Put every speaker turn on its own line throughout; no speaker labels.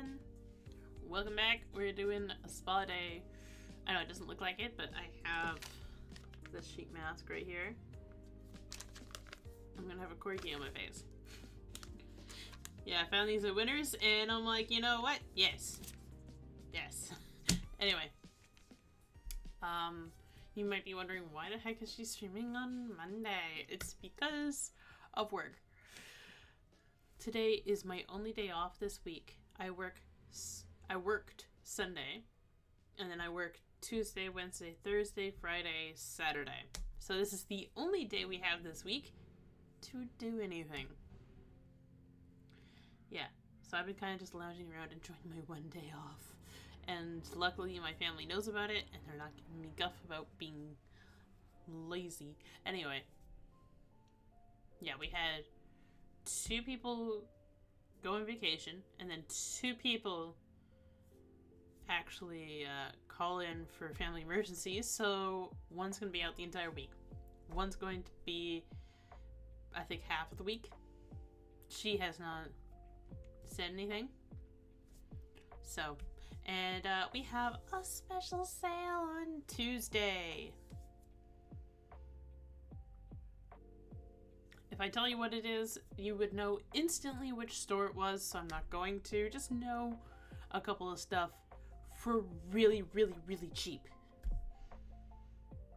everyone! Welcome back. We're doing a spa day. I know it doesn't look like it, but I have this sheet mask right here. I'm gonna have a corgi on my face. Yeah, I found these at Winners, and I'm like, you know what? Yes. Yes. Anyway. You might be wondering, why the heck is she streaming on Monday? It's because of work. Today is my only day off this week. I worked Sunday, and then I worked Tuesday, Wednesday, Thursday, Friday, Saturday. So this is the only day we have this week to do anything. Yeah, so I've been kind of just lounging around enjoying my one day off. And luckily my family knows about it, and they're not giving me guff about being lazy. Anyway, yeah, we had 2 people go on vacation, and then 2 people actually call in for family emergencies, so one's going to be out the entire week. One's going to be, I think, half of the week. She has not said anything. So, and we have a special sale on Tuesday. If I tell you what it is, you would know instantly which store it was, so I'm not going to. Just know a couple of stuff for really, really, really cheap.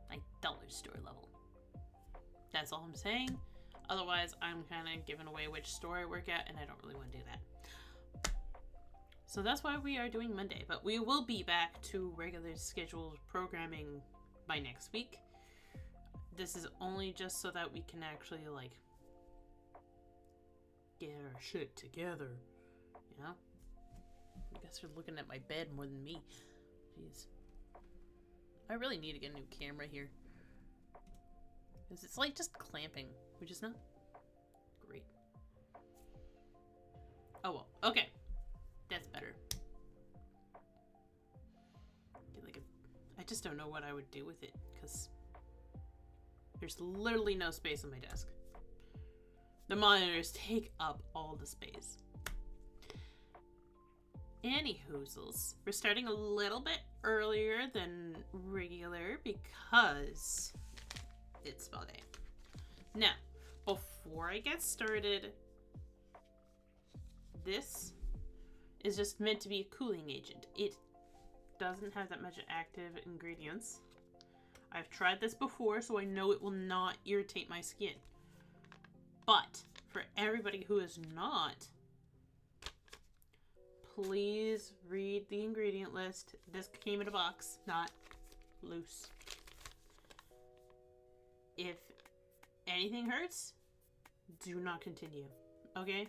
Like dollar store level. That's all I'm saying. Otherwise, I'm kind of giving away which store I work at, and I don't really want to do that. So that's why we are doing Monday, but we will be back to regular scheduled programming by next week. This is only just so that we can actually, like, get our shit together, you know? You guys are looking at my bed more than me. Jeez. I really need to get a new camera here. Because it's like just clamping, which is not great. Oh well, okay. That's better. Get like I just don't know what I would do with it, because there's literally no space on my desk. The monitors take up all the space. Anywhoozles, we're starting a little bit earlier than regular because it's spa day. Now, before I get started, this is just meant to be a cooling agent. It doesn't have that much active ingredients. I've tried this before, so I know it will not irritate my skin. But for everybody who is not, please read the ingredient list. This came in a box, not loose. If anything hurts, do not continue, okay?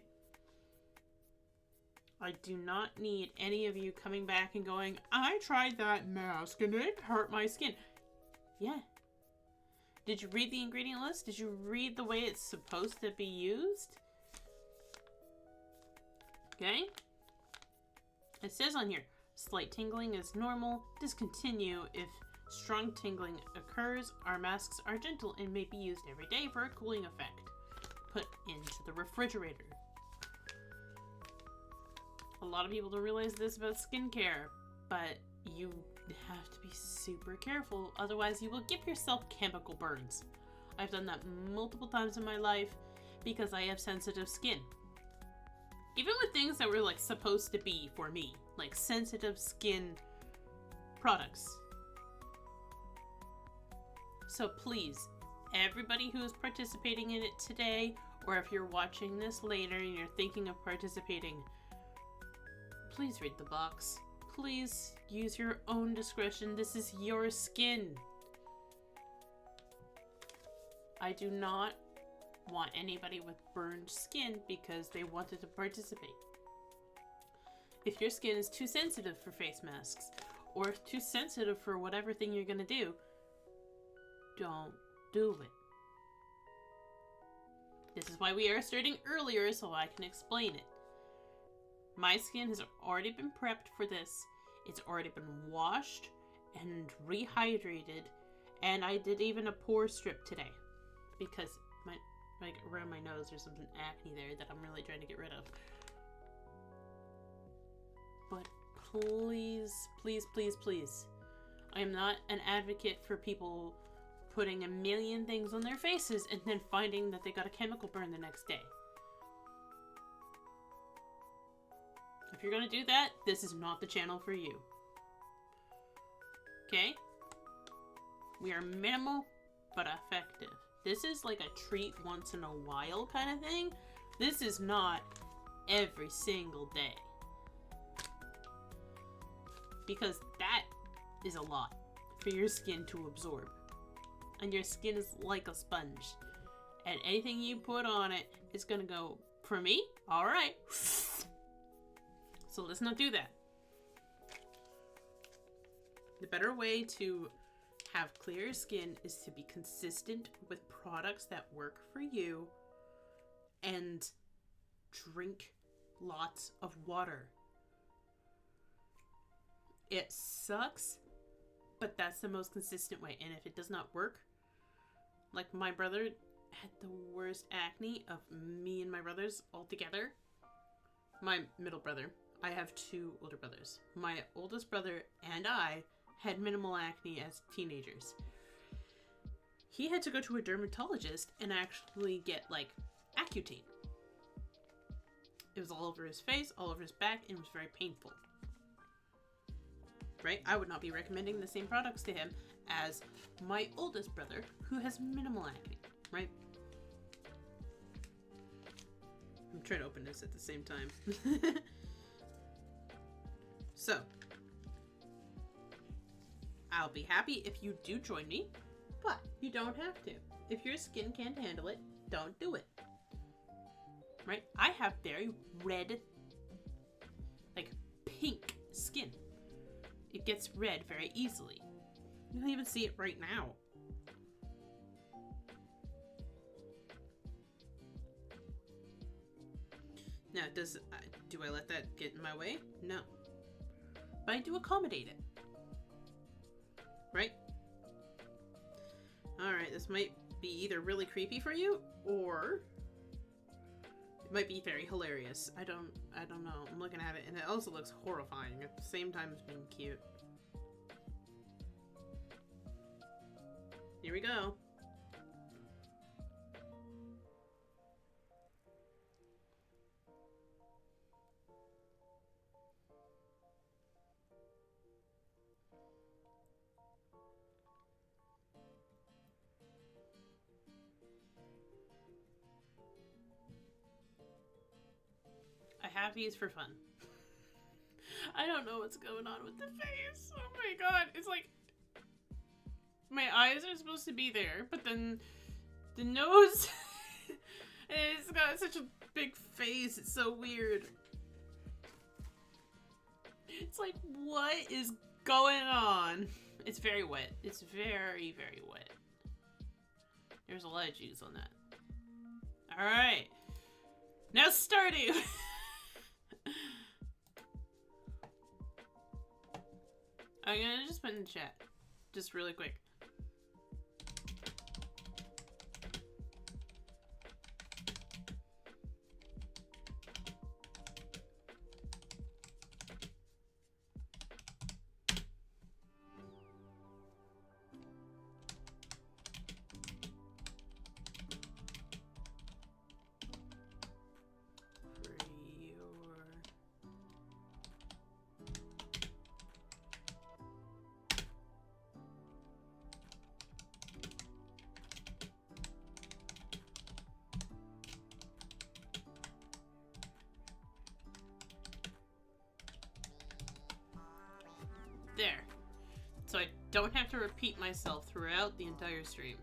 I do not need any of you coming back and going, I tried that mask and it hurt my skin. Yeah. Did you read the ingredient list? Did you read the way it's supposed to be used? Okay. It says on here, slight tingling is normal. Discontinue if strong tingling occurs. Our masks are gentle and may be used every day for a cooling effect. Put into the refrigerator. A lot of people don't realize this about skincare, but you have to be super careful, otherwise you will give yourself chemical burns. I've done that multiple times in my life because I have sensitive skin. Even with things that were like supposed to be for me, like sensitive skin products. So please, everybody who is participating in it today, or if you're watching this later and you're thinking of participating, please read the box. Please use your own discretion. This is your skin. I do not want anybody with burned skin because they wanted to participate. If your skin is too sensitive for face masks, or too sensitive for whatever thing you're gonna do, don't do it. This is why we are starting earlier, so I can explain it. My skin has already been prepped for this. It's already been washed and rehydrated, and I did even a pore strip today because like around my nose there's some acne there that I'm really trying to get rid of. please, please, please, please. I am not an advocate for people putting a million things on their faces and then finding that they got a chemical burn the next day. If you're gonna do that, this is not the channel for you. Okay? We are minimal, but effective. This is like a treat once in a while kind of thing. This is not every single day. Because that is a lot for your skin to absorb. And your skin is like a sponge. And anything you put on it is gonna go, for me? Alright. So let's not do that. The better way to have clear skin is to be consistent with products that work for you and drink lots of water. It sucks, but that's the most consistent way. And if it does not work, like my brother had the worst acne of me and my brothers all together. My middle brother. I have two older brothers. My oldest brother and I had minimal acne as teenagers. He had to go to a dermatologist and actually get like Accutane. It was all over his face, all over his back, and it was very painful. Right? I would not be recommending the same products to him as my oldest brother who has minimal acne, right? I'm trying to open this at the same time. So, I'll be happy if you do join me, but you don't have to. If your skin can't handle it, don't do it. Right? I have very red, like pink skin. It gets red very easily. You can even see it right now. Now, do I let that get in my way? No. But I do accommodate it. Right? Alright, this might be either really creepy for you, or it might be very hilarious. I don't know. I'm looking at it, and it also looks horrifying at the same time as being cute. Here we go. I have these for fun. I don't know what's going on with the face. Oh my god. It's like my eyes are supposed to be there, but then the nose it's got such a big face. It's so weird. It's like, what is going on? It's very wet. It's very, very wet. There's a lot of juice on that. Alright. Now stardew! I'm gonna just put in the chat. Just really quick. There. So I don't have to repeat myself throughout the entire stream.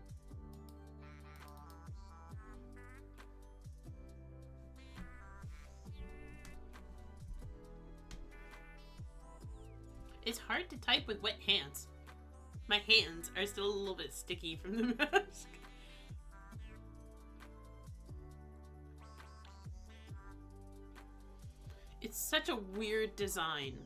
It's hard to type with wet hands. My hands are still a little bit sticky from the mask. It's such a weird design.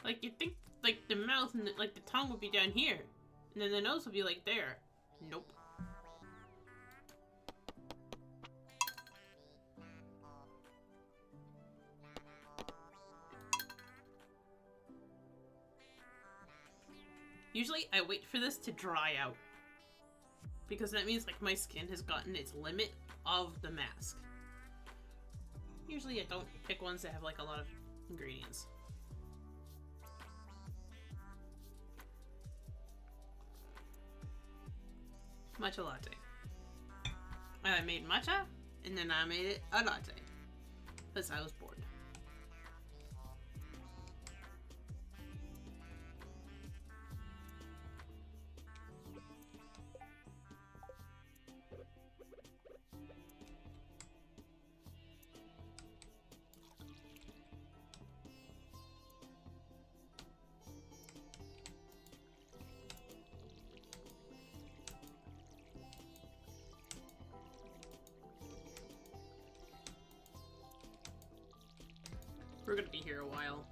Like, you'd think like the mouth and like the tongue would be down here, and then the nose would be like there. Nope. Usually I wait for this to dry out, because that means like my skin has gotten its limit of the mask. Usually I don't pick ones that have like a lot of ingredients. Matcha latte. I made matcha, and then I made it a latte, because I was bored. We're gonna be here a while.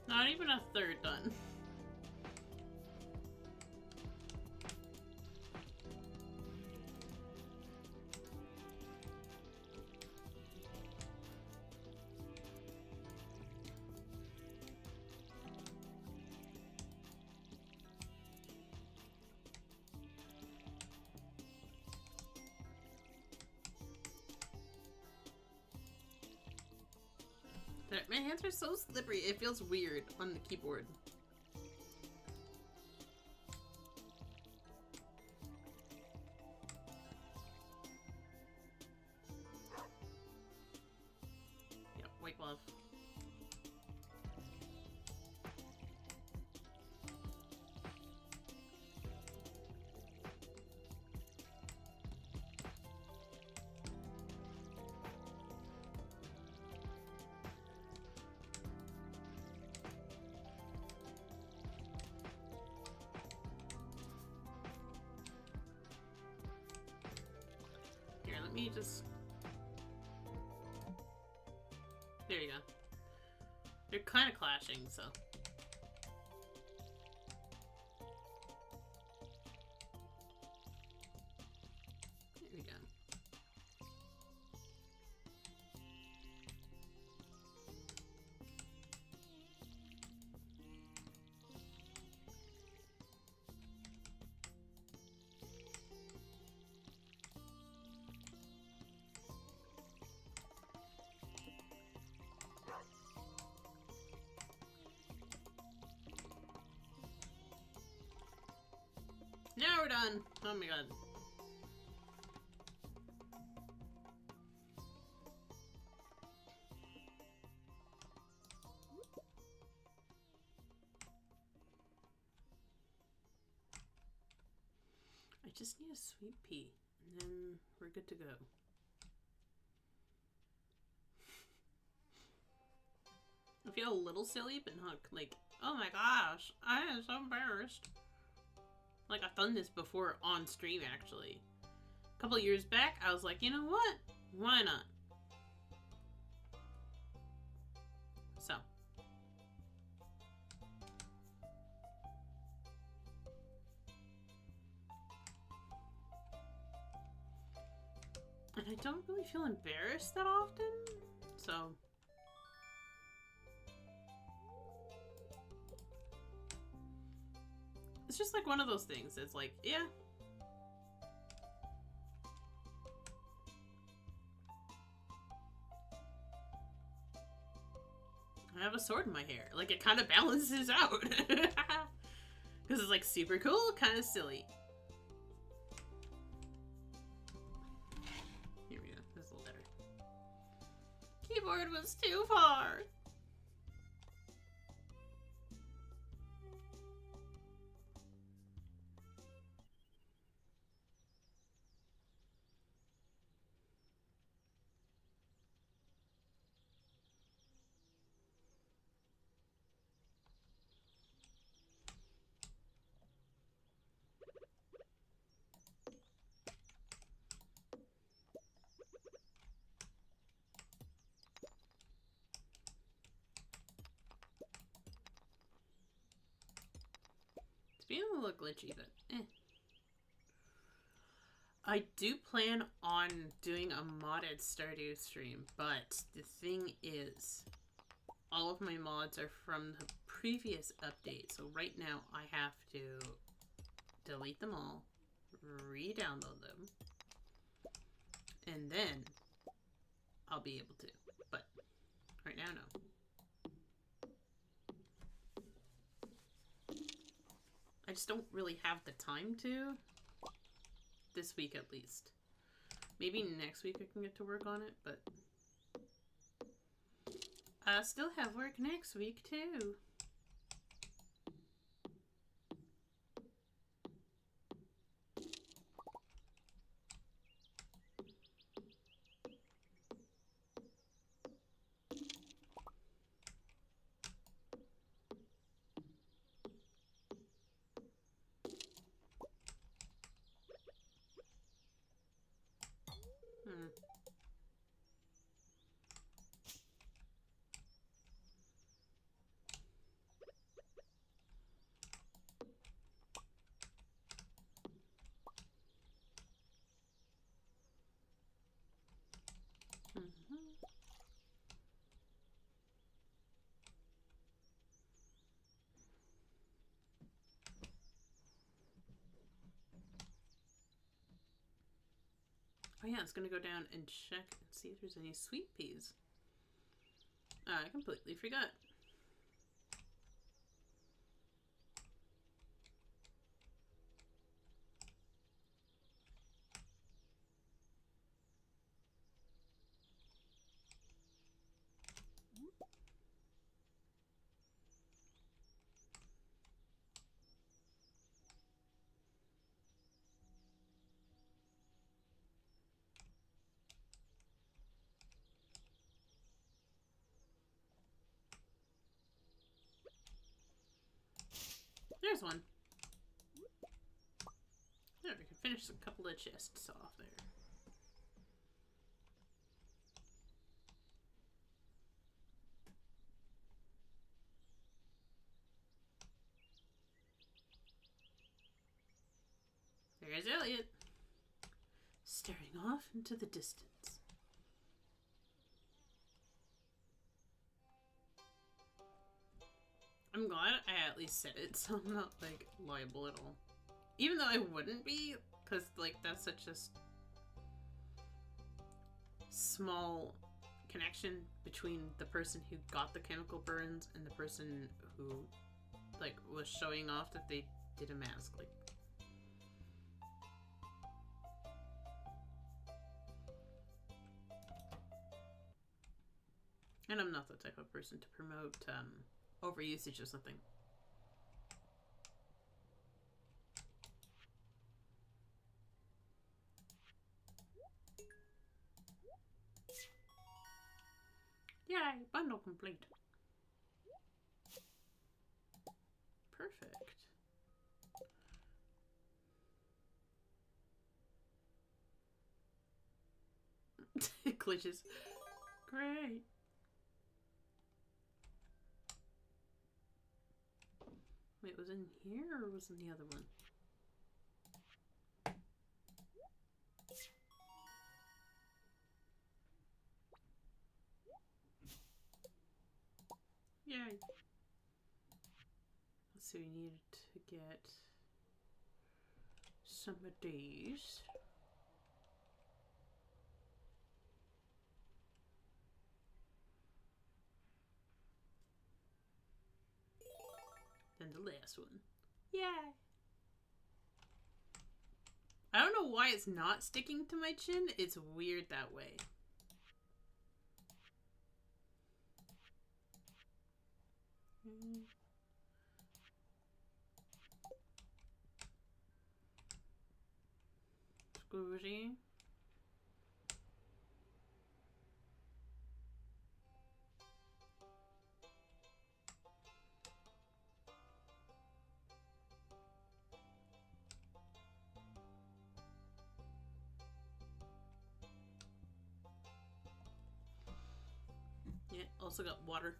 Not even a third done. My hands are so slippery, it feels weird on the keyboard. Yep, white glove. Let me just... There you go. They're kind of clashing, so... There we go. Now we're done! Oh my god. I just need a sweet pea, and then we're good to go. I feel a little silly, but not like, oh my gosh, I am so embarrassed. Like, I've done this before on stream, actually. A couple of years back, I was like, you know what? Why not? So. And I don't really feel embarrassed that often, so... It's just like one of those things. It's like, yeah. I have a sword in my hair. Like, it kind of balances out. Because it's like super cool, kind of silly. Keyboard was too far. It's being a little glitchy, but eh. I do plan on doing a modded Stardew stream, but the thing is, all of my mods are from the previous update, so right now I have to delete them all, re-download them, and then I'll be able to. But right now, no. I just don't really have the time to. This week at least. Maybe next week I can get to work on it, but I still have work next week too. Oh yeah, it's gonna go down and check and see if there's any sweet peas. I completely forgot. There's one. There, we can finish a couple of chests off there. There's Elliot, staring off into the distance. I'm glad I at least said it, so I'm not, like, liable at all. Even though I wouldn't be, because, like, that's such a small connection between the person who got the chemical burns and the person who, like, was showing off that they did a mask. Like, and I'm not the type of person to promote overusage of something. Yay, bundle complete. Perfect. It glitches. Great. Wait, was it in here or was it in the other one? Yay. Let's see, we needed to get some of these. Then the last one. Yay! I don't know why it's not sticking to my chin. It's weird that way. Okay. Squishy. Yeah, also got water.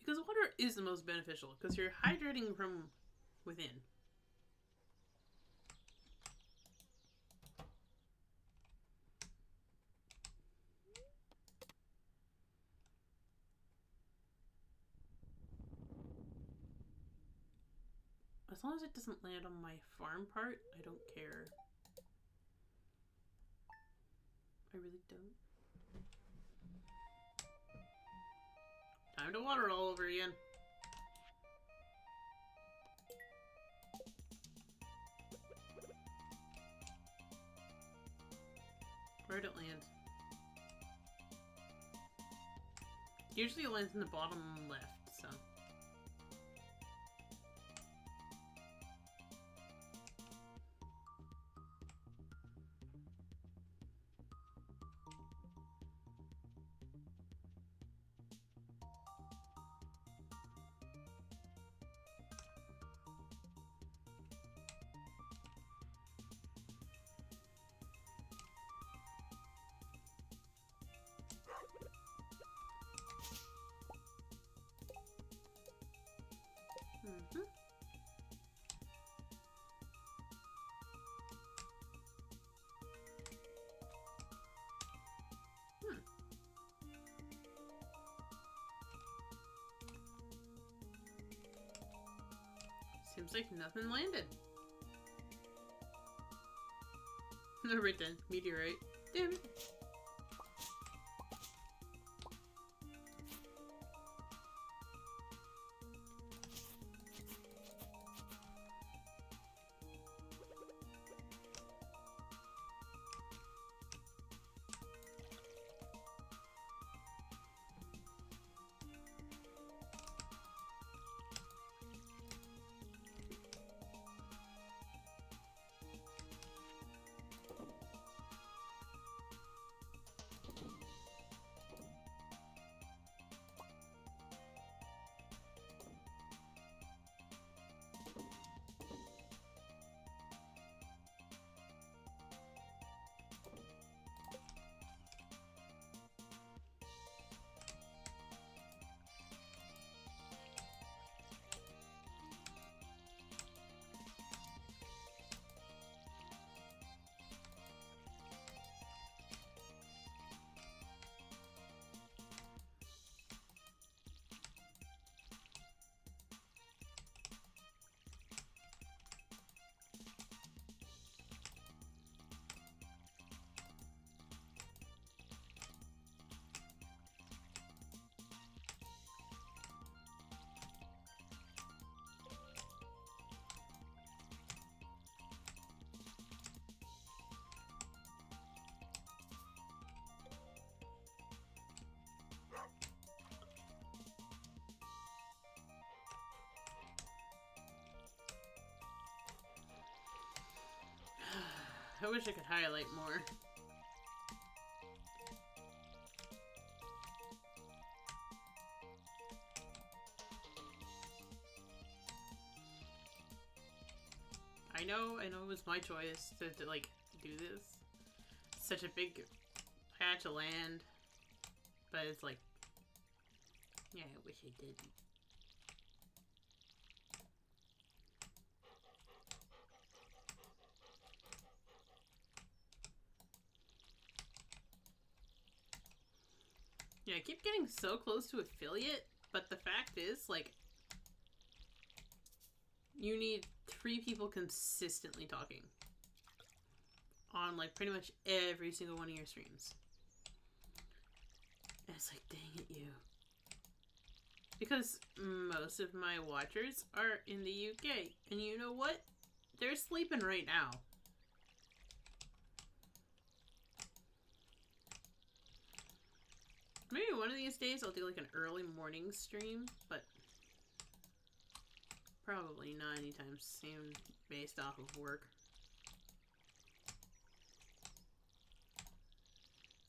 Because water is the most beneficial, because you're hydrating from within. As long as it doesn't land on my farm part, I don't care. I really don't. Time to water it all over again. Where'd it land? Usually it lands in the bottom left, so. Mm-hmm. Seems like nothing landed. Right then, meteorite. Damn it. I wish I could highlight more. I know it was my choice to like, do this. Such a big patch of land. But it's like, yeah, I wish I didn't. Yeah, I keep getting so close to affiliate, but the fact is, like, you need 3 people consistently talking on, like, pretty much every single one of your streams. And it's like, dang it, you. Because most of my watchers are in the UK, and you know what? They're sleeping right now. Maybe one of these days I'll do like an early morning stream, but probably not anytime soon based off of work.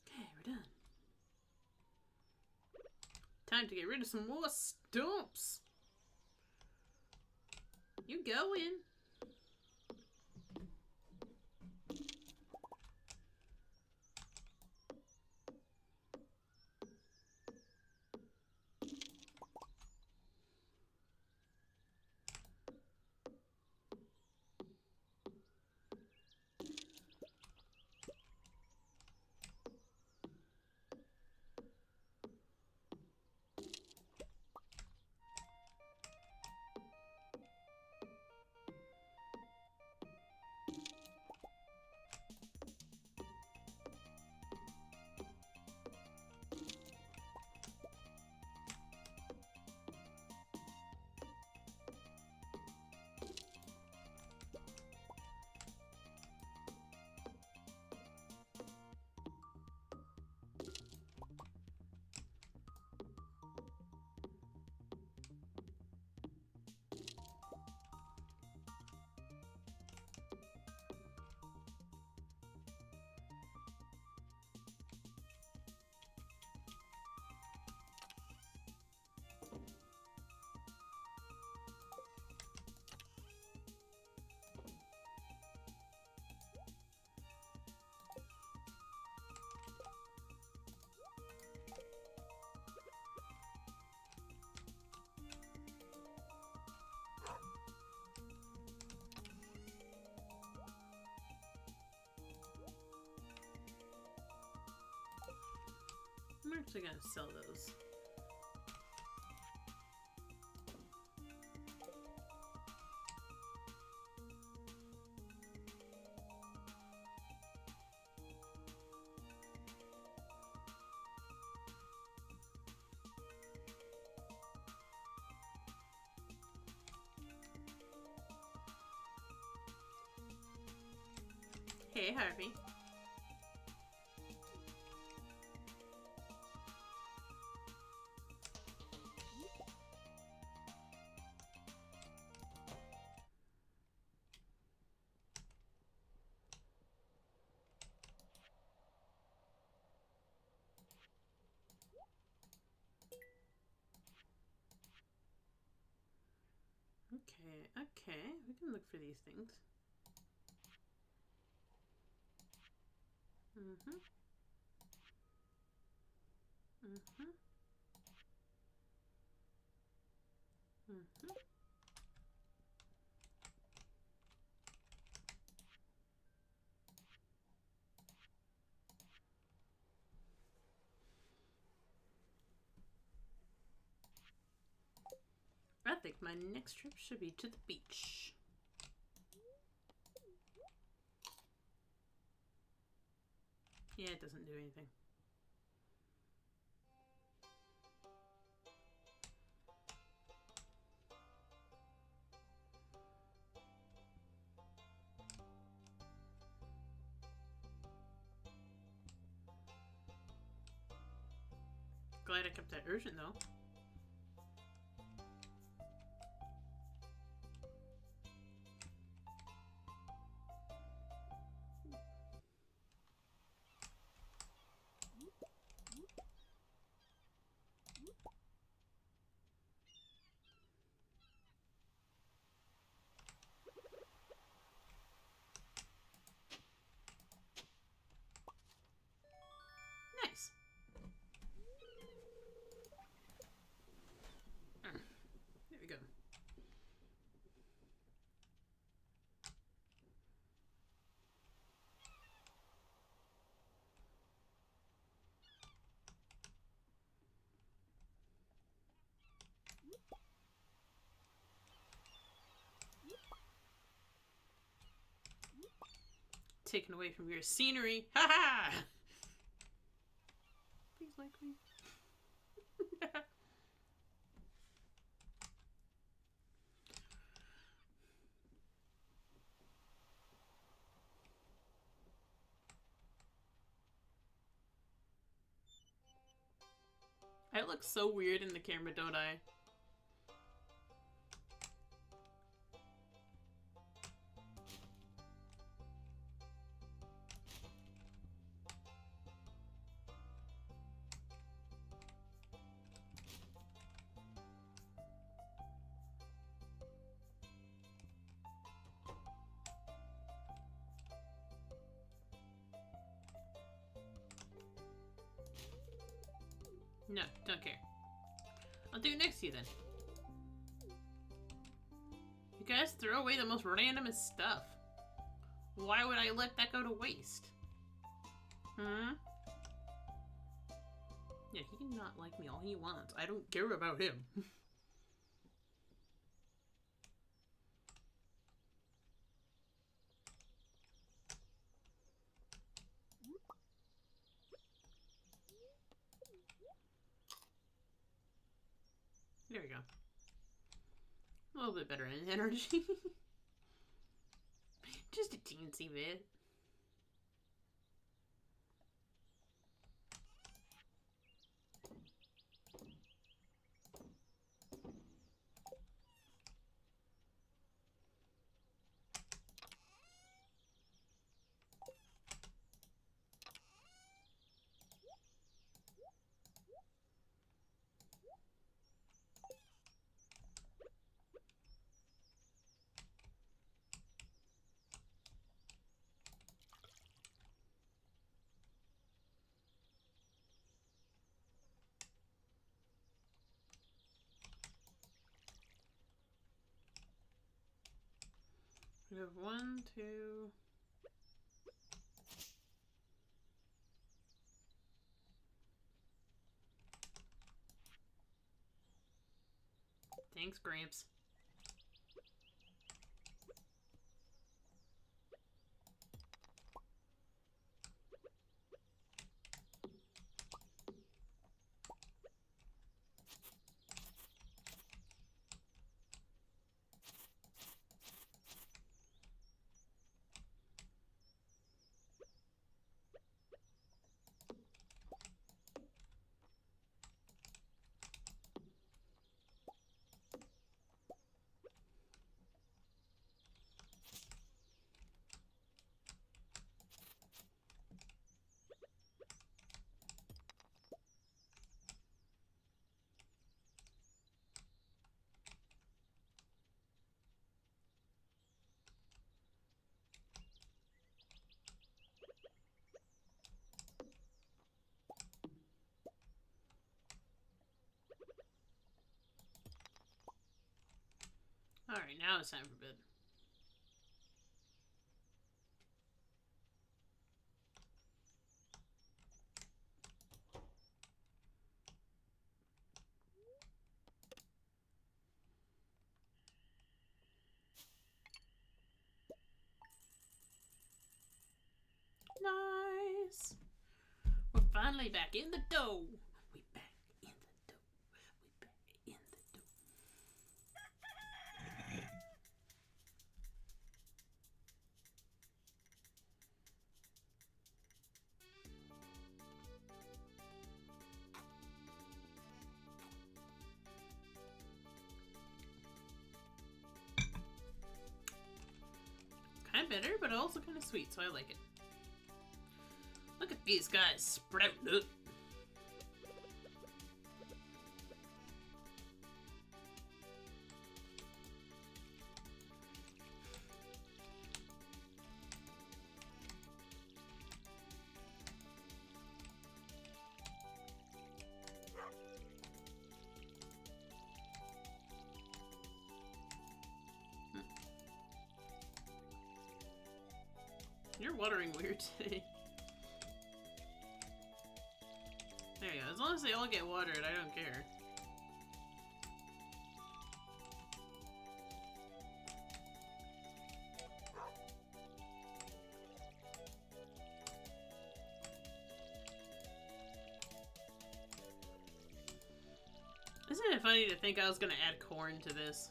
Okay, we're done. Time to get rid of some more stumps. You go in. I'm actually gonna sell those. Hey, Harvey. Okay, okay. We can look for these things. Mm-hmm. Mm-hmm. Mm-hmm. I think my next trip should be to the beach. Yeah, it doesn't do anything. Glad I kept that urgent though. Nice. There we go. Taken away from your scenery. Ha ha! Please like me. I look so weird in the camera, don't I? No, don't care. I'll do it next to you then. You guys throw away the most randomest stuff. Why would I let that go to waste? Hmm? Yeah, he can not like me all he wants. I don't care about him. There we go. A little bit better in energy. Just a teensy bit. We have 1, 2... Thanks, Gramps. Alright, now it's time for bed. Nice! We're finally back in the dough! We back in the dough. We back in the dough. Kind of bitter, but also kind of sweet, so I like it. Look at these guys sprouting up. You're watering weird today. There you go. As long as they all get watered, I don't care. Isn't it funny to think I was gonna add corn to this?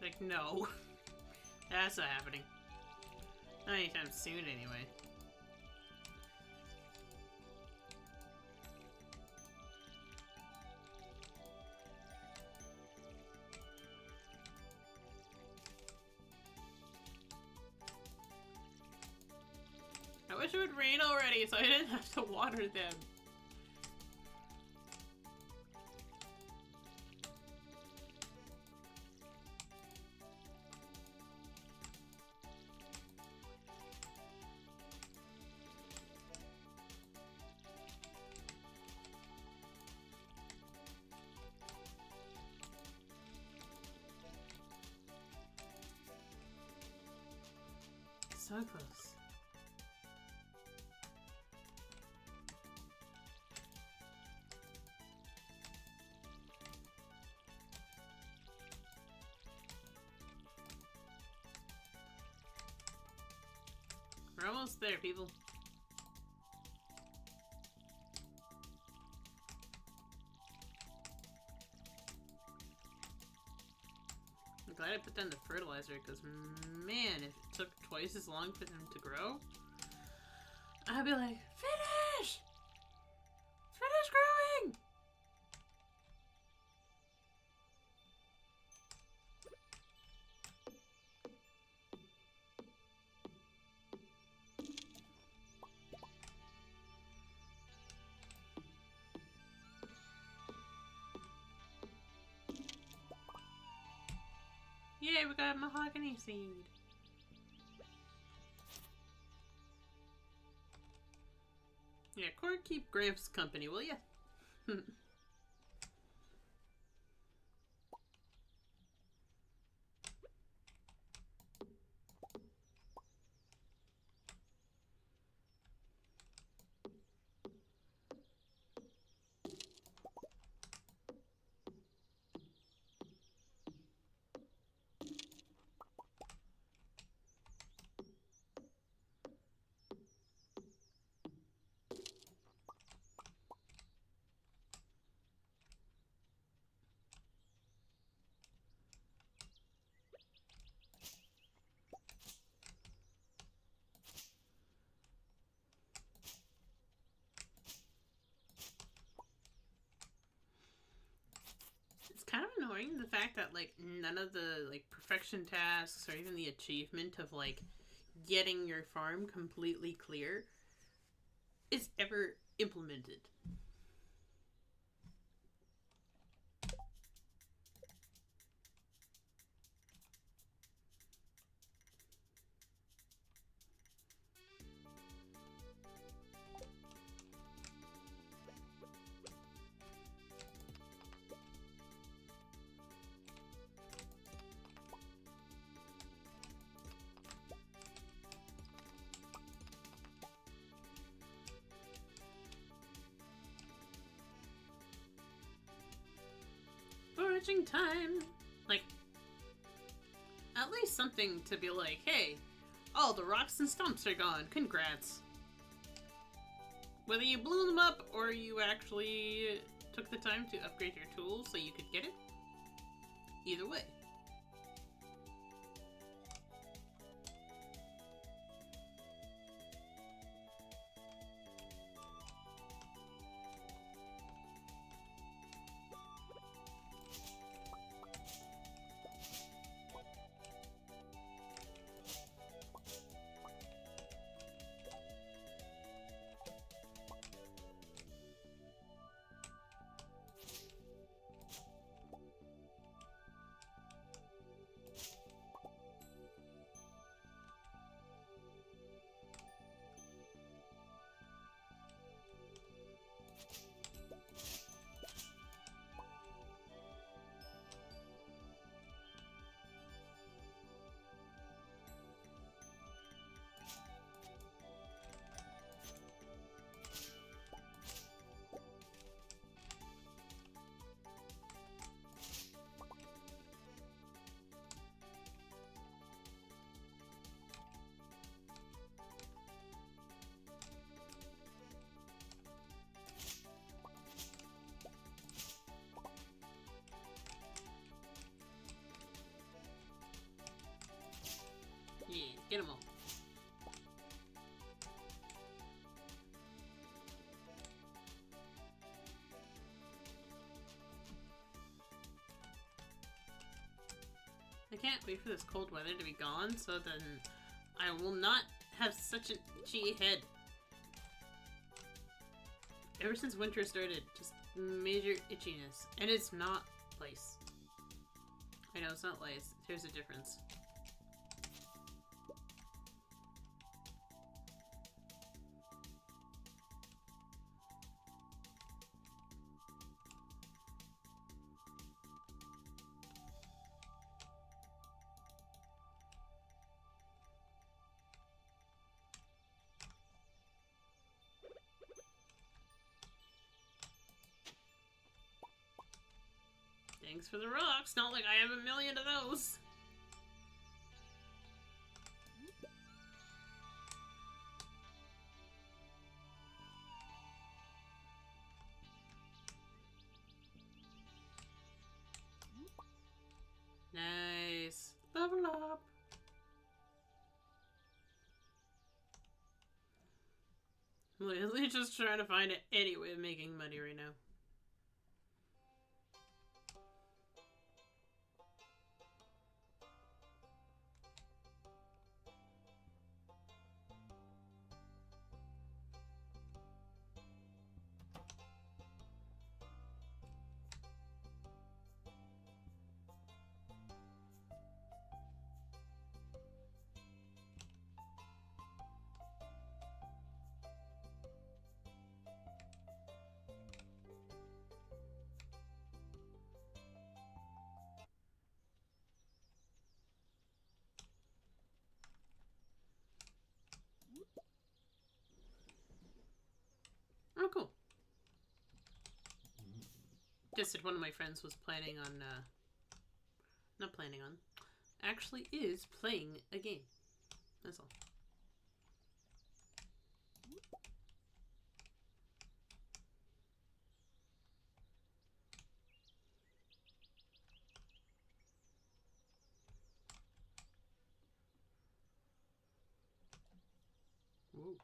Like, Heck no. That's not happening. Not anytime soon, anyway. I wish it would rain already so I didn't have to water them. So close. We're almost there, people. I'm glad I put down the fertilizer, because man, if it took twice as long for them to grow, I'd be like, finish! Finish growing! Yay, we got a mahogany seed. Yeah, Cord, keep Gramps company, will ya? Kind of annoying the fact that like none of the like perfection tasks or even the achievement of like getting your farm completely clear is ever implemented. Foraging time! Like, at least something to be like, hey, all the rocks and stumps are gone, congrats. Whether you blew them up or you actually took the time to upgrade your tools so you could get it, either way. Get them all. I can't wait for this cold weather to be gone, so then I will not have such an itchy head. Ever since winter started, just major itchiness. And it's not lice. I know, it's not lice. There's a difference. Thanks for the rocks. Not like I have a million of those. Nice. Level up. I'm literally just trying to find any way of making money right now. Oh, cool. Just said one of my friends was planning on, not planning on, actually is playing a game. That's all. Whoa.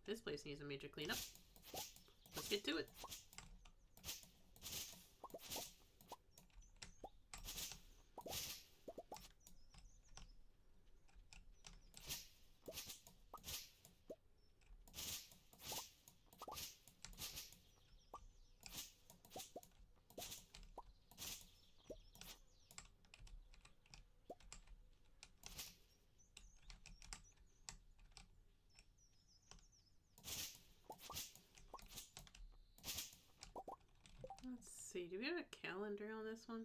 This place needs a major cleanup. Let's get to it. Let's see, do we have a calendar on this one?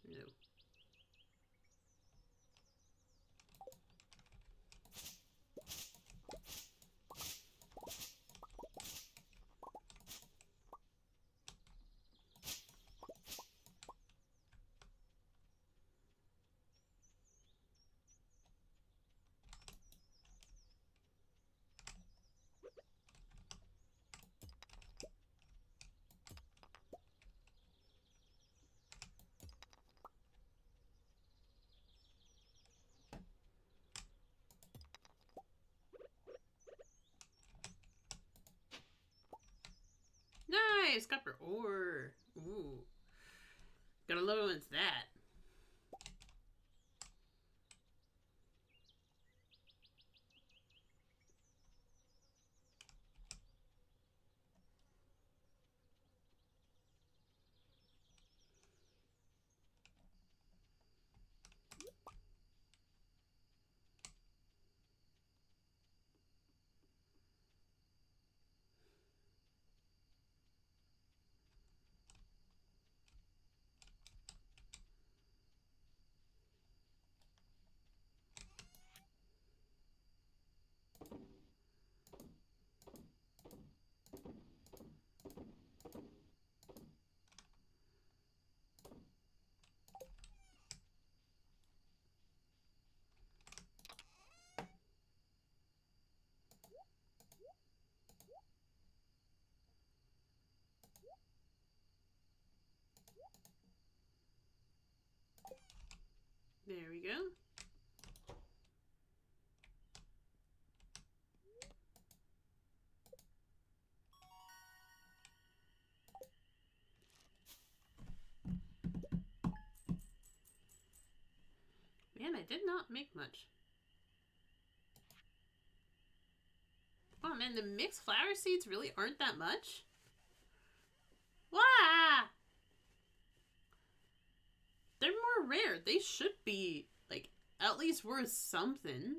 No. Nice! Copper ore! Ooh. Gotta love it when it's that. There we go. Man, I did not make much. Oh man, the mixed flower seeds really aren't that much? Wah! They're more rare. They should be, like, at least worth something.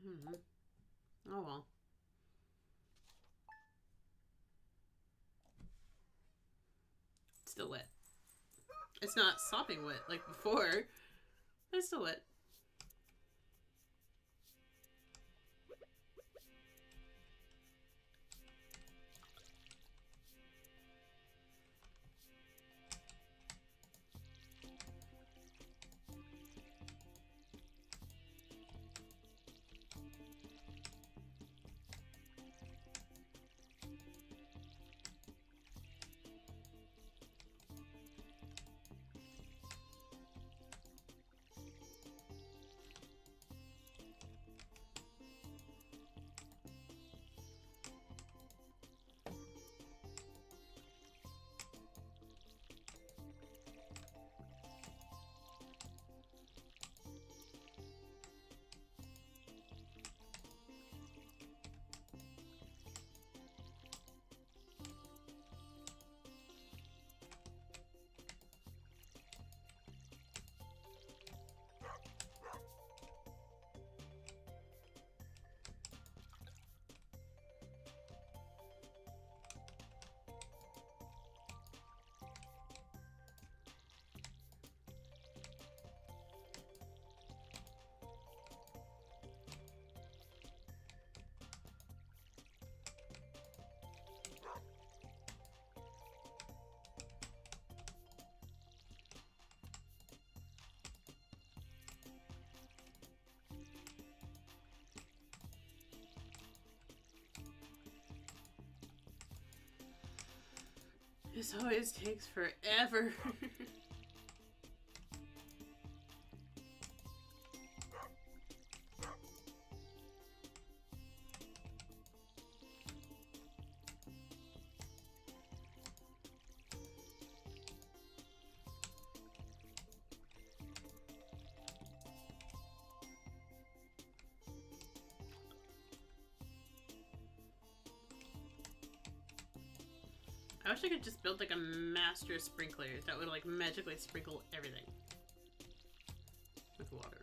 Mm-hmm. Oh well. Still wet. It's not sopping wet like before, but it's still wet. This always takes forever. I wish I could just build like a master sprinkler that would like magically sprinkle everything with water.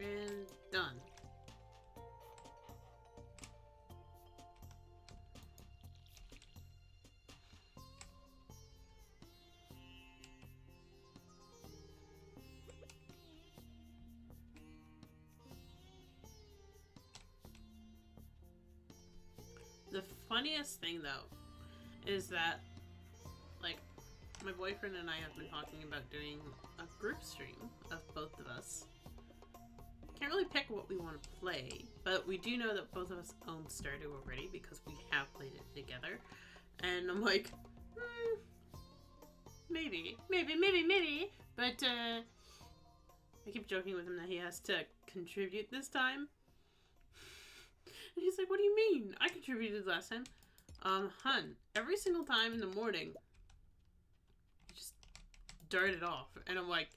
And done. The funniest thing though is that like my boyfriend and I have been talking about doing a group stream of both of us. Can't really pick what we want to play, but we do know that both of us own Stardew already because we have played it together. And I'm like, maybe. But I keep joking with him that he has to contribute this time. And he's like, what do you mean? I contributed last time. Hun, every single time in the morning, you just dart it off. And I'm like,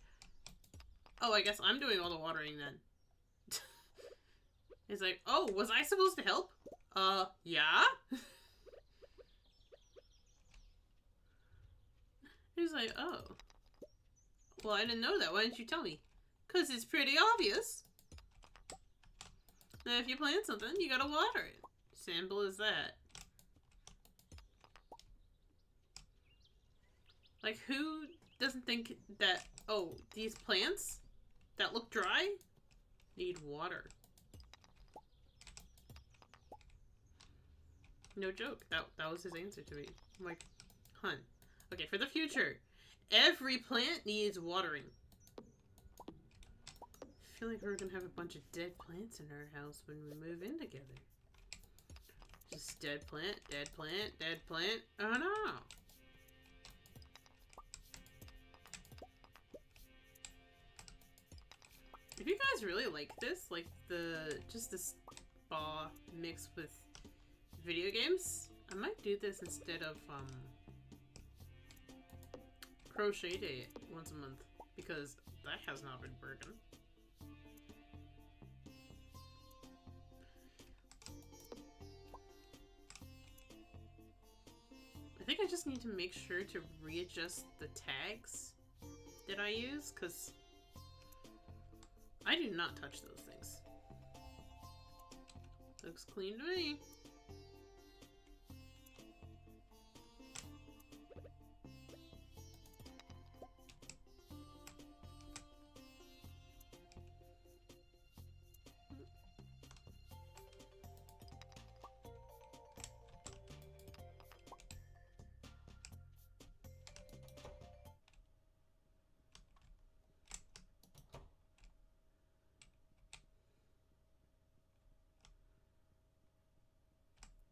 oh, I guess I'm doing all the watering then. He's like, oh, was I supposed to help? Yeah? He's like, oh. Well, I didn't know that. Why didn't you tell me? Because it's pretty obvious. Now, if you plant something, you gotta water it. Simple as that. Like, who doesn't think that, oh, these plants that look dry need water? No joke. That was his answer to me. I'm like, hun. Okay, for the future, every plant needs watering. I feel like we're gonna have a bunch of dead plants in our house when we move in together. Just dead plant, dead plant, dead plant. Oh no! If you guys really like this, like just this spa mixed with video games, I might do this instead of crochet day once a month, because that has not been working. I think I just need to make sure to readjust the tags that I use, because I do not touch those things. Looks clean to me.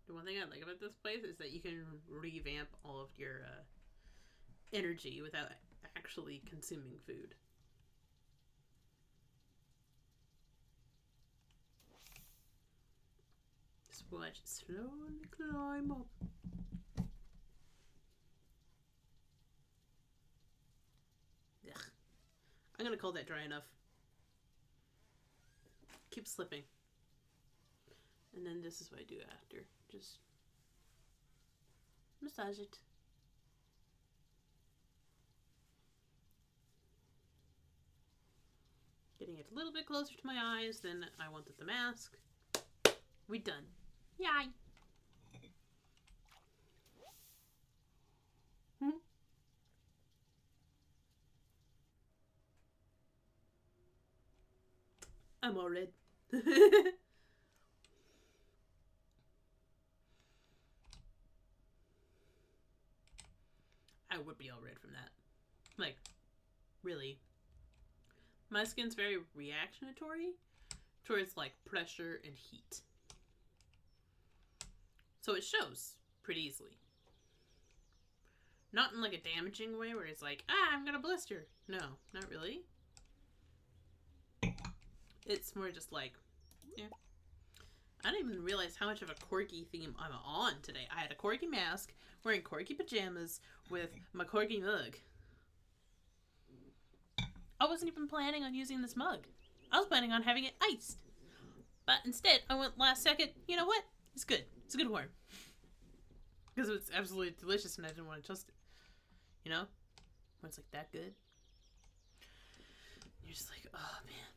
The one thing I like about this place is that you can revamp all of your energy without actually consuming food. Just watch it slowly climb up. Ugh. I'm gonna call that dry enough. Keep slipping. And then this is what I do after. Just massage it. Getting it a little bit closer to my eyes than I wanted the mask. We done. Yay! I'm all red. I would be all red from that. Like, really. My skin's very reactionatory towards, like, pressure and heat. So it shows pretty easily. Not in, like, a damaging way where it's like, I'm gonna blister. No, not really. It's more just like, yeah. I didn't even realize how much of a corgi theme I'm on today. I had a corgi mask, wearing corgi pajamas, with my corgi mug. I wasn't even planning on using this mug. I was planning on having it iced. But instead, I went last second, you know what? It's good. It's a good warm. Because it's absolutely delicious and I didn't want to trust it. You know? When it's like that good. You're just like, oh man,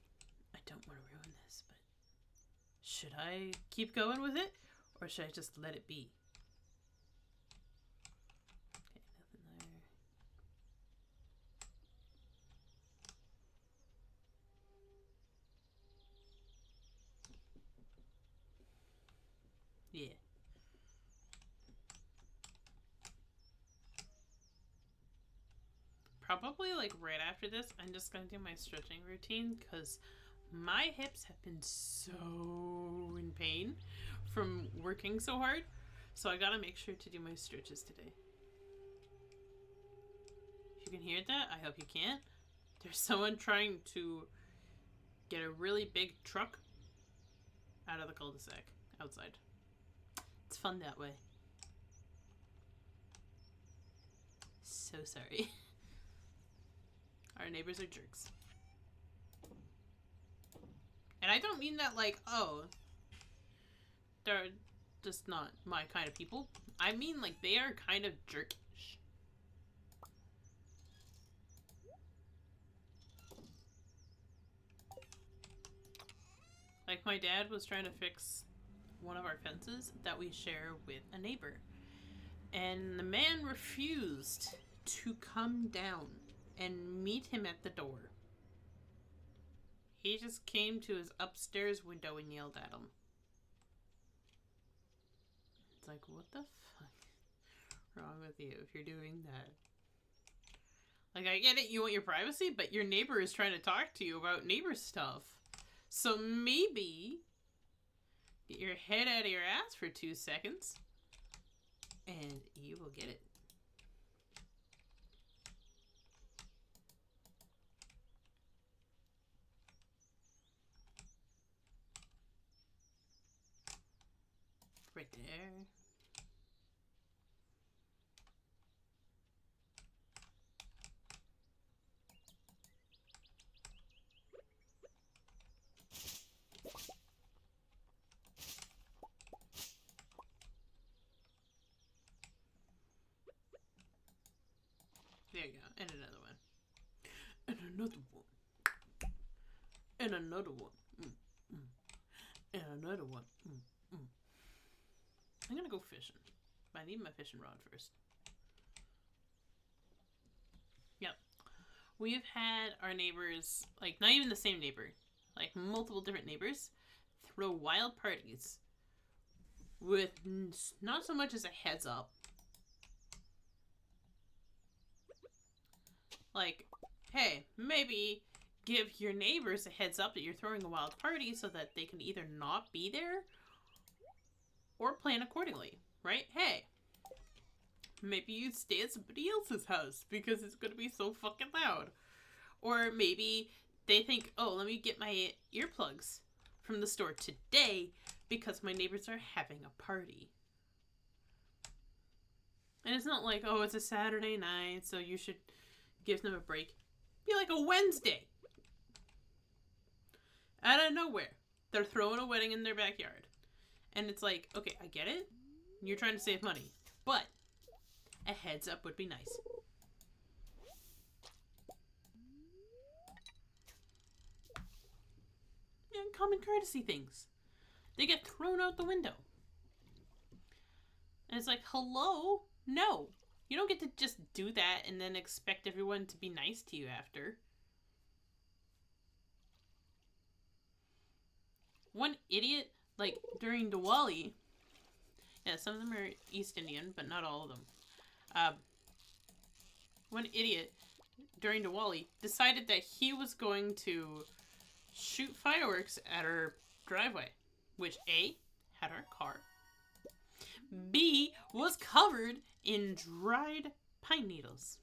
I don't want to ruin this, but should I keep going with it? Or should I just let it be? Okay, nothing there. Yeah. Probably like right after this, I'm just gonna do my stretching routine because my hips have been so in pain from working so hard. So I gotta make sure to do my stretches today. If you can hear that, I hope you can't. There's someone trying to get a really big truck out of the cul-de-sac outside. It's fun that way. So sorry. Our neighbors are jerks. And I don't mean that like, oh, they're just not my kind of people. I mean like they are kind of jerkish. Like my dad was trying to fix one of our fences that we share with a neighbor. And the man refused to come down and meet him at the door. He just came to his upstairs window and yelled at him. It's like, what the fuck wrong with you if you're doing that? Like, I get it, you want your privacy, but your neighbor is trying to talk to you about neighbor stuff. So maybe get your head out of your ass for 2 seconds and you will get it. Right there. There you go. And another one. And another one. And another one. And another one. I'm gonna go fishing. But I need my fishing rod first. Yep. We've had our neighbors, like, not even the same neighbor, like, multiple different neighbors, throw wild parties with not so much as a heads up. Like, hey, maybe give your neighbors a heads up that you're throwing a wild party so that they can either not be there or plan accordingly, right? Hey, maybe you stay at somebody else's house because it's going to be so fucking loud. Or maybe they think, oh, let me get my earplugs from the store today because my neighbors are having a party. And it's not like, oh, it's a Saturday night, so you should give them a break. Be like a Wednesday. Out of nowhere, they're throwing a wedding in their backyard. And it's like, okay, I get it. You're trying to save money. But a heads up would be nice. And common courtesy things. They get thrown out the window. And it's like, hello? No. You don't get to just do that and then expect everyone to be nice to you after. One idiot, like, during Diwali, yeah, some of them are East Indian, but not all of them. One idiot, during Diwali, decided that he was going to shoot fireworks at our driveway, which A, had our car, B, was covered in dried pine needles.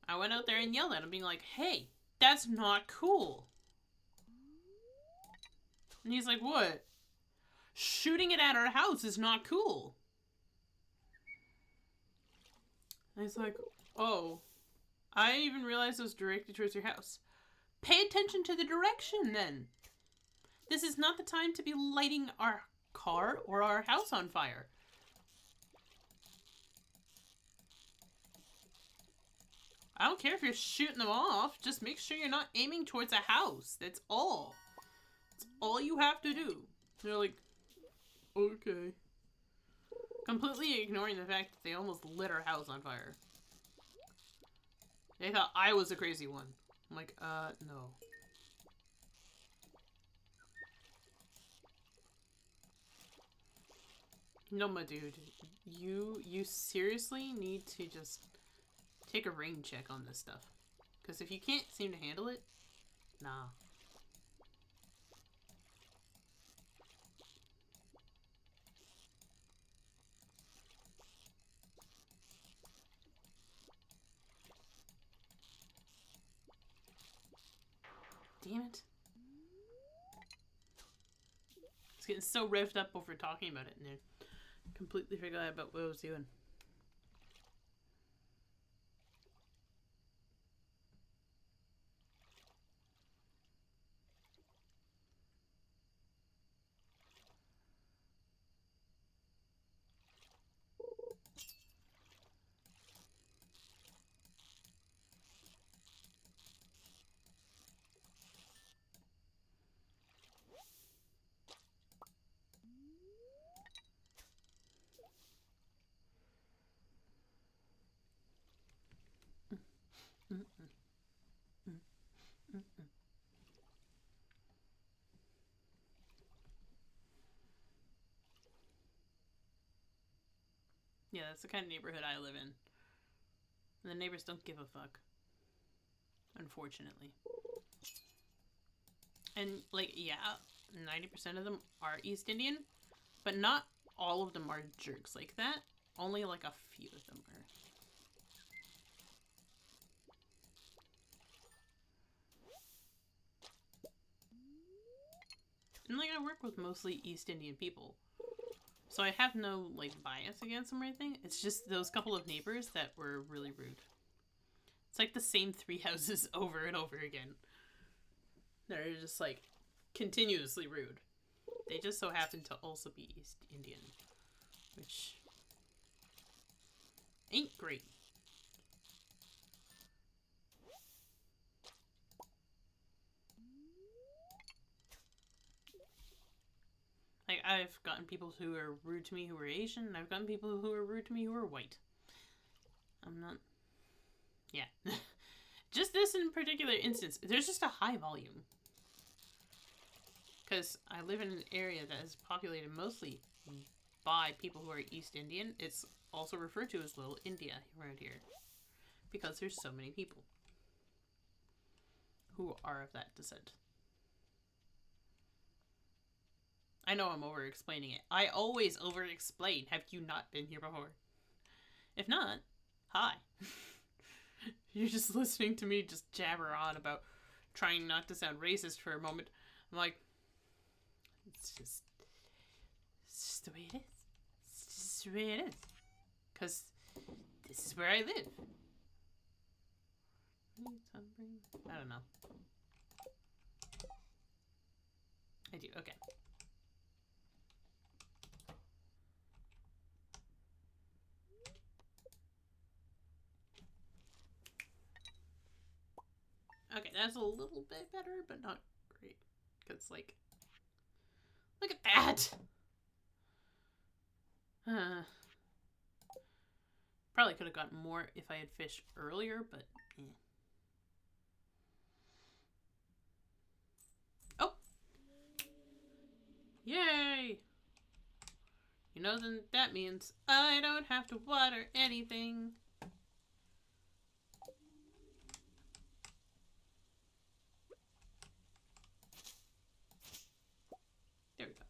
I went out there and yelled at him, being like, hey, that's not cool. And he's like, what? Shooting it at our house is not cool. And he's like, oh, I didn't even realize it was directed towards your house. Pay attention to the direction, then. This is not the time to be lighting our car or our house on fire. I don't care if you're shooting them off. Just make sure you're not aiming towards a house. That's all. That's all you have to do. They're like, okay. Completely ignoring the fact that they almost lit our house on fire. They thought I was the crazy one. I'm like, no. No, my dude. You seriously need to just take a rain check on this stuff. Because if you can't seem to handle it, nah. Damn it. It's getting so revved up over talking about it and I completely forgot about what I was doing. Yeah, that's the kind of neighborhood I live in. And the neighbors don't give a fuck. Unfortunately. And, like, yeah, 90% of them are East Indian, but not all of them are jerks like that. Only, like, a few of them are. And, like, I work with mostly East Indian people. So I have no, like, bias against them or anything. It's just those couple of neighbors that were really rude. It's like the same 3 houses over and over again. They're just, like, continuously rude. They just so happen to also be East Indian. Which ain't great. Like, I've gotten people who are rude to me who are Asian, and I've gotten people who are rude to me who are white. I'm not... Yeah. Just this in particular instance, there's just a high volume. Because I live in an area that is populated mostly by people who are East Indian. It's also referred to as Little India around here. Because there's so many people who are of that descent. I know I'm over-explaining it. I always over-explain. Have you not been here before? If not, hi. You're just listening to me just jabber on about trying not to sound racist for a moment. I'm like, it's just the way it is. It's just the way it is. Because this is where I live. I don't know. I do, okay. Okay, that's a little bit better, but not great. Because, like, look at that! Probably could have gotten more if I had fished earlier, but eh. Oh! Yay! You know, then that means I don't have to water anything. There we go.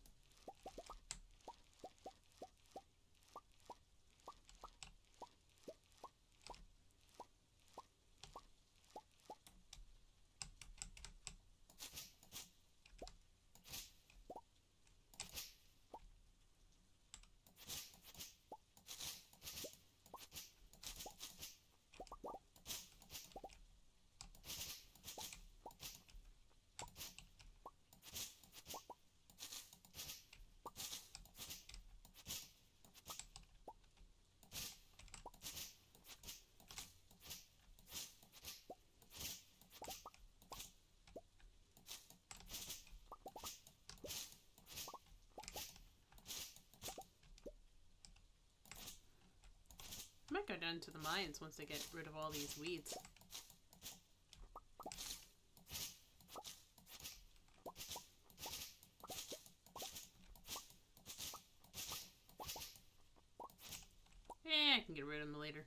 I might go down to the mines once I get rid of all these weeds. I can get rid of them later.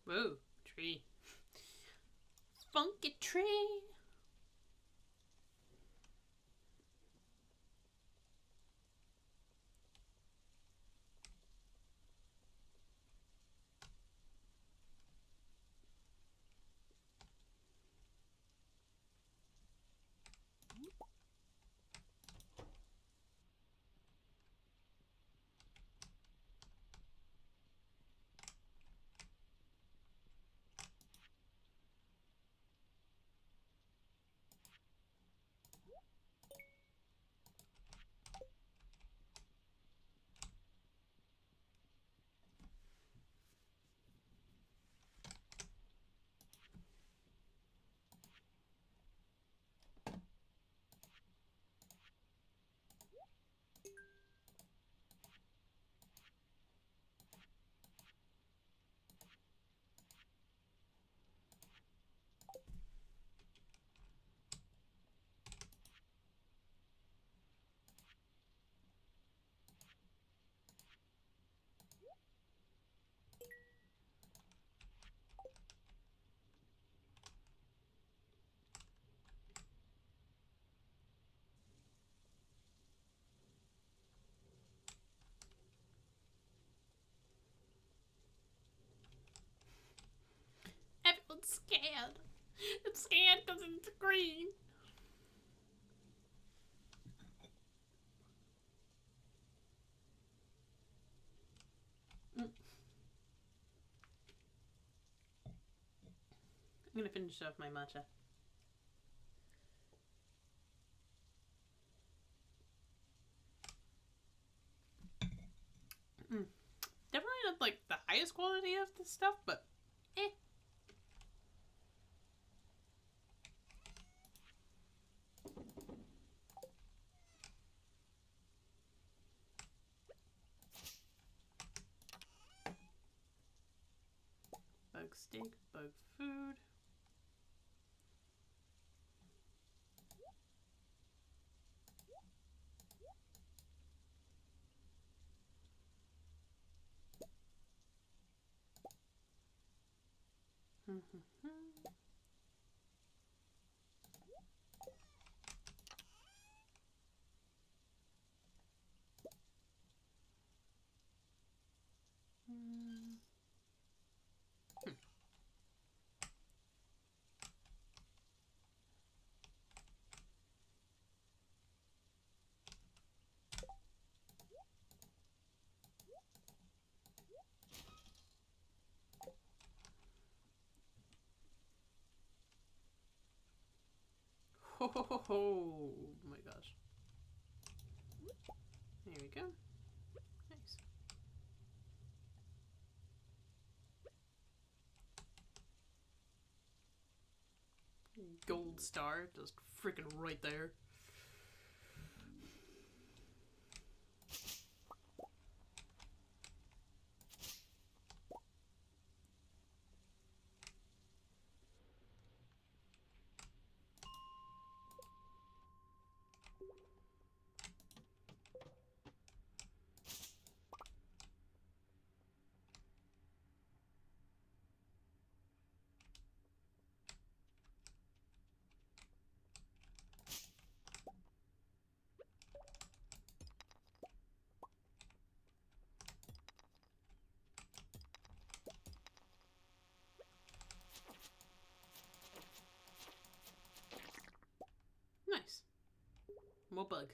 Whoa, tree. Funky tree! scared. It's scared because it's green. I'm gonna finish off my matcha. Definitely not like the highest quality of this stuff, but eh. Bug steak, bug food. Ho ho ho ho! Oh my gosh. There we go. Nice. Gold star, just freaking right there. Nice. More bug.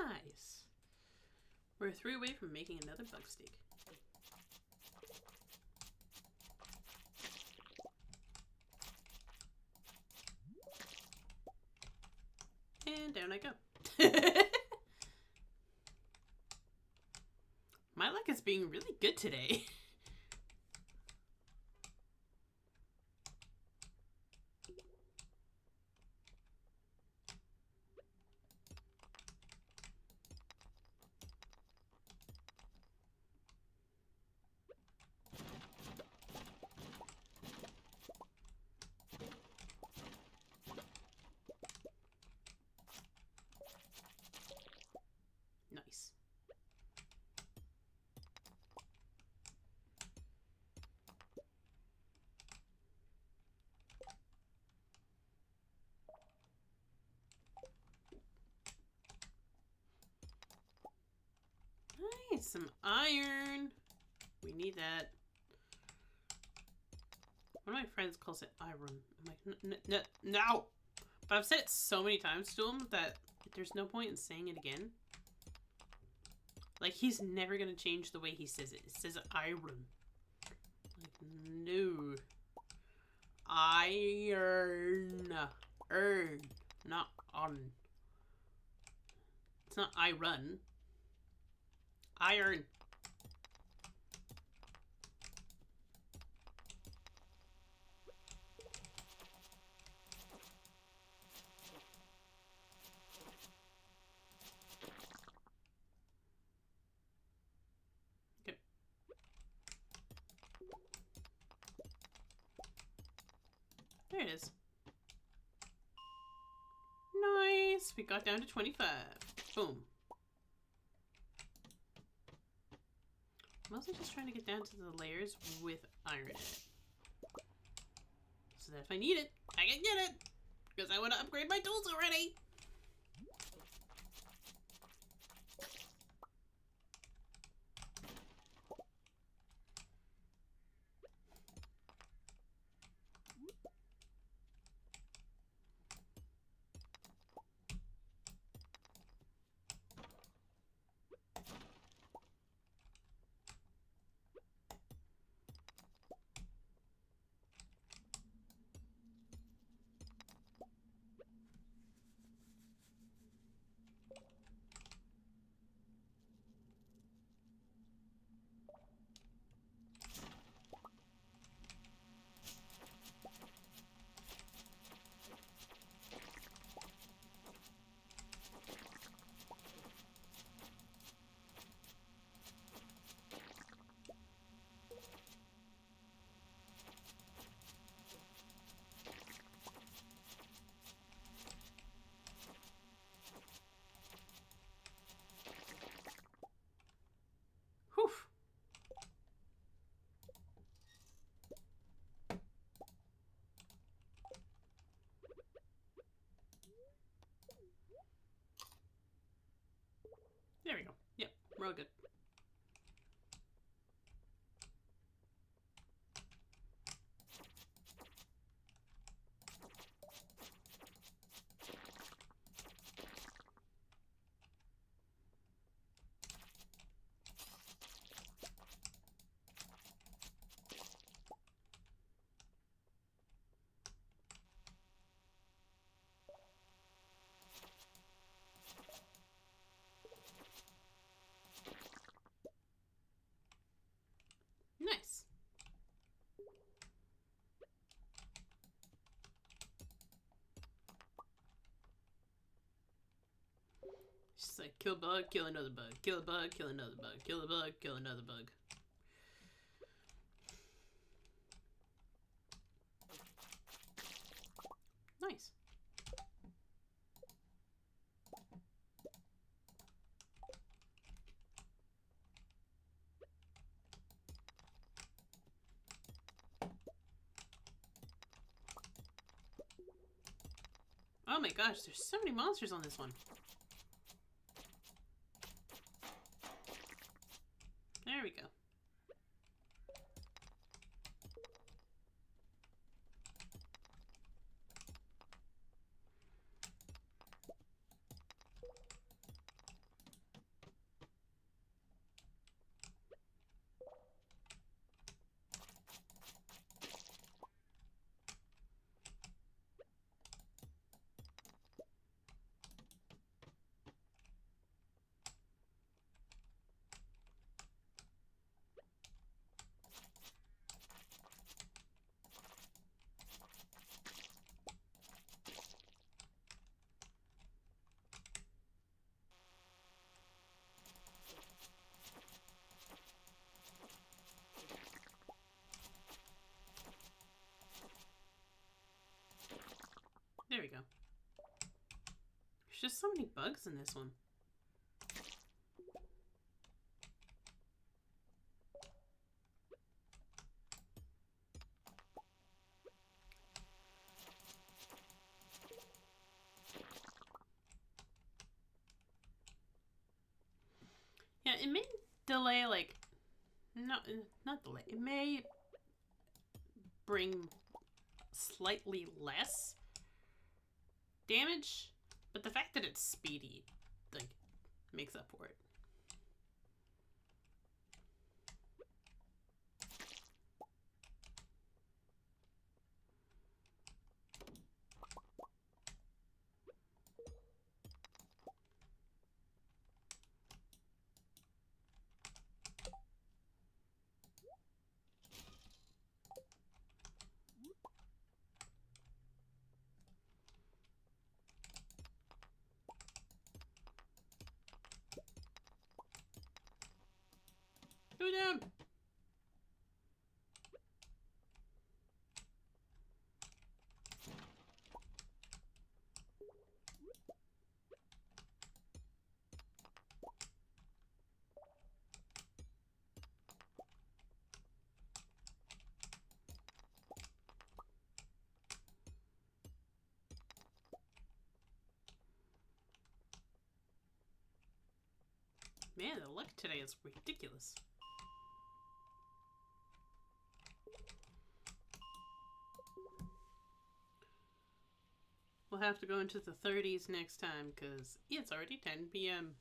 Nice. We're 3 away from making another bug steak. And down I go. My luck is being really good today. Nice. Nice, some iron. We need that. One of my friends calls it iron. I'm like, no. But I've said it so many times to him that there's no point in saying it again. Like, he's never gonna change the way he says it. It says iron. Like, no. Iron. Earn. Not on. It's not I run. Iron. Okay. it is. Nice! We got down to 25. Boom. I'm also just trying to get down to the layers with iron in it. So that if I need it, I can get it! Because I want to upgrade my tools already! Whew! There we go. Yep, we're all good. Nice. Just like, kill a bug, kill another bug, kill a bug, kill another bug, kill a bug, kill another bug. Nice. Oh my gosh, there's so many monsters on this one. There we go. There we go. There's just so many bugs in this one. Yeah, it may delay, like, not delay. It may bring slightly less damage, but the fact that it's speedy, like, makes up for it. Go down! Man, the luck today is ridiculous. We'll have to go into the 30s next time because it's already 10 p.m.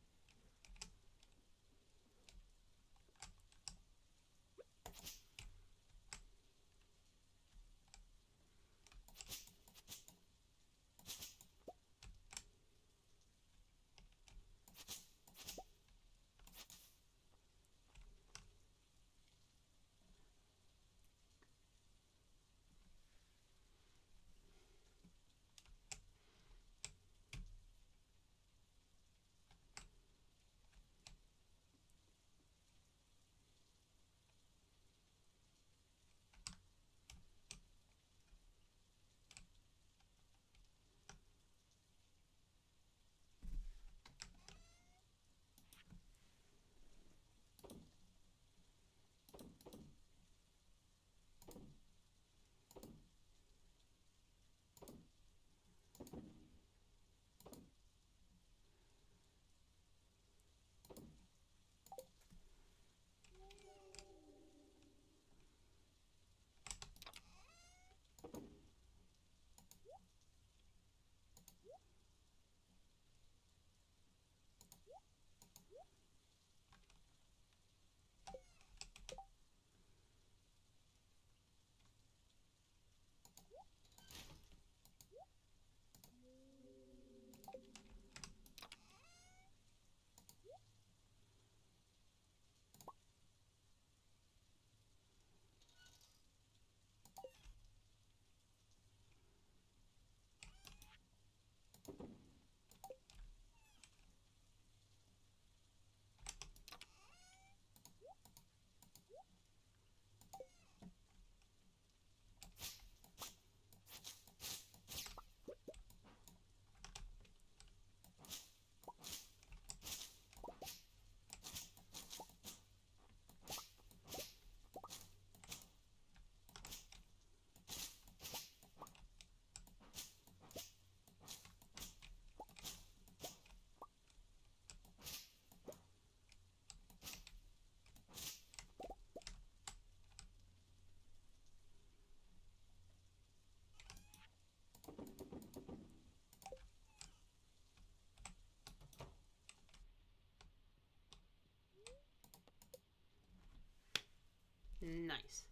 Nice.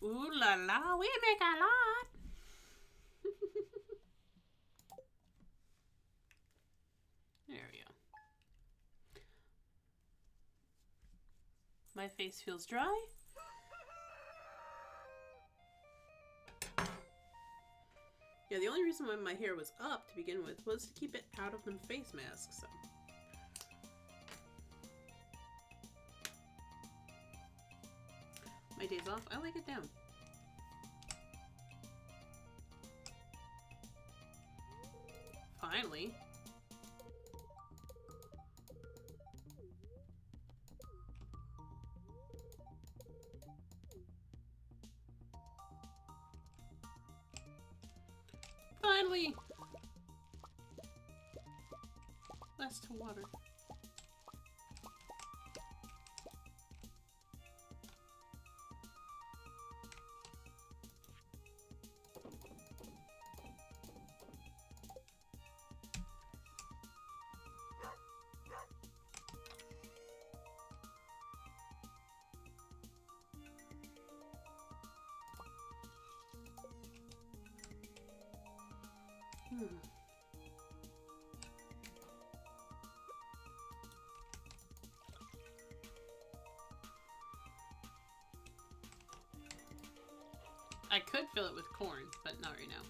Ooh la la, we make a lot. There we go. My face feels dry. Yeah, the only reason why my hair was up to begin with was to keep it out of them face masks. So. My days off, I like it down. Finally. Finally! Less to water. I could fill it with corn, but not right now.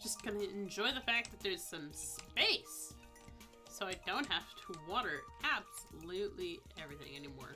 Just gonna enjoy the fact that there's some space, so I don't have to water absolutely everything anymore.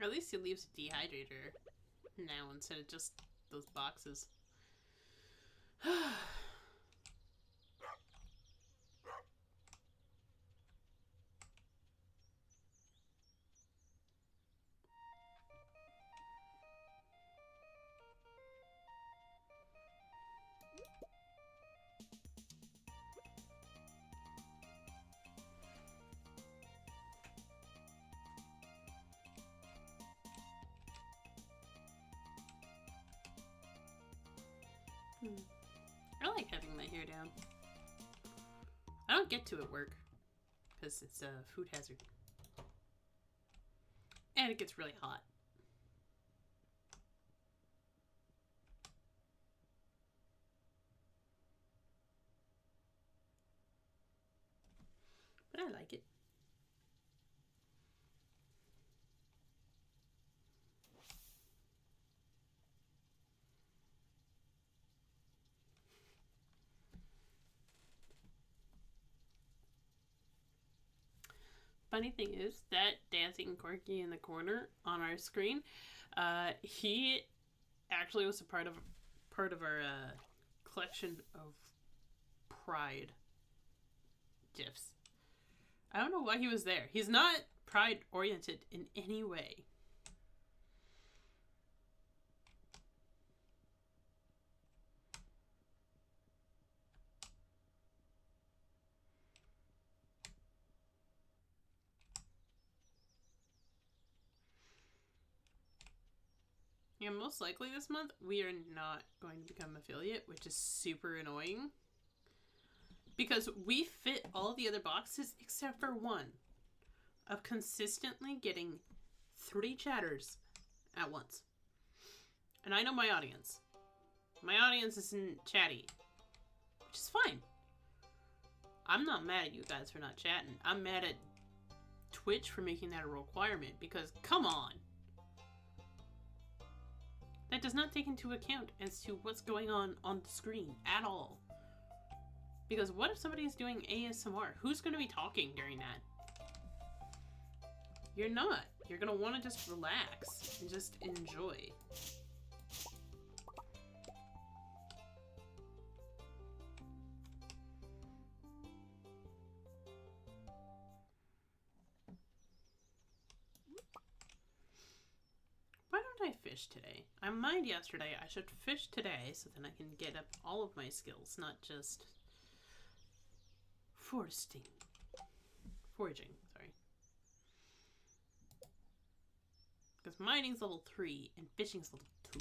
Or at least he leaves a dehydrator now instead of just those boxes. I like having my hair down. I don't get to at work because it's a food hazard. And it gets really hot. But I like it. Funny thing is that dancing Corky in the corner on our screen, he actually was a part of our collection of Pride gifs. I don't know why he was there. He's not Pride oriented in any way. Yeah, most likely this month we are not going to become affiliate, which is super annoying. Because we fit all the other boxes except for one of consistently getting 3 chatters at once. And I know my audience. My audience isn't chatty, which is fine. I'm not mad at you guys for not chatting. I'm mad at Twitch for making that a requirement because, come on. That does not take into account as to what's going on the screen at all. Because what if somebody is doing ASMR? Who's going to be talking during that? You're not. You're going to want to just relax and just enjoy. Why don't I fish today? I mined yesterday. I should fish today so then I can get up all of my skills, not just foraging, sorry. Because mining's level 3 and fishing's level 2.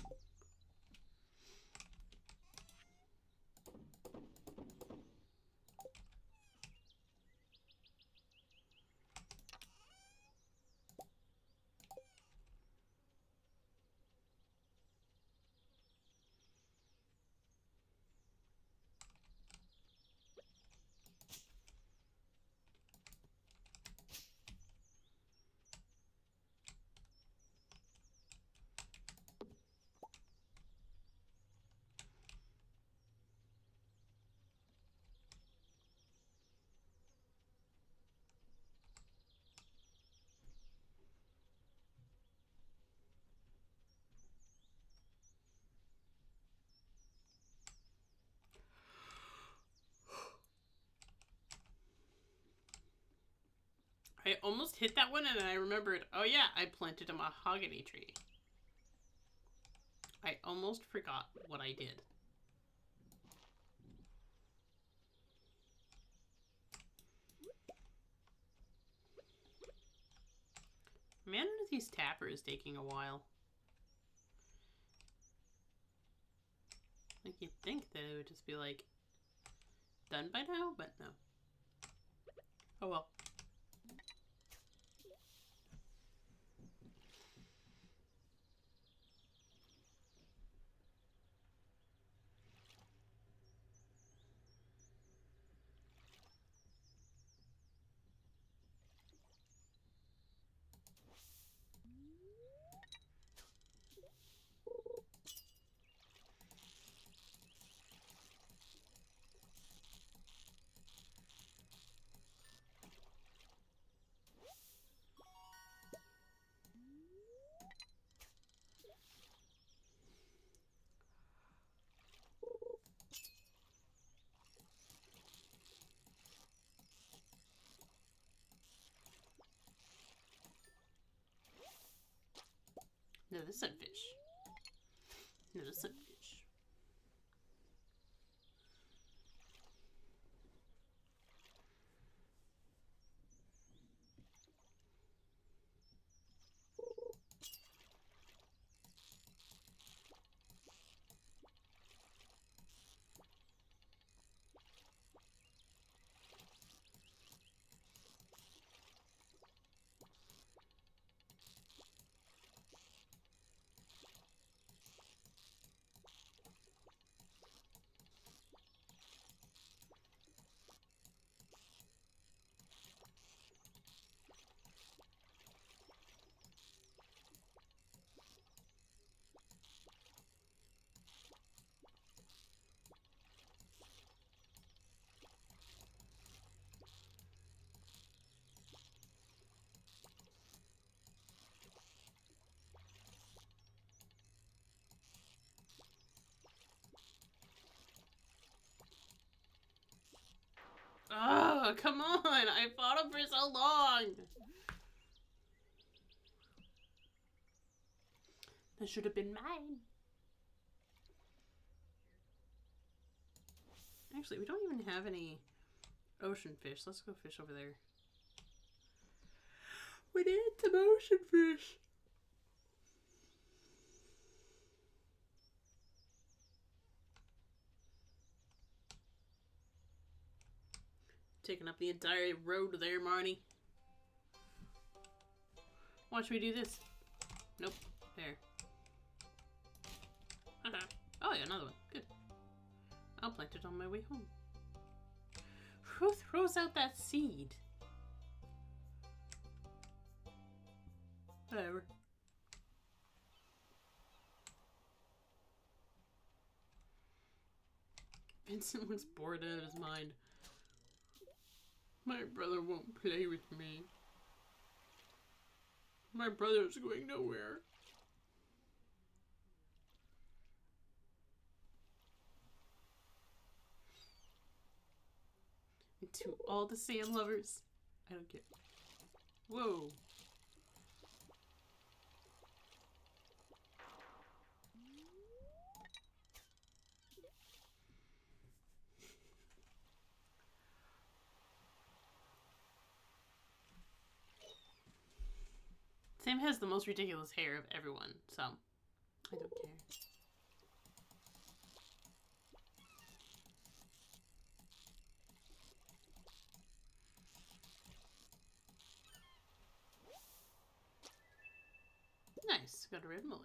I almost hit that one and then I remembered, oh yeah, I planted a mahogany tree. I almost forgot what I did. Man, with these tappers taking a while. Like, you'd think that it would just be like done by now, but no. Oh well. the sunfish. No, the sunfish. Oh, come on! I fought him for so long! That should have been mine. Actually, we don't even have any ocean fish. Let's go fish over there. We need some ocean fish. Taking up the entire road there, Marnie. Watch me do this. Nope. There. Oh, yeah, another one. Good. I'll plant it on my way home. Who throws out that seed? Whatever. Vincent was bored out of his mind. My brother won't play with me. My brother's going nowhere. And to all the Sam lovers, I don't care. Whoa. Sam has the most ridiculous hair of everyone, so I don't care. Nice, got a red mullet.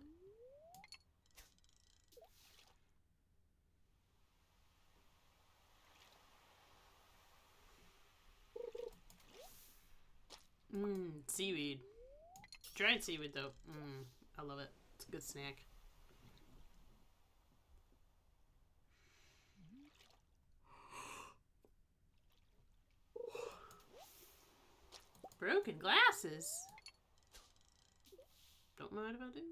Seaweed. Dried seaweed, though. I love it. It's a good snack. Broken glasses? Don't mind if I do.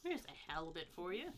There's a halibut for you.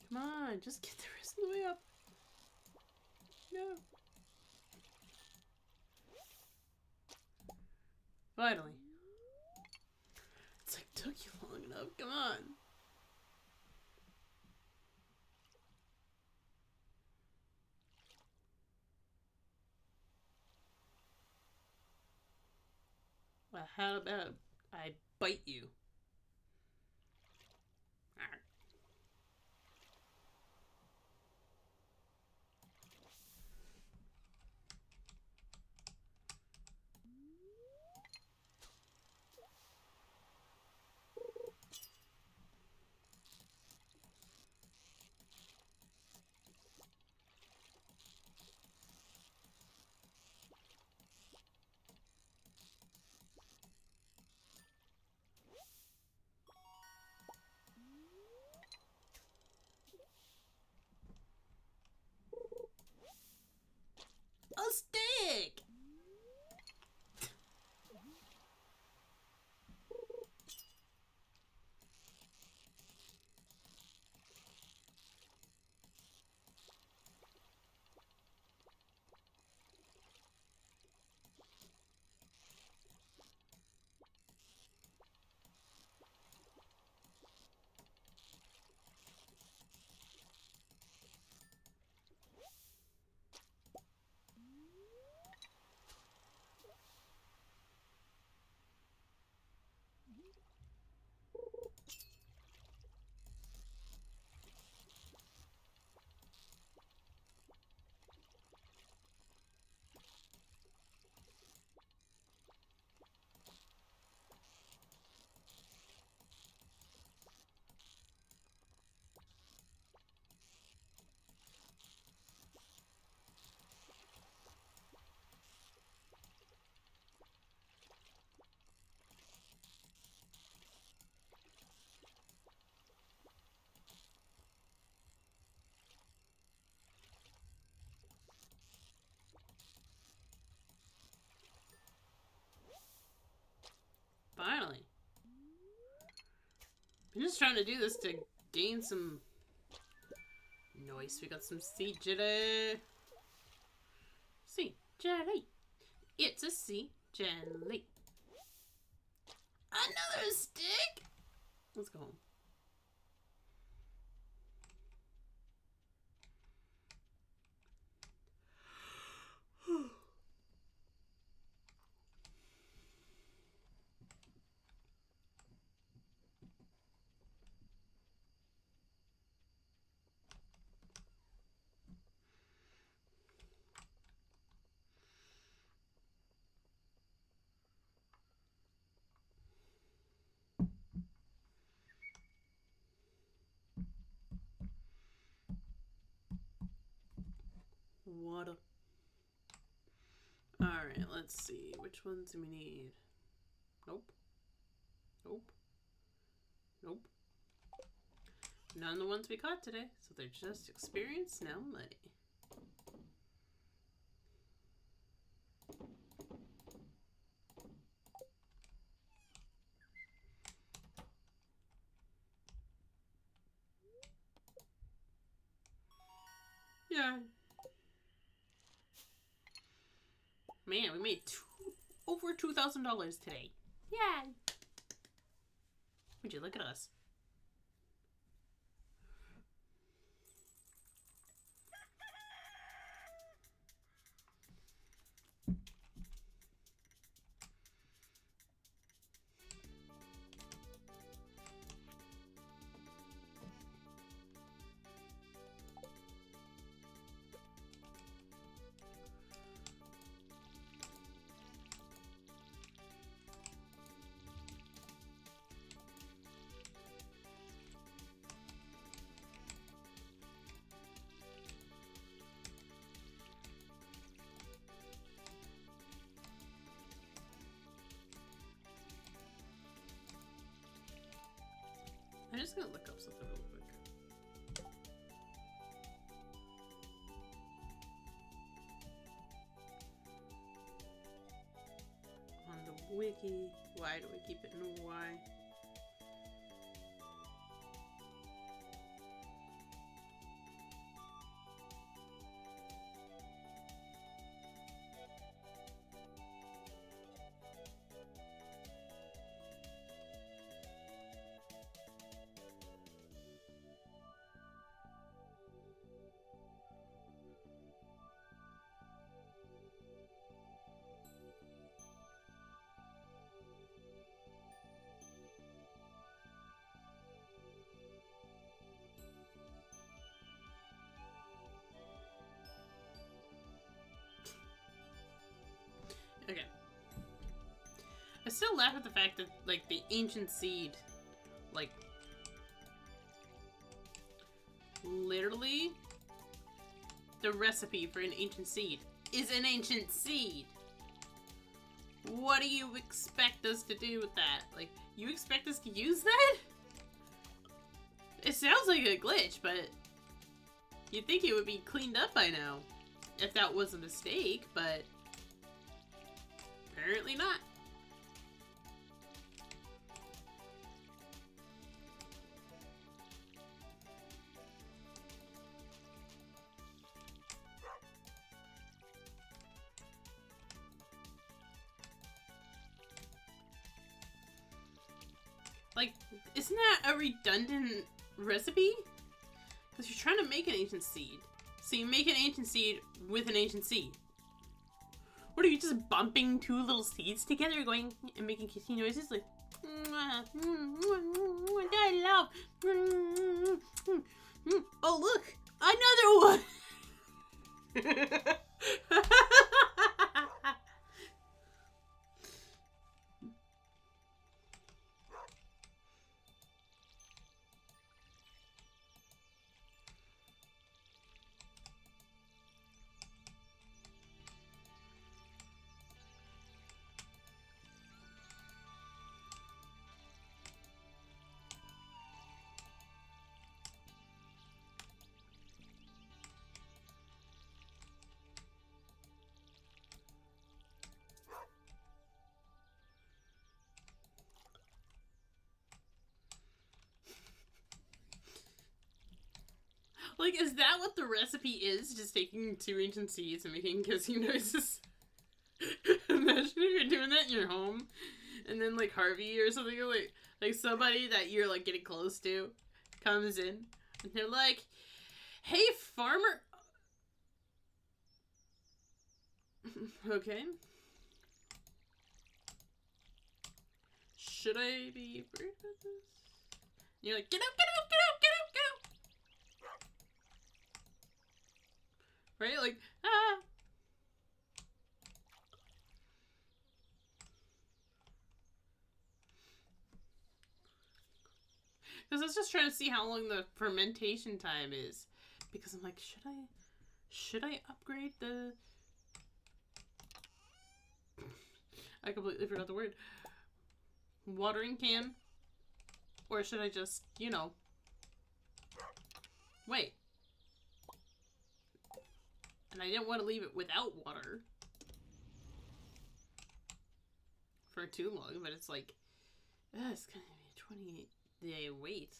Come on, just get the rest of the way up. No. Finally. It's like, took you long enough. Come on. Well, how about I bite you? Arr. A stick! Finally. I'm just trying to do this to gain some... Nice, we got some sea jelly. Sea jelly. It's a sea jelly. Another stick? Let's go home. Water. Alright, let's see. Which ones do we need? Nope. Nope. Nope. None of the ones we caught today, so they're just experience, now money. Yeah. Man, we made over $2,000 today. Yay! Would you look at us? I'm just gonna look up something real quick. On the wiki. Why do we keep it in Y? still laugh at the fact that, like, the ancient seed, like, literally, the recipe for an ancient seed is an ancient seed. What do you expect us to do with that? Like, you expect us to use that? It sounds like a glitch, but you'd think it would be cleaned up by now. If that was a mistake, but apparently not. Like, isn't that a redundant recipe? Because you're trying to make an ancient seed. So you make an ancient seed with an ancient seed. What are you, just bumping two little seeds together, going and making kissing noises like, I love. Oh look, another one. Like, is that what the recipe is? Just taking two ancient seeds and making kissing noises? Imagine if you're doing that in your home, and then, like, Harvey or something, like somebody that you're, like, getting close to comes in, and they're like, hey, farmer... Okay. Should I be afraid of this? And you're like, get out, get out, get out, get out, get out! Right? Like, ah! Because I was just trying to see how long the fermentation time is. Because I'm like, should I upgrade the... I completely forgot the word. Watering can? Or should I just, you know... Wait. And I didn't want to leave it without water for too long, but it's like, it's gonna be a 28-day wait.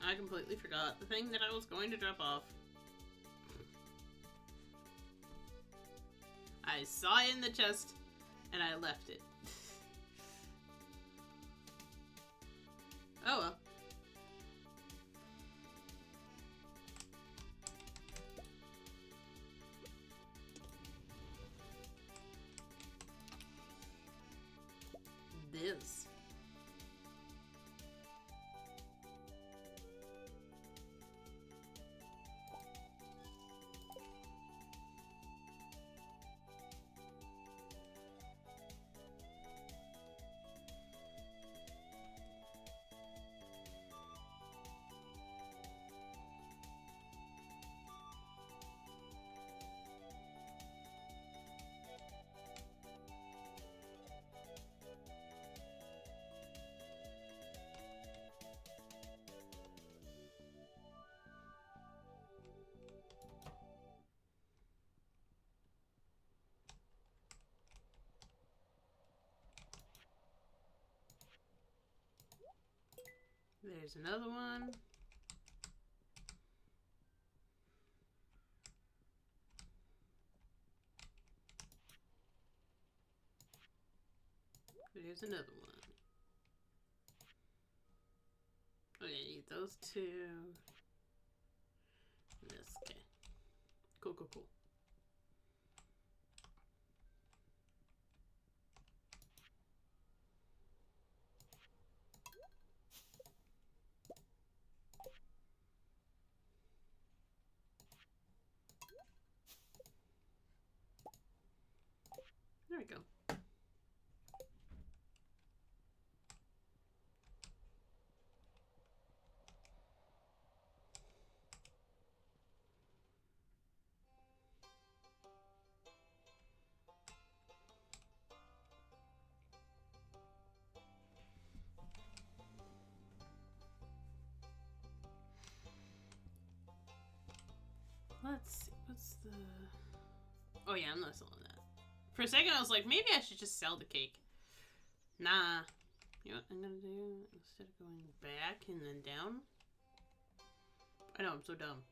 I completely forgot the thing that I was going to drop off. I saw it in the chest, and I left it. Oh well. This. There's another one. There's another one. Okay, need those two. And this. Okay. Cool, cool, cool. Oh yeah, I'm not selling that. For a second I was like, maybe I should just sell the cake. Nah. You know what I'm gonna do? Instead of going back and then down. I know, I'm so dumb.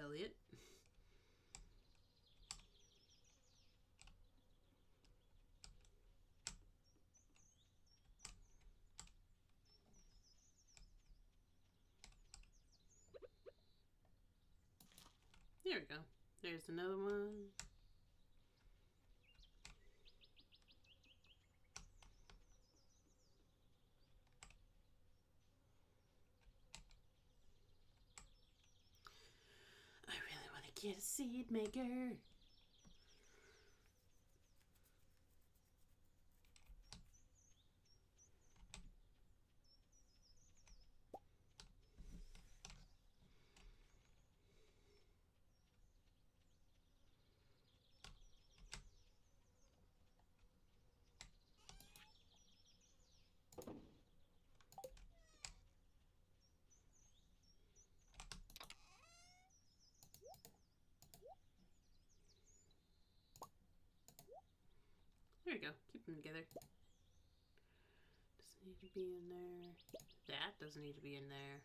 Elliot. There we go. There's another one. I really want to get a seed maker. There we go. Keep them together. Doesn't need to be in there. That doesn't need to be in there.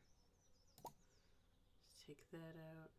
Let's take that out.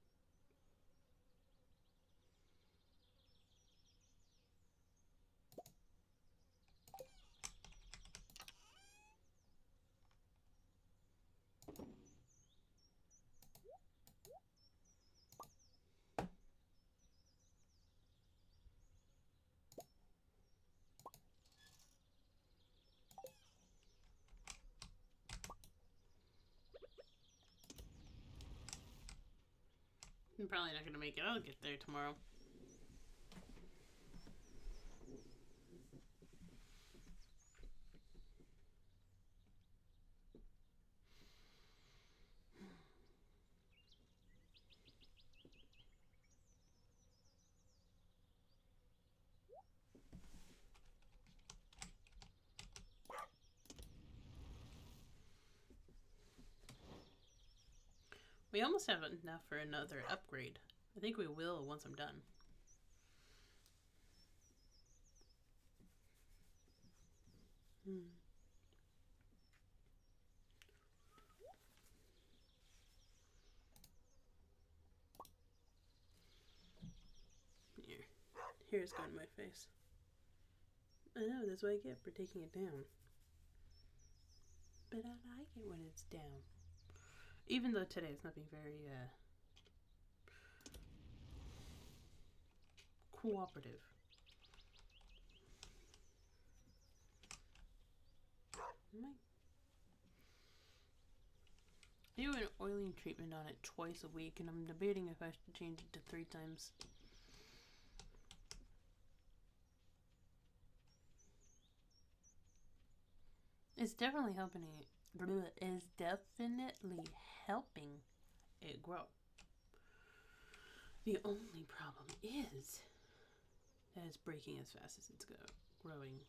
I'm probably not gonna make it. I'll get there tomorrow. We almost have enough for another upgrade. I think we will once I'm done. Here. Hair's going in my face. I know, that's what I get for taking it down. But I like it when it's down. Even though today it's not being very, cooperative. I do an oiling treatment on it twice a week, and I'm debating if I should change it to 3 times. It's definitely helping it. It's definitely helping it grow. The only problem is that it's breaking as fast as it's growing.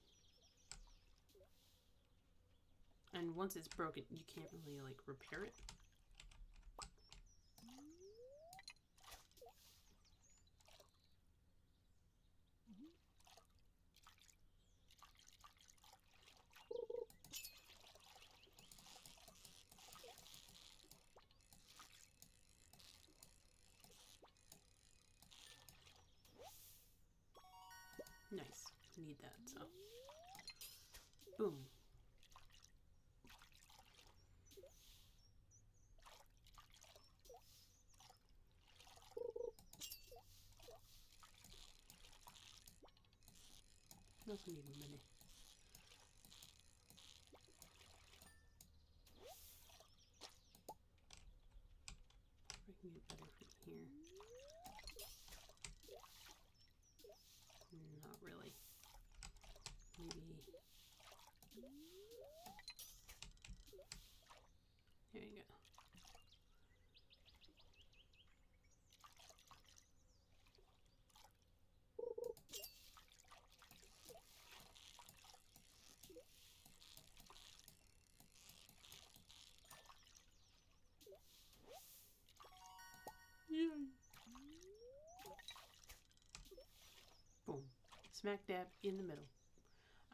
And once it's broken, you can't really, like, repair it. Nice. Need that, so. Boom. Also need a minute. I can get better from here. Not really. Maybe There you go. Yay. Boom. Smack dab in the middle.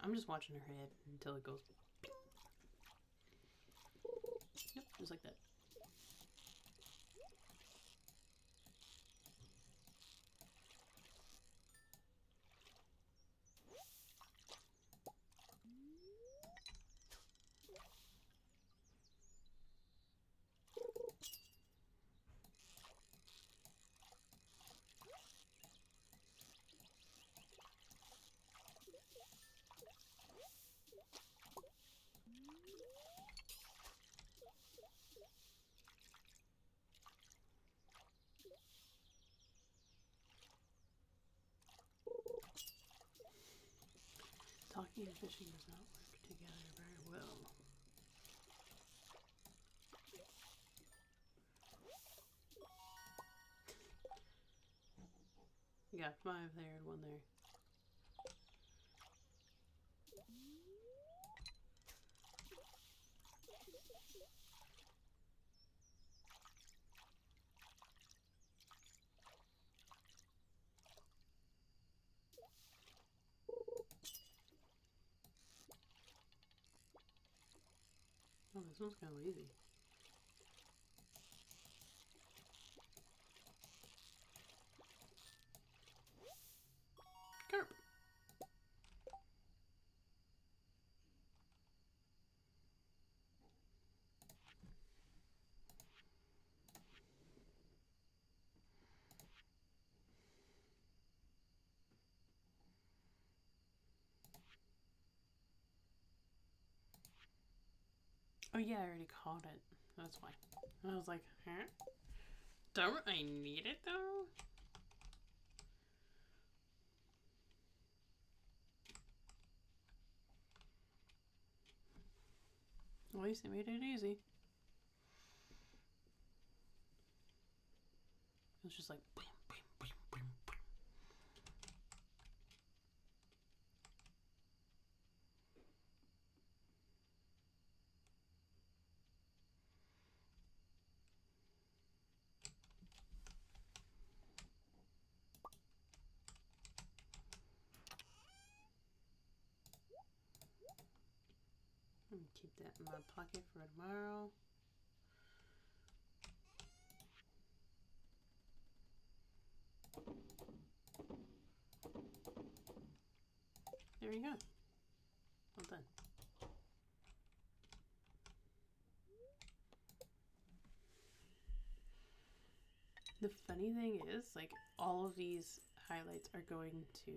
I'm just watching her head until it goes ping. Yep, just like that. Talking and fishing does not work together very well. You got 5 there and 1 there. Oh, this one's kind of easy. Carp. Oh yeah, I already caught it. That's why. I was like, huh? Don't I need it though? At least it made it easy. It was just like bam, bam, bam, bam, bam. Keep that in my pocket for tomorrow. There you go. Well done. The funny thing is, like, all of these highlights are going to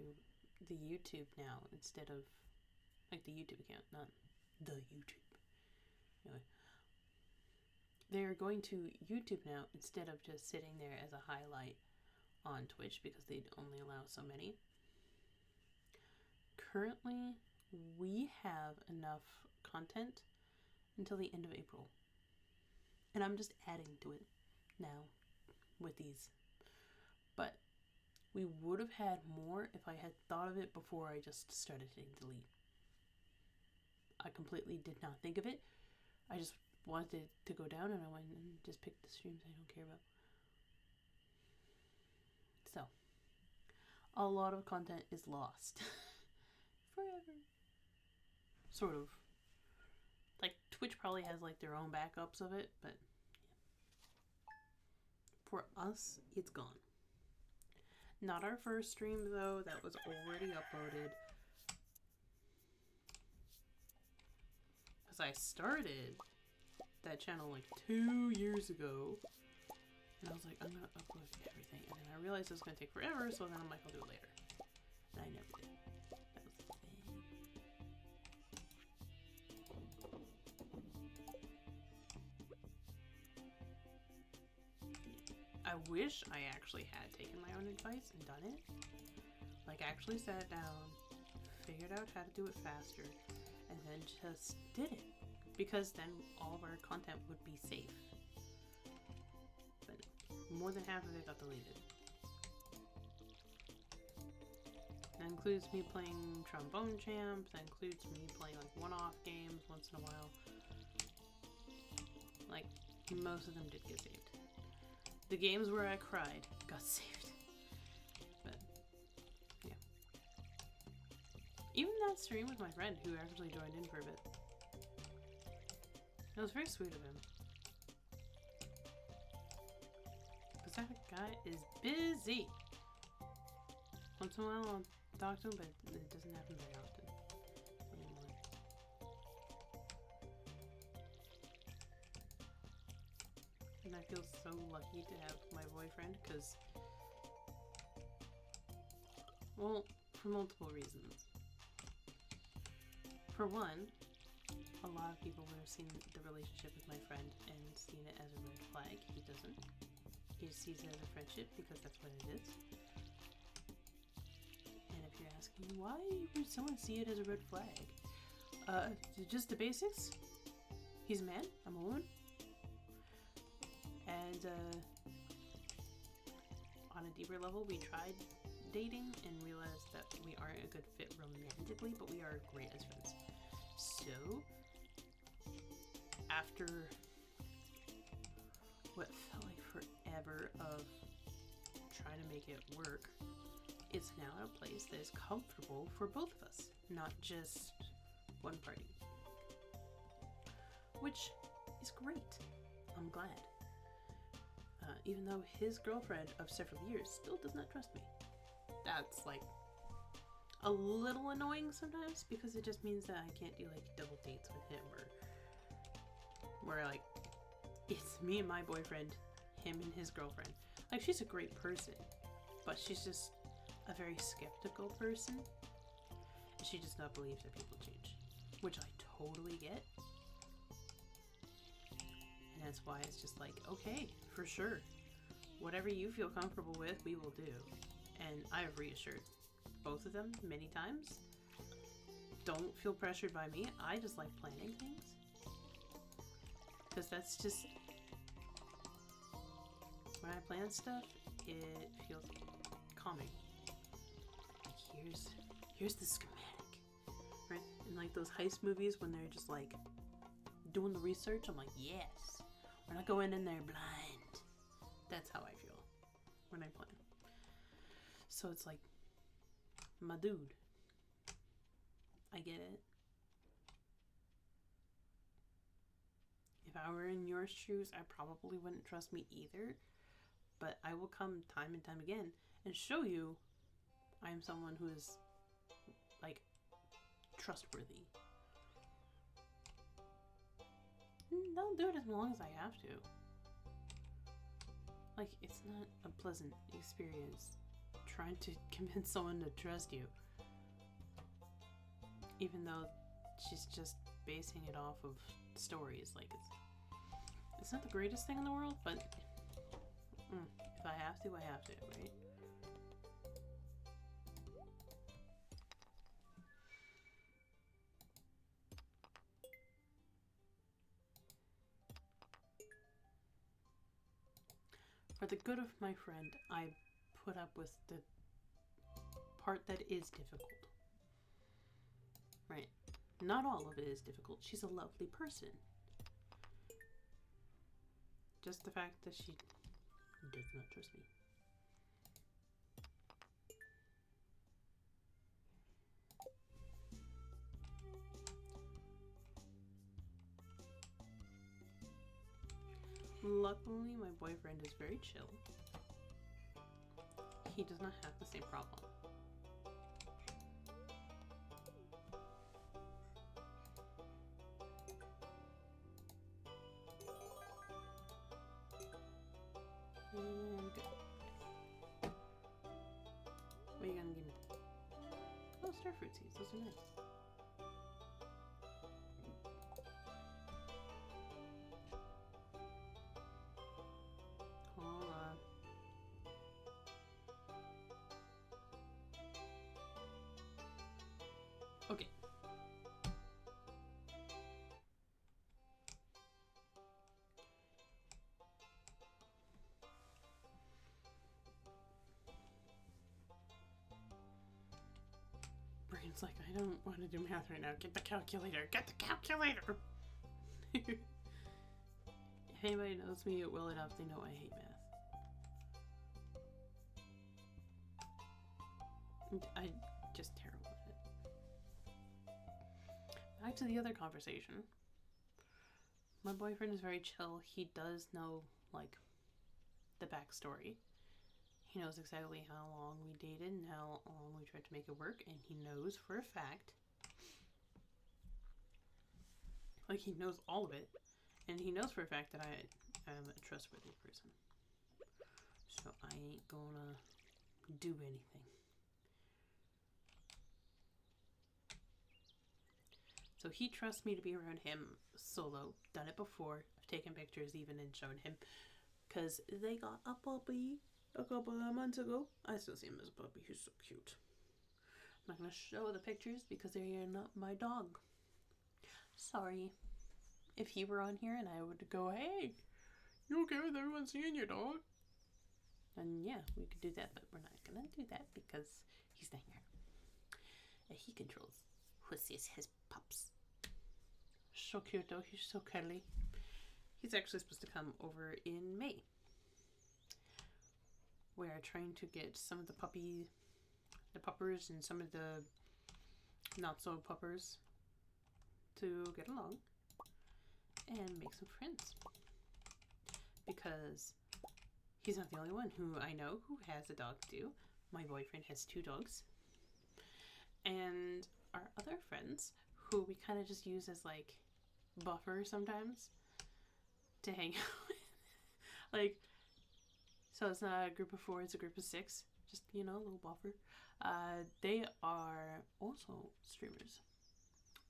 the YouTube now instead of, like, the YouTube account, not the YouTube. Anyway. They're going to YouTube now instead of just sitting there as a highlight on Twitch because they'd only allow so many. Currently, we have enough content until the end of April. And I'm just adding to it now with these. But we would have had more if I had thought of it before I just started hitting delete. I completely did not think of it. I just wanted to go down and I went and just picked the streams I don't care about. So, a lot of content is lost. Forever. Sort of. Like, Twitch probably has, like, their own backups of it, but yeah. For us, it's gone. Not our first stream, though. That was already uploaded. Because I started that channel, like, 2 years ago. And I was like, I'm going to upload everything. And then I realized it was going to take forever, so then I'm like, I'll do it later. And I never did. That was the thing. I wish I actually had taken my own advice and done it. Like, actually sat down, figured out how to do it faster, and then just did it. Because then all of our content would be safe. But more than half of it got deleted. That includes me playing Trombone Champs, that includes me playing like one-off games once in a while. Like, most of them did get saved. The games where I cried got saved. But, yeah. Even that stream with my friend who actually joined in for a bit. It was very sweet of him. Because that guy is busy. Once in a while I'll talk to him, but it doesn't happen very often anymore. And I feel so lucky to have my boyfriend, because, well, for multiple reasons. For one, a lot of people would have seen the relationship with my friend and seen it as a red flag. He doesn't. He sees it as a friendship because that's what it is. And if you're asking why would someone see it as a red flag? Just the basics. He's a man, I'm a woman. And on a deeper level, we tried dating and realized that we aren't a good fit romantically, but we are great as friends. So, after what felt like forever of trying to make it work, it's now at a place that is comfortable for both of us, not just one party. Which is great. I'm glad. Even though his girlfriend of several years still does not trust me. That's like a little annoying sometimes, because it just means that I can't do like double dates with him, or where like it's me and my boyfriend, him and his girlfriend. Like, she's a great person, but she's just a very skeptical person. She does not believe that people change, which I totally get. And that's why it's just like, okay, for sure. Whatever you feel comfortable with, we will do. And I have reassured both of them many times. Don't feel pressured by me. I just like planning things. Because that's just... when I plan stuff, it feels calming. Like, here's the schematic. Right? In like those heist movies when they're just like doing the research, I'm like, yes. We're not going in there blind. That's how I feel when I plan. So it's like, my dude, I get it. If I were in your shoes, I probably wouldn't trust me either. But I will come time and time again and show you I am someone who is, like, trustworthy. And I'll do it as long as I have to. Like, it's not a pleasant experience trying to convince someone to trust you. Even though she's just basing it off of stories. Like, it's not the greatest thing in the world, but if I have to, I have to, right? For the good of my friend, I put up with the part that is difficult. Right? Not all of it is difficult. She's a lovely person. Just the fact that she does not trust me. Luckily, my boyfriend is very chill. He does not have the same problem. And good. What are you gonna give me? Oh, starfruit seeds. Those are nice. Hold on. Okay. It's like, I don't want to do math right now. Get the calculator. Get the calculator! If anybody knows me well enough, they know I hate math. I'm just terrible at it. Back to the other conversation. My boyfriend is very chill. He does know, like, the backstory. He knows exactly how long we dated and how long we tried to make it work, and he knows for a fact, like, he knows all of it, and he knows for a fact that I am a trustworthy person. So I ain't gonna do anything. So he trusts me to be around him solo. Done it before. I've taken pictures even and shown him. Because they got a puppy a couple of months ago. I still see him as a puppy. He's so cute. I'm not going to show the pictures because they are not my dog. Sorry. If he were on here and I would go, hey, you okay with everyone seeing your dog? And yeah, we could do that, but we're not going to do that because he's not here. And he controls his pups. So cute though. He's so cuddly. He's actually supposed to come over in May. We're trying to get some of the puppers and some of the not so puppers to get along and make some friends. Because he's not the only one who I know who has a dog too. My boyfriend has 2 dogs. And our other friends, who we kind of just use as like buffer sometimes to hang out with. Like, so it's not a group of 4, it's a group of 6. Just, you know, a little buffer. They are also streamers.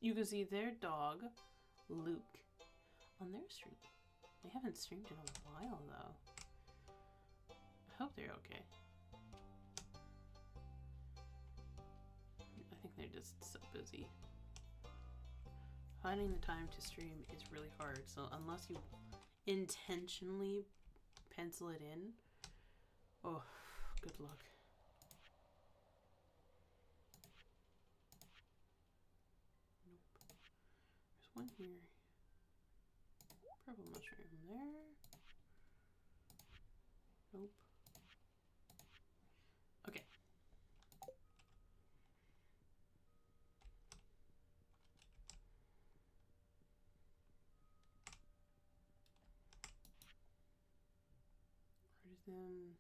You can see their dog, Luke, on their stream. They haven't streamed in a while though. I hope they're okay. I think they're just so busy. Finding the time to stream is really hard, so unless you intentionally pencil it in, oh, good luck. Nope. There's one here. Purple mushroom there. Nope. Okay. Artisan.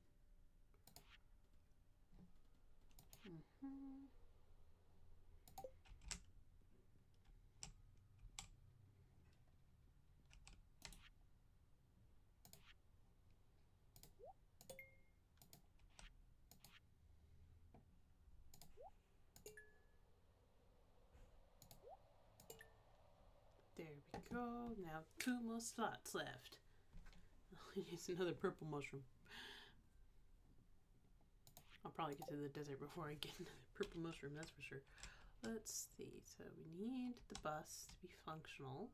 There we go. Now 2 more slots left. I'll use another purple mushroom. I'll probably get to the desert before I get another purple mushroom, that's for sure. Let's see. So we need the bus to be functional.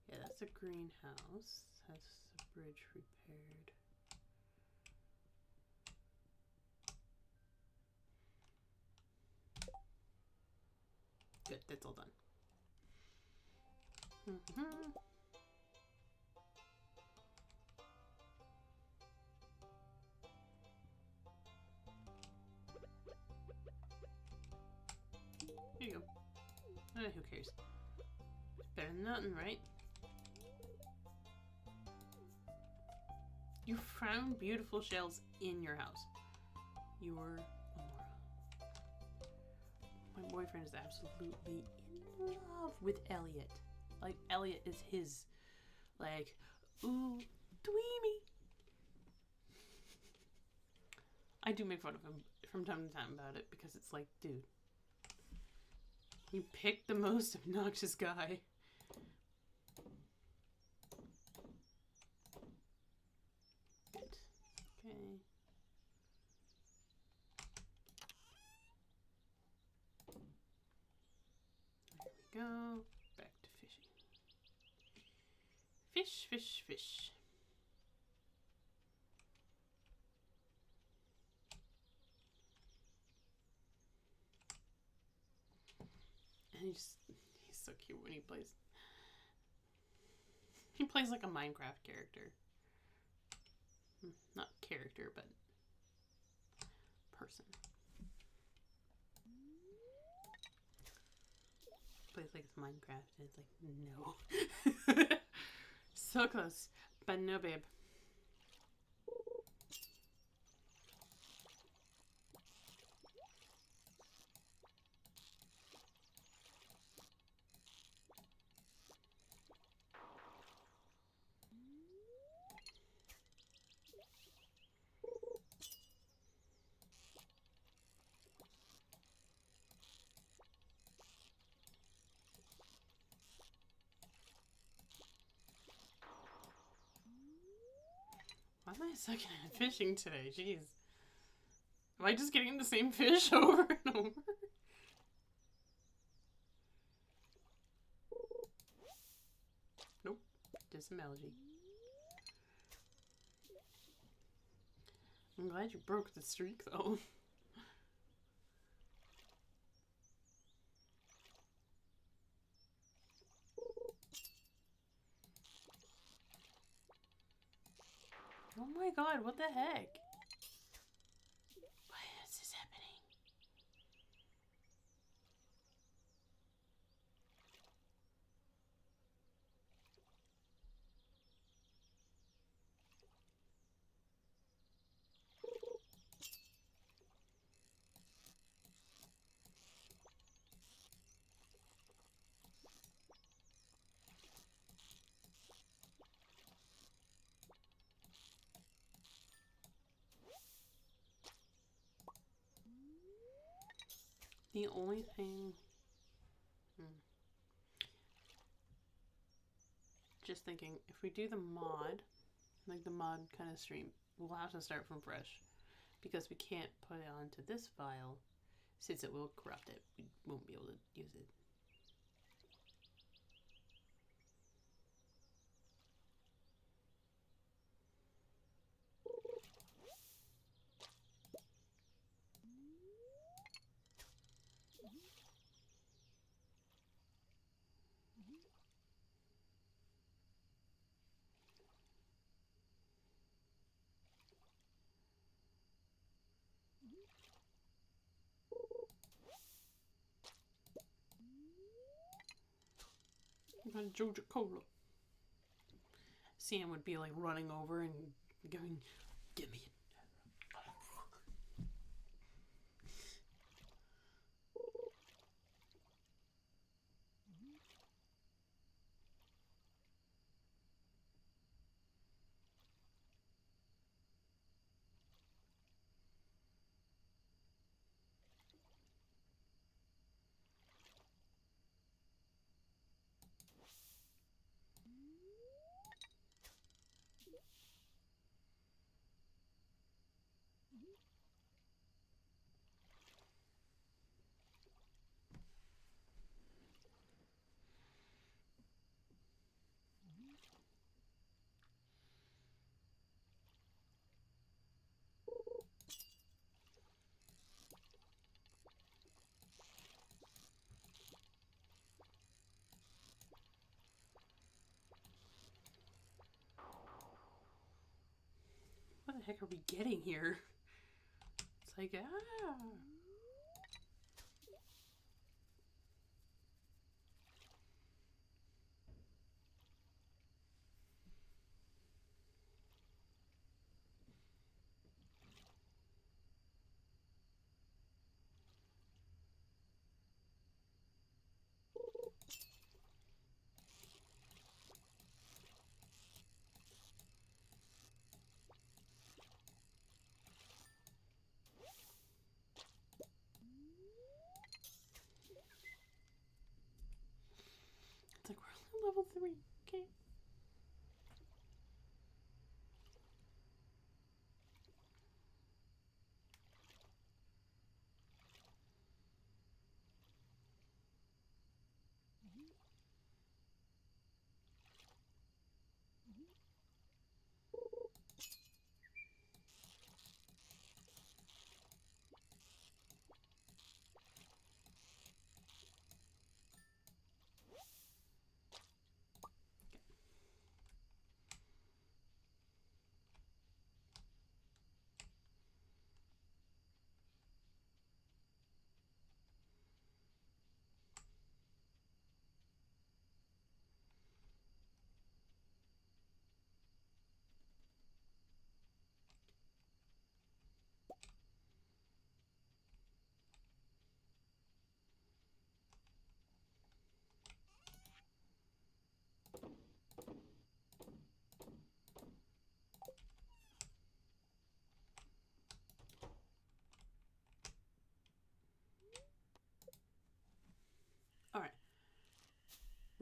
Yeah, that's a greenhouse. That's the bridge repaired. Good, that's all done. There you go. Who cares? Better than nothing, right? You found beautiful shells in your house. You're a moron. My boyfriend is absolutely in love with Elliot. Like, Elliot is his, like, ooh, dweemy. I do make fun of him from time to time about it because it's like, dude, you picked the most obnoxious guy. Good. Okay. There we go. Back to fishing. Fish, fish, fish. And he's so cute when he plays. He plays like a Minecraft character. Not character, but person. Plays like it's Minecraft. And it's like, no. So close. But no, babe. Why am I sucking at fishing today? Jeez. Am I just getting the same fish over and over? Nope. Just some algae. I'm glad you broke the streak, though. Oh my god, what the heck? Why is this happening? The only thing... Just thinking, if we do the mod, like the mod kind of stream, we'll have to start from fresh. Because we can't put it onto this file, since it will corrupt it. We won't be able to use it. Georgia Cola. Sam would be like running over and going, "Give me it." What the heck are we getting here? It's like, ah. It's like, we're on level 3, okay?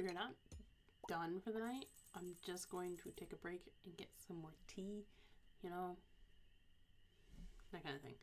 we're not done for the night. I'm just going to take a break and get some more tea, you know, that kind of thing.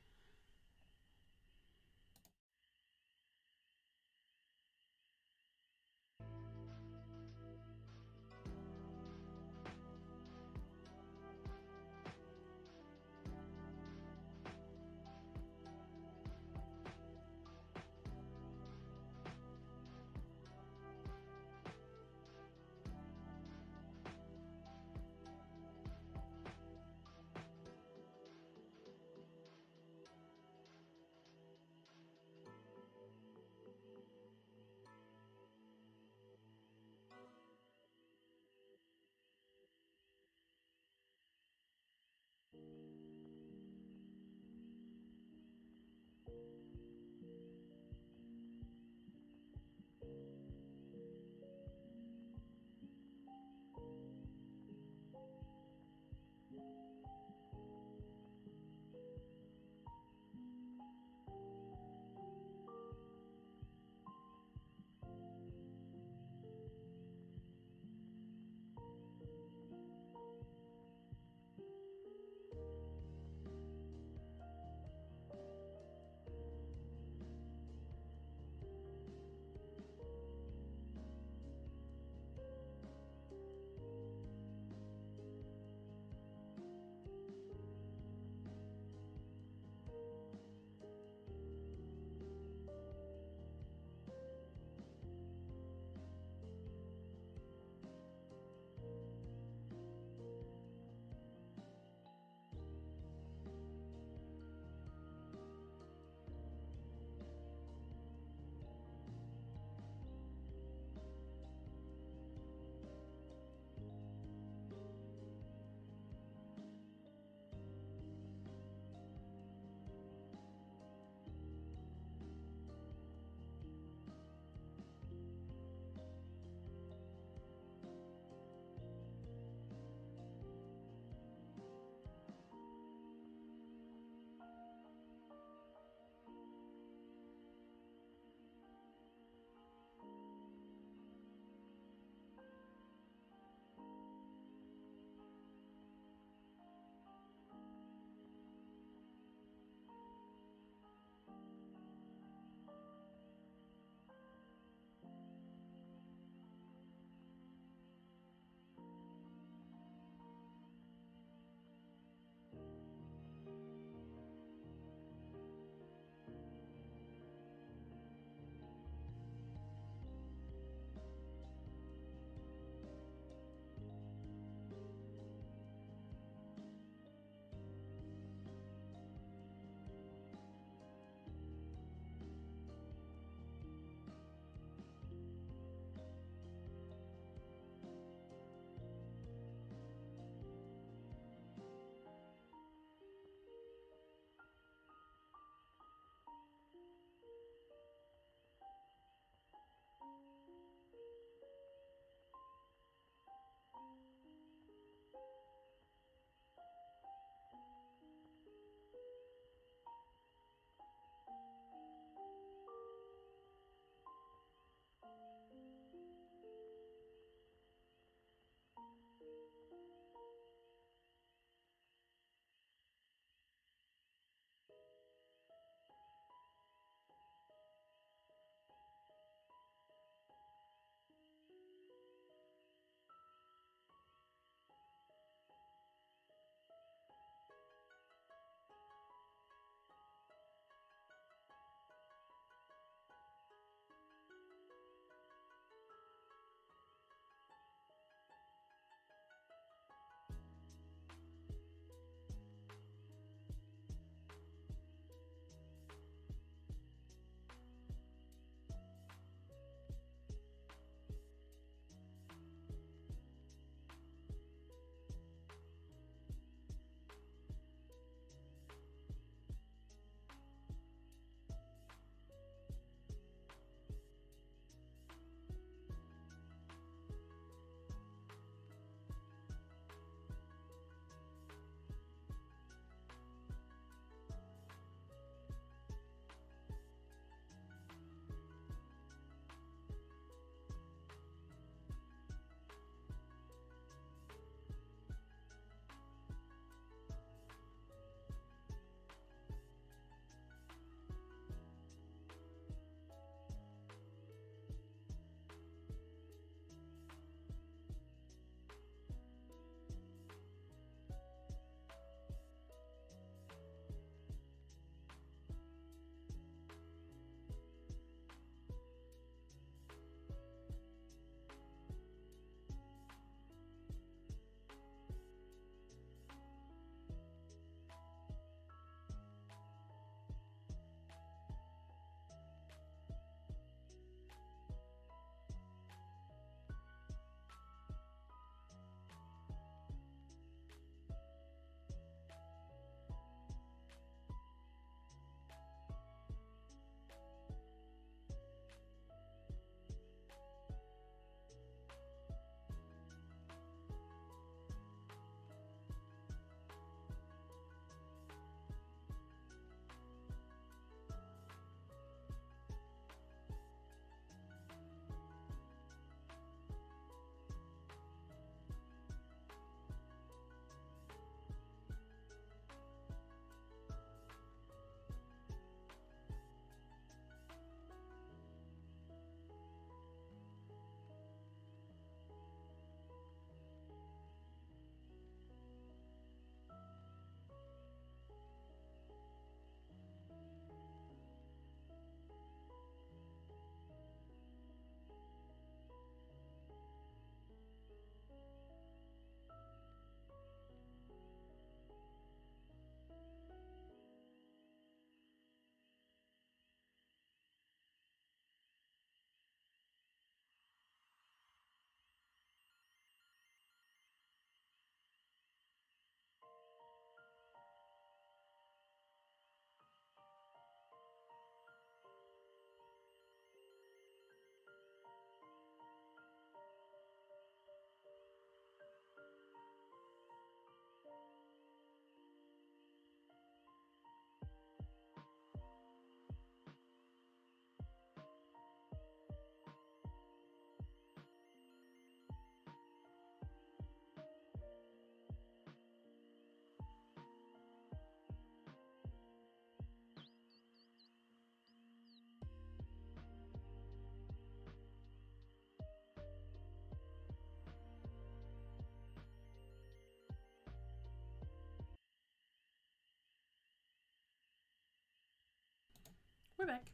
We're back.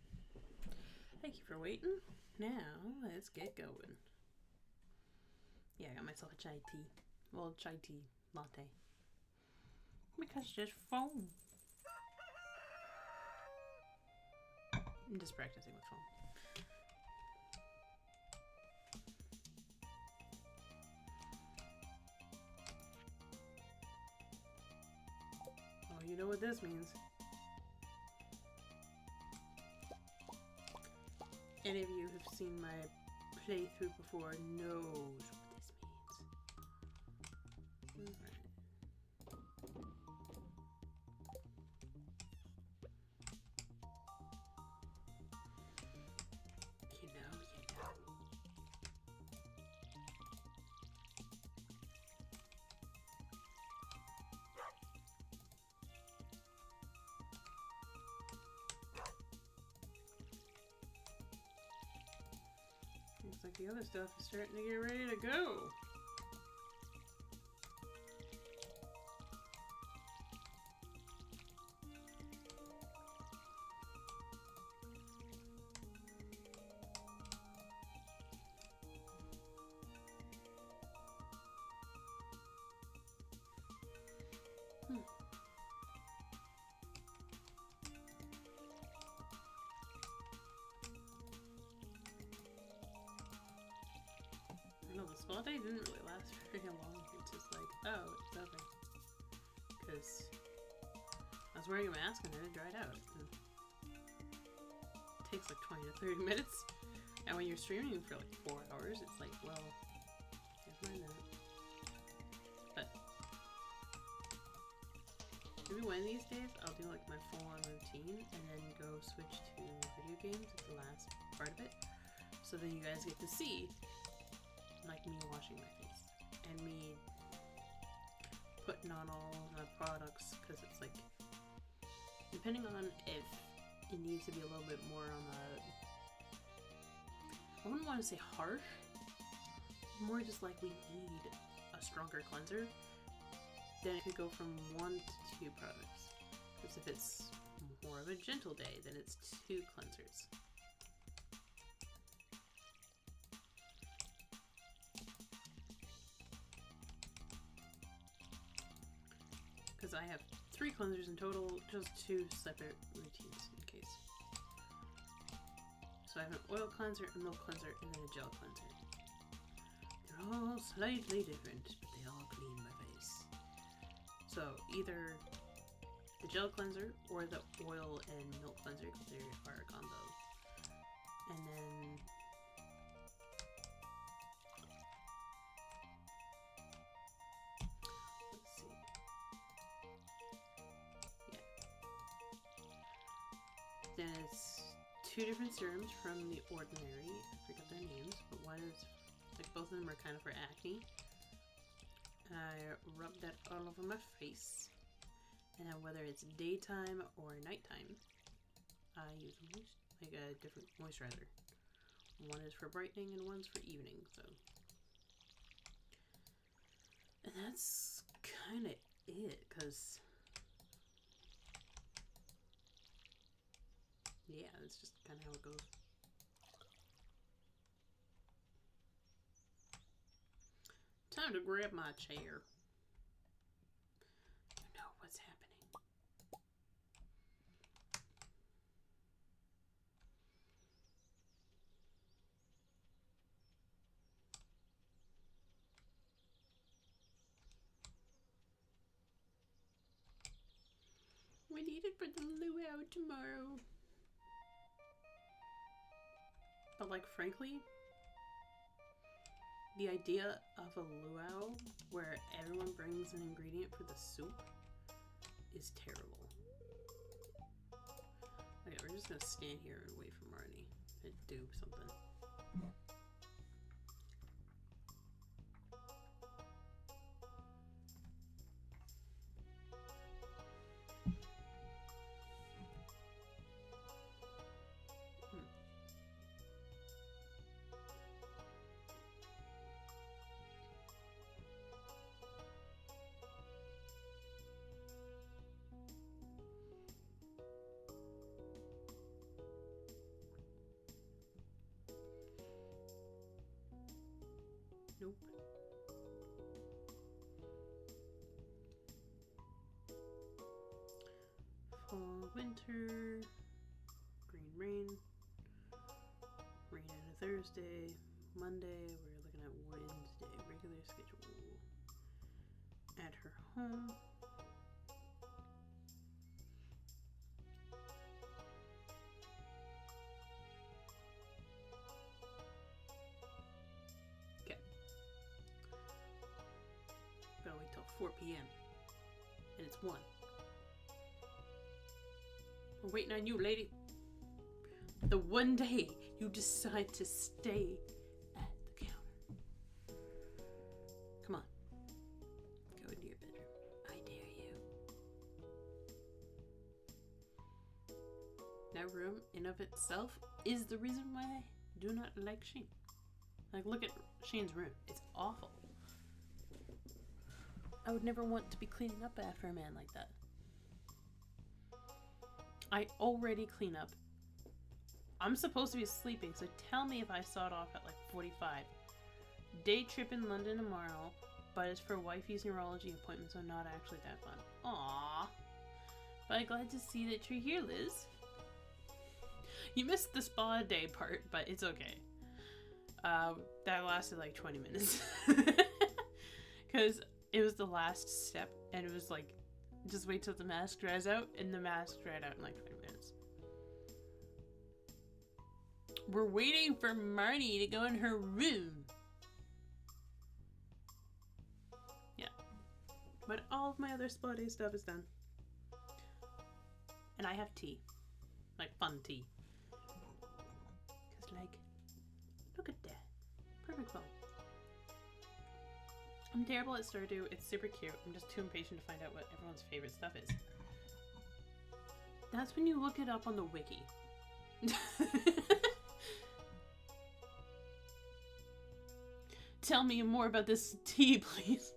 Thank you for waiting. Now, let's get going. Yeah, I got myself a chai tea. Well, chai tea latte. Because it's just foam. I'm just practicing with foam. Oh, you know what this means. Any of you who've seen my playthrough before knows what this means. Alright. You know. Looks like the other stuff is starting to get ready to go. No, the spa day didn't really last very long. It's just like, oh, it's over. Because I was wearing a mask and then it dried out. And it takes like 20 to 30 minutes. And when you're streaming for like 4 hours, it's like, well, never mind that. But maybe one of these days I'll do like my full-on routine and then go switch to video games at the last part of it. So then you guys get to see like me washing my face and me putting on all the products, because it's like, depending on if it needs to be a little bit more on the, I wouldn't want to say harsh, more just like we need a stronger cleanser, then it could go from 1 to 2 products. Because if it's more of a gentle day, then it's 2 cleansers. Because I have 3 cleansers in total, just 2 separate routines in case. So I have an oil cleanser, a milk cleanser, and then a gel cleanser. They're all slightly different, but they all clean my face. So either the gel cleanser or the oil and milk cleanser, because they are a combo. And then then it's 2 different serums from the Ordinary. I forget their names, but one is, like, both of them are kind of for acne. I rub that all over my face. And then whether it's daytime or nighttime, I use like a different moisturizer. One is for brightening and one's for evening, so. And that's kind of it, because yeah, that's just kind of how it goes. Time to grab my chair. You know what's happening. We need it for the luau tomorrow. But like, frankly, the idea of a luau where everyone brings an ingredient for the soup is terrible. Okay, we're just gonna stand here and wait for Marnie to do something. fall, winter, green rain, rain on a Thursday, Monday, we're looking at Wednesday, regular schedule. At her home. Okay. Gotta wait till 4 p.m. And it's 1. We're waiting on you, lady. The one day you decide to stay at the counter. Come on. Go into your bedroom. I dare you. That room, in of itself, is the reason why I do not like Shane. Like, look at Shane's room. It's awful. I would never want to be cleaning up after a man like that. I already clean up. I'm supposed to be sleeping, so tell me if I saw it off at like 45. Day trip in London tomorrow, but it's for wifey's neurology appointment, so not actually that fun. Aww. But I'm glad to see that you're here, Liz. You missed the spa day part, but it's okay. That lasted like 20 minutes. Because it was the last step, and it was like, just wait till the mask dries out, and the mask dried out in like 20 minutes. We're waiting for Marnie to go in her room. Yeah. But all of my other spa day stuff is done. And I have tea. Like, fun tea. Because, like, look at that. Perfect phone. I'm terrible at Stardew. It's super cute. I'm just too impatient to find out what everyone's favorite stuff is. That's when you look it up on the wiki. Tell me more about this tea, please.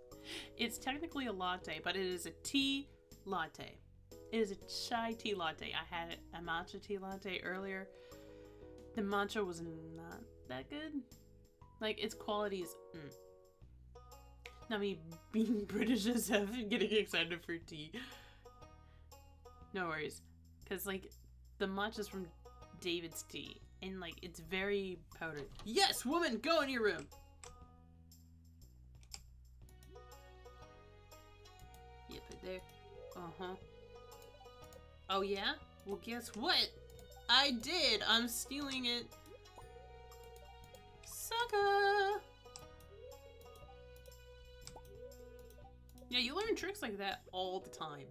It's technically a latte, but it is a tea latte. It is a chai tea latte. I had a matcha tea latte earlier. The matcha was not that good. Like, its quality is... Not me being British as F and getting excited for tea. No worries. Because, like, the matcha's from David's Tea. And, like, it's very powdered. Yes, woman! Go in your room! Yep, right there. Uh-huh. Oh, yeah? Well, guess what? I did! I'm stealing it. Sucker! Yeah, you learn tricks like that all the time.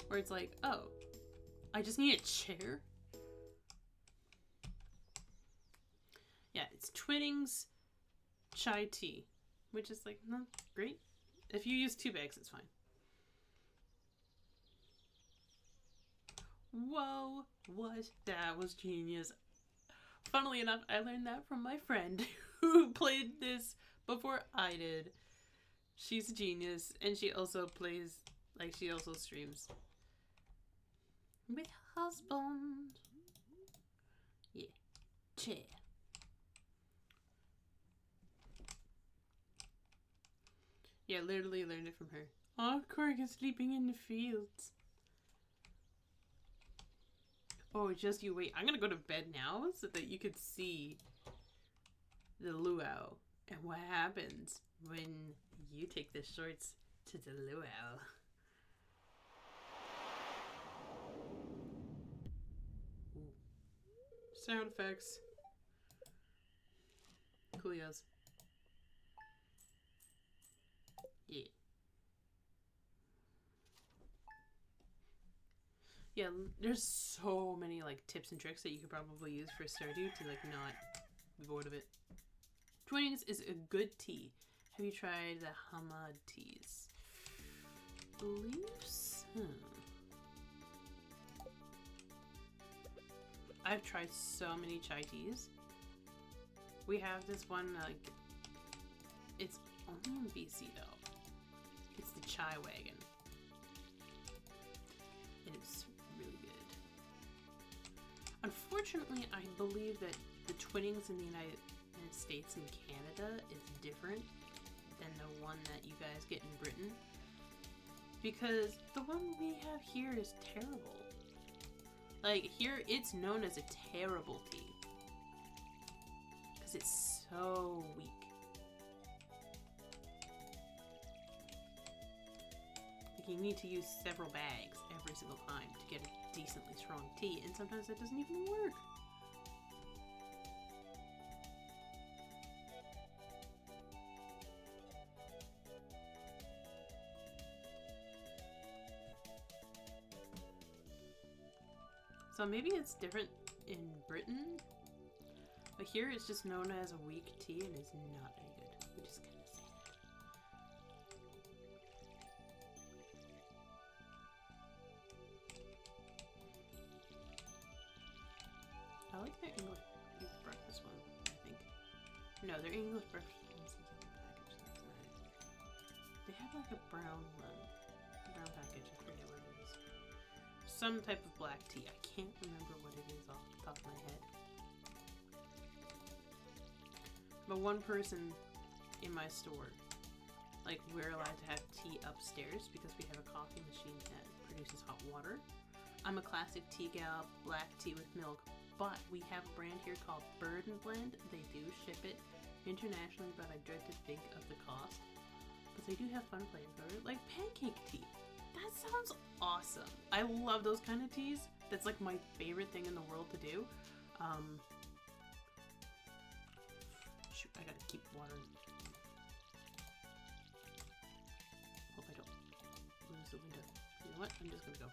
Where it's like, oh, I just need a chair? Yeah, it's Twinings chai tea. Which is like, not great. If you use 2 bags, it's fine. Whoa, what? That was genius. Funnily enough, I learned that from my friend who played this before I did. She's a genius, and she also plays, like, she also streams. With husband. Yeah. Chair. Yeah, literally learned it from her. Oh, Cork is sleeping in the fields. Oh, just you wait. I'm gonna go to bed now so that you could see the luau and what happens when you take the shorts to the luau. Ooh. Sound effects. Coolios. Yeah. Yeah, there's so many like tips and tricks that you could probably use for Stardew to like not be bored of it. Twinings is a good tea. Have you tried the Hamad teas? Beliefs? I've tried so many chai teas. We have this one, like, it's only in BC though. It's the Chai Wagon. It is really good. Unfortunately, I believe that the Twinings in the United States and Canada is different than the one that you guys get in Britain. Because the one we have here is terrible. Like, here, it's known as a terrible tea. Because it's so weak. Like, you need to use several bags every single time to get a decently strong tea, and sometimes that doesn't even work. So maybe it's different in Britain, but here it's just known as a weak tea and is not very good, which is kind of sad. I like their English breakfast one, I think. No, their English breakfast one's in the package. That's right. They have like a brown one. Brown package, I forget what it is. Some type of black tea. I can't remember what it is off the top of my head. But one person in my store, like, we're allowed to have tea upstairs because we have a coffee machine that produces hot water. I'm a classic tea gal, black tea with milk, but we have a brand here called Bird and Blend. They do ship it internationally, but I dread to think of the cost. But they do have fun flavors, like pancake tea. That sounds awesome. I love those kind of teas. That's like my favorite thing in the world to do. Shoot, I gotta keep watering. Hope I don't lose the window. You know what? I'm just gonna go.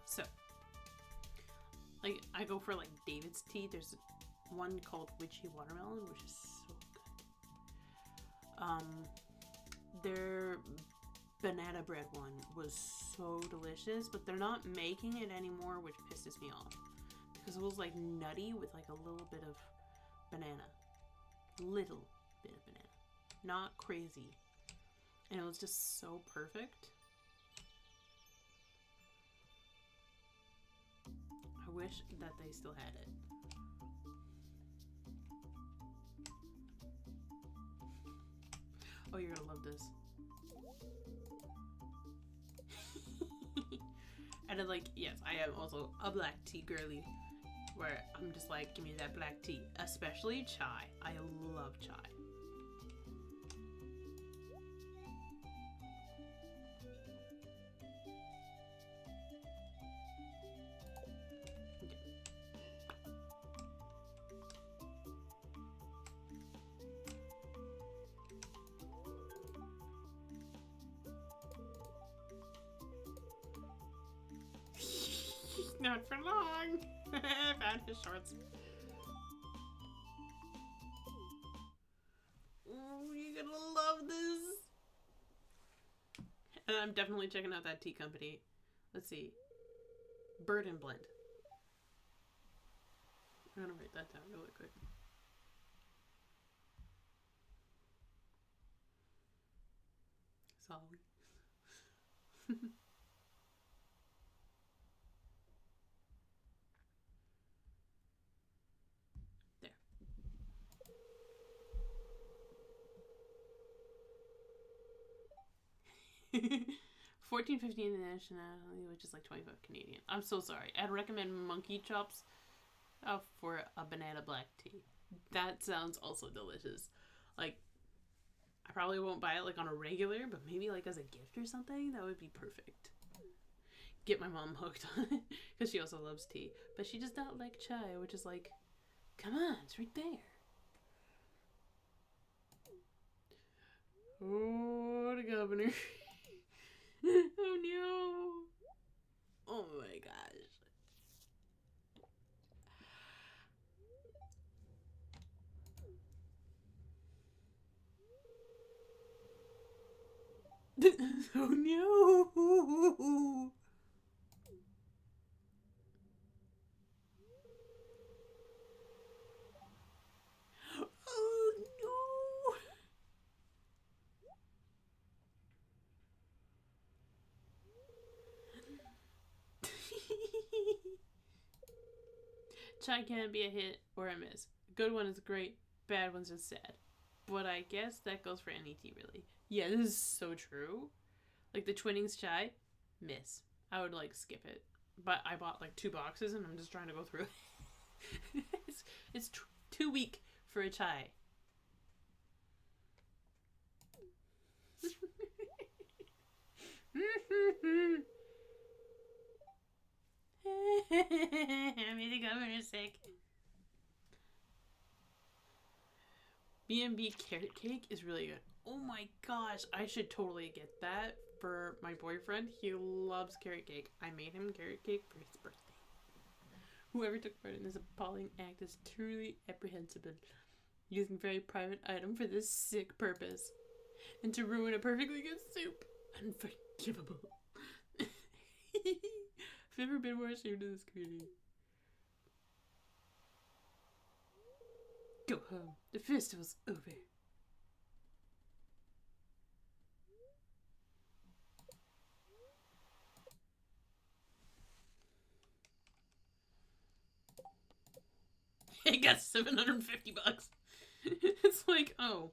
So, like, I go for like David's tea. There's one called Witchy Watermelon, which is so good. Their banana bread one was so delicious, but they're not making it anymore, which pisses me off. Because it was like nutty with like a little bit of banana. Little bit of banana. Not crazy. And it was just so perfect. I wish that they still had it. Oh, you're gonna love this. And then, like, yes, I am also a black tea girly, where I'm just like, give me that black tea, especially chai. I love chai. Not for long. Found his shorts. Oh, you're gonna love this. And I'm definitely checking out that tea company. Let's see. Bird and Blend. I'm gonna write that down really quick. Sorry. There. $14.50 internationally, which is like 25 Canadian. I'm so sorry. I'd recommend monkey chops for a banana black tea. That sounds also delicious. Like, I probably won't buy it like on a regular, but maybe like as a gift or something, that would be perfect. Get my mom hooked on it because she also loves tea, but she does not like chai, which is like, come on, it's right there. Oh, the governor. Oh no. Oh my gosh. Oh no. Oh no. Chai can be a hit or a miss. Good one is great, bad one's just sad. But I guess that goes for any tea, really. Yeah, this is so true. Like the Twinings chai, miss. I would like skip it. But I bought like 2 boxes and I'm just trying to go through it. it's too weak for a chai. I made the governor sick. B&B carrot cake is really good. Oh my gosh, I should totally get that for my boyfriend. He loves carrot cake. I made him carrot cake for his birthday. Whoever took part in this appalling act is truly reprehensible, using a very private item for this sick purpose, and to ruin a perfectly good soup. Unforgivable. I've never been more ashamed of this community. Go home. The festival's over. I got $750. It's like, oh,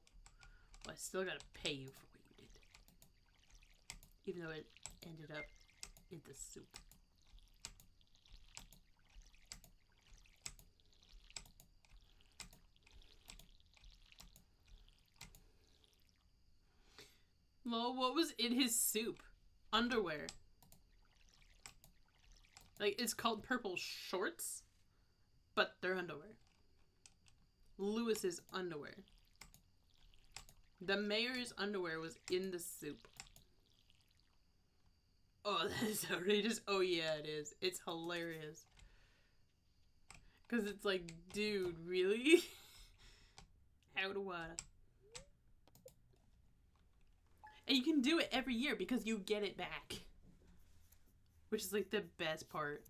well, I still gotta pay you for what you did. Even though it ended up in the soup. Well, what was in his soup? Underwear. Like, it's called purple shorts, but they're underwear. Lewis's underwear. The mayor's underwear was in the soup. Oh, that is outrageous. Oh, yeah, it is. It's hilarious. Because it's like, dude, really? How do I? And you can do it every year because you get it back. Which is like the best part.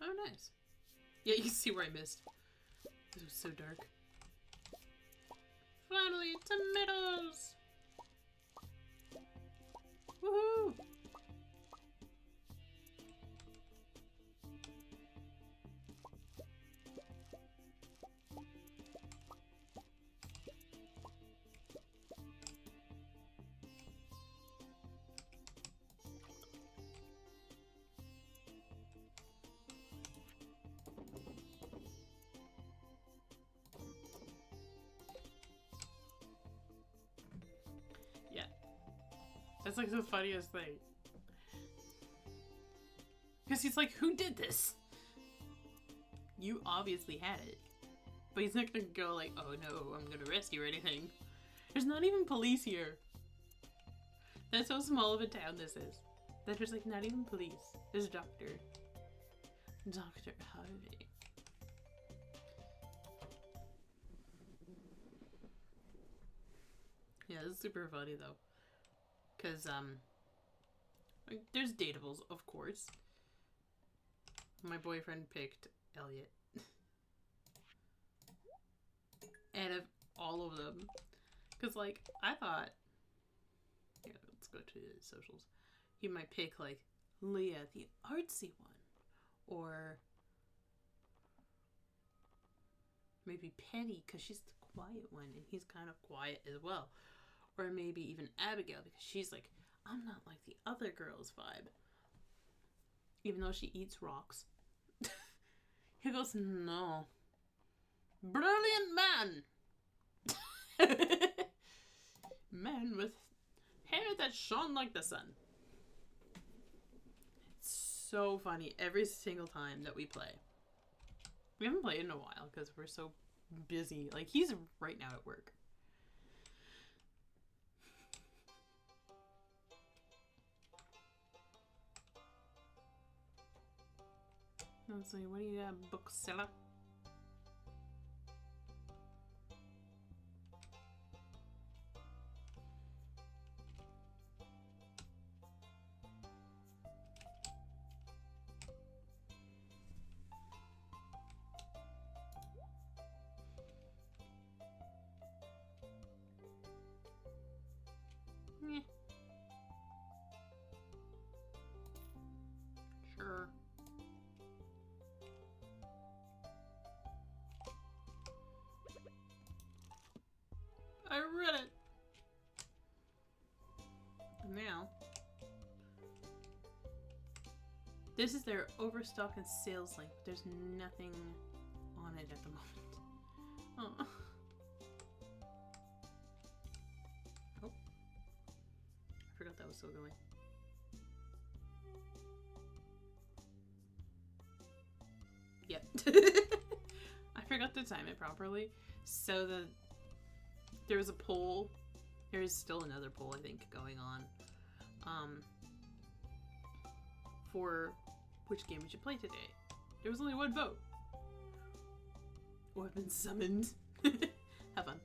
Oh, nice. Yeah, you can see where I missed. This was so dark. Finally, tomatoes! Woohoo! Yeah. That's like the funniest thing. Because he's like, who did this? You obviously had it. But he's not gonna go like, oh no, I'm gonna arrest you or anything. There's not even police here. That's how small of a town this is. That there's like not even police. There's a doctor. Dr. Harvey. Yeah, this is super funny though. Cause like, there's dateables, of course. My boyfriend picked Elliot. Out of all of them. Cause like, I thought, yeah, let's go to the socials. He might pick like Leah, the artsy one. Or maybe Penny, because she's the quiet one and he's kind of quiet as well. Or maybe even Abigail, because she's like, I'm not like the other girls vibe. Even though she eats rocks. He goes, no. Brilliant man! Man with hair that shone like the sun. It's so funny every single time that we play. We haven't played in a while because we're so busy. Like, he's right now at work. Let's see, what do you got, bookseller? Yeah. Sure. I read it. Now, this is their overstock and sales link. There's nothing on it at the moment. Oh. Oh. I forgot that was still going. Yep. I forgot to time it properly. So there was a poll. There is still another poll, I think, going on. For which game we should play today. There was only one vote. Or I've been summoned. Have fun.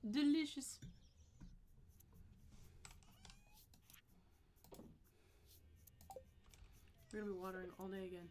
Delicious. We're gonna be watering all day again.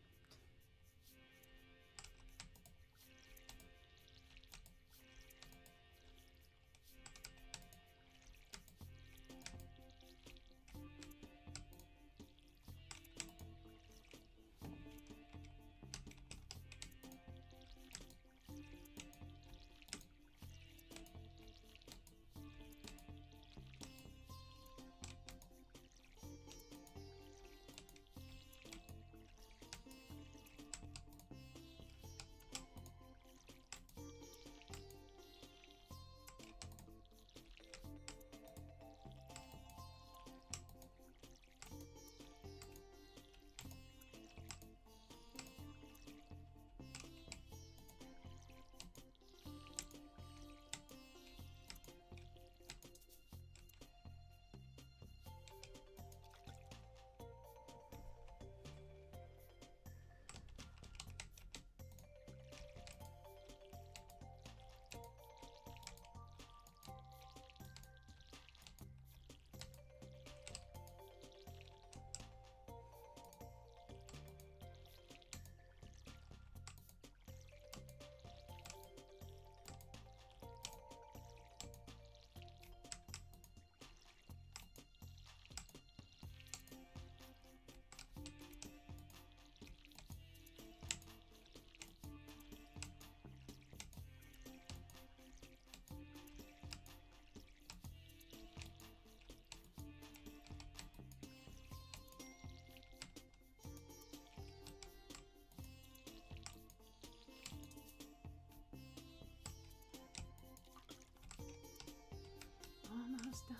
Almost done.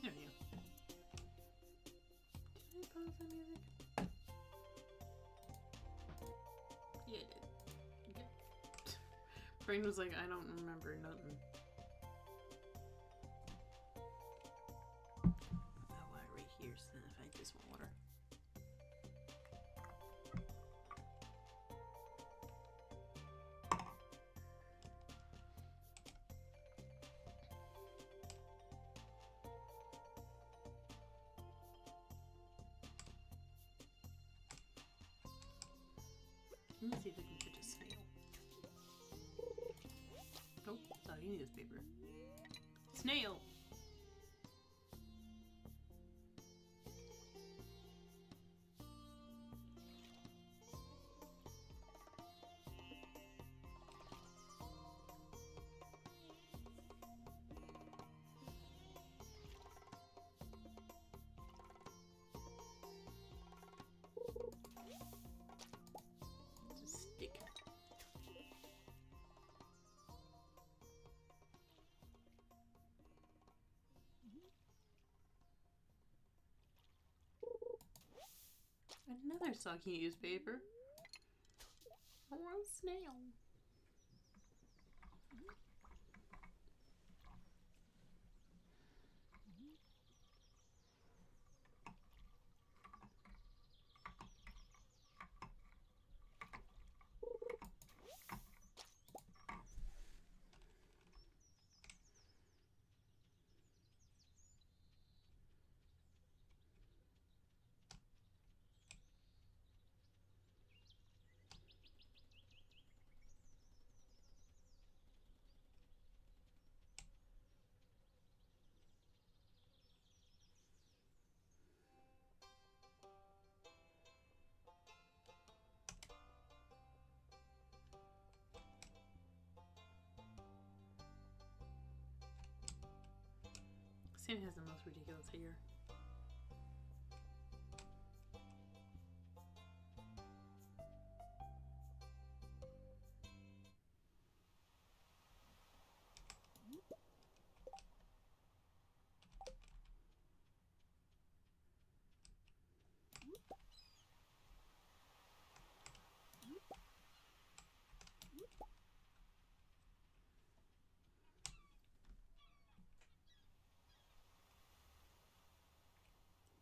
There we go. Did I pause the music? Yeah, it did. Okay. Brain was like, I don't remember nothing. Here, so then if I just want water. Let me see if I can catch a snail. Oh, sorry, you need this paper. Snail! Another soggy newspaper. Or a snail. Sam has the most ridiculous hair.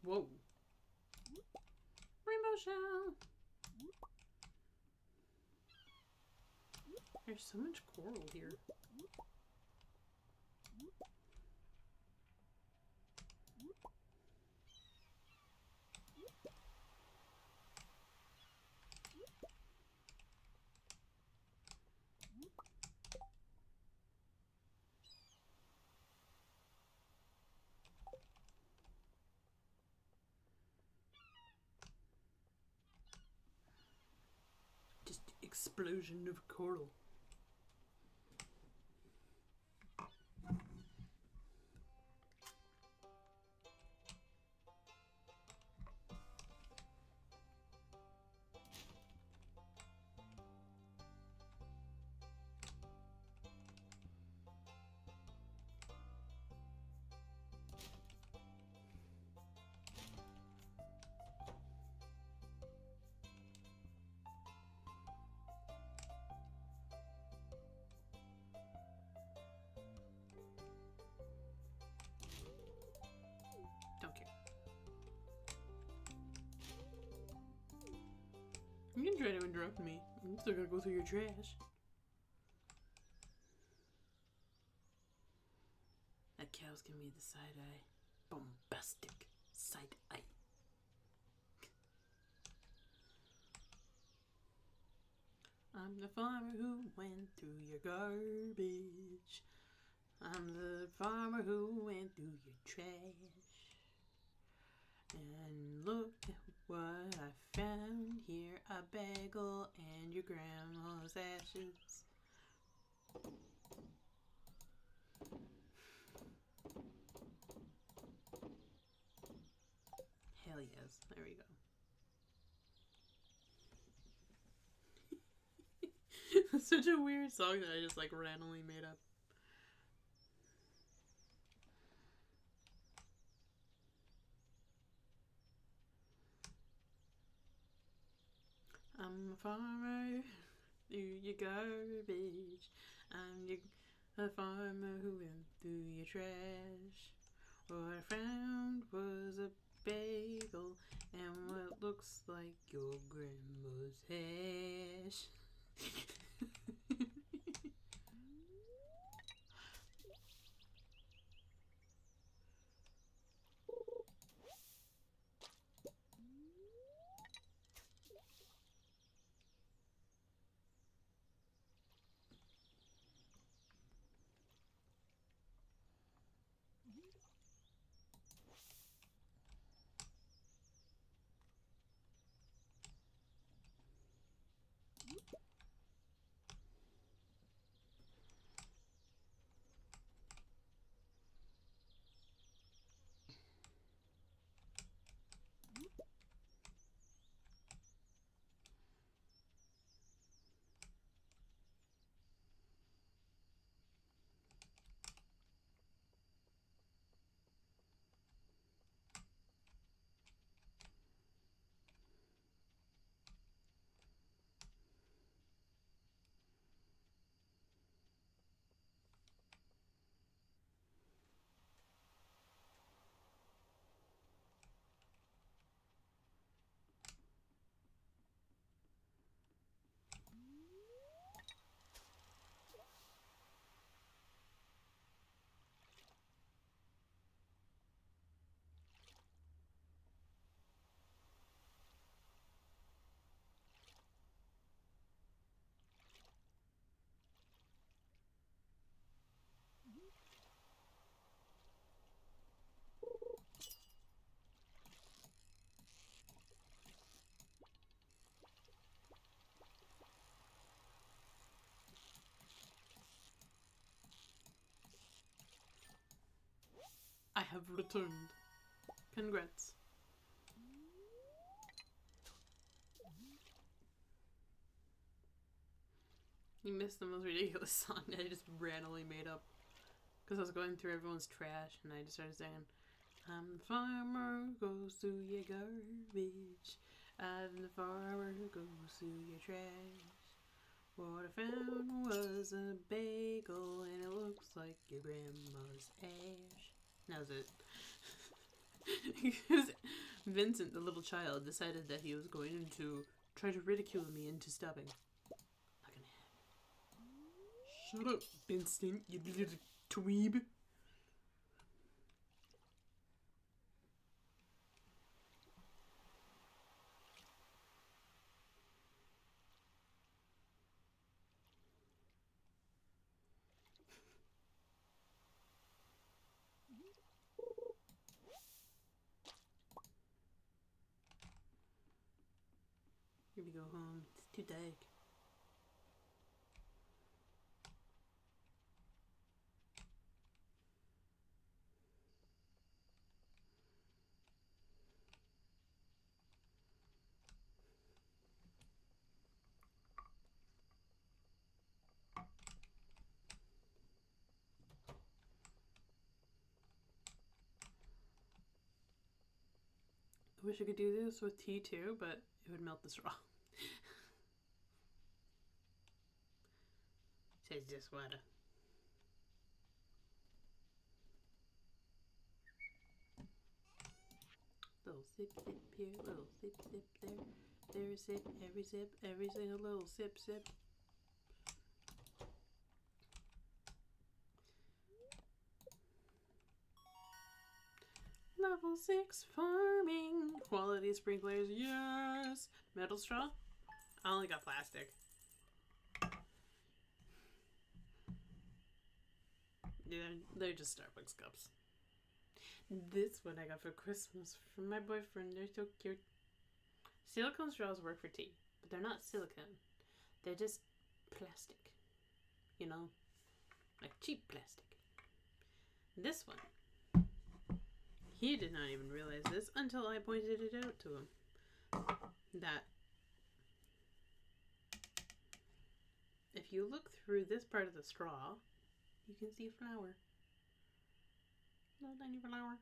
Whoa. Rainbow shell. There's so much coral here. Just explosion of coral. Don't care. You can try to interrupt me. I'm still gonna go through your trash. That cow's gonna be the side eye. Bombastic side eye. I'm the farmer who went through your garbage. I'm the farmer who went through your trash. And look at what I found here. A bagel and your grandma's ashes. Hell yes. There we go. It's such a weird song that I just like randomly made up. I'm a farmer through your garbage. A farmer who went through your trash. What I found was a bagel and what looks like your grandma's hash. have returned. Congrats. You missed the most ridiculous song that I just randomly made up. Because I was going through everyone's trash and I just started saying, I'm the farmer who goes through your garbage. I'm the farmer who goes through your trash. What I found was a bagel and it looks like your grandma's ash. That was it. Because Vincent, the little child, decided that he was going to try to ridicule me into stopping. Shut up, Vincent, you little dweeb. Here we go home. It's too dark. I wish I could do this with tea too, but it would melt the straw. Says just water. Little sip, sip here, little sip, sip there. There a sip, every single little sip, sip. Level 6 farming. Quality sprinklers, yes. Metal straw? I only got plastic. Yeah, they're just Starbucks cups. This one I got for Christmas from my boyfriend. They're so cute. Silicone straws work for tea, but they're not silicone. They're just plastic. You know, like cheap plastic. This one, he did not even realize this until I pointed it out to him. That if you look through this part of the straw, you can see a flower. Little tiny flower.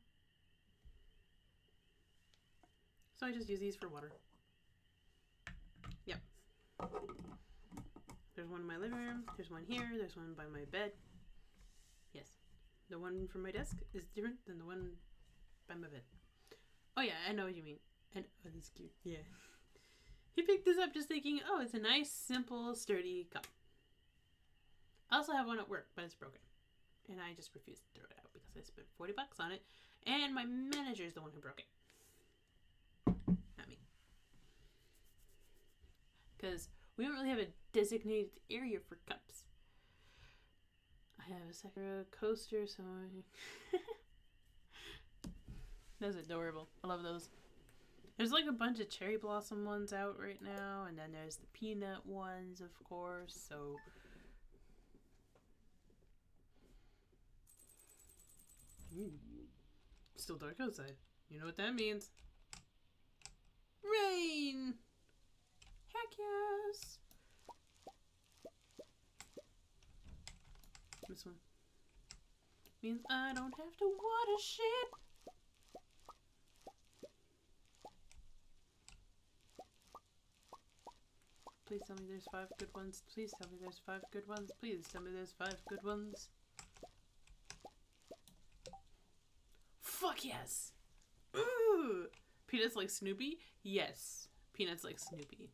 So I just use these for water. Yep. There's one in my living room. There's one here. There's one by my bed. Yes. The one from my desk is different than the one by my bed. Oh yeah, I know what you mean. And oh, this is cute. Yeah. He picked this up just thinking, oh, it's a nice, simple, sturdy cup. I also have one at work, but it's broken. And I just refuse to throw it out because I spent $40 on it. And my manager is the one who broke it. Not me. Because we don't really have a designated area for cups. I have a Sakura coaster, so That's adorable. I love those. There's like a bunch of cherry blossom ones out right now, and then there's the peanut ones, of course, so... Ooh. Still dark outside. You know what that means. Rain! Heck yes! This one. Means I don't have to water shit. Please tell me there's 5 good ones. Please tell me there's 5 good ones. Please tell me there's 5 good ones. Fuck yes! Ooh! Peanuts like Snoopy? Yes. Peanuts like Snoopy.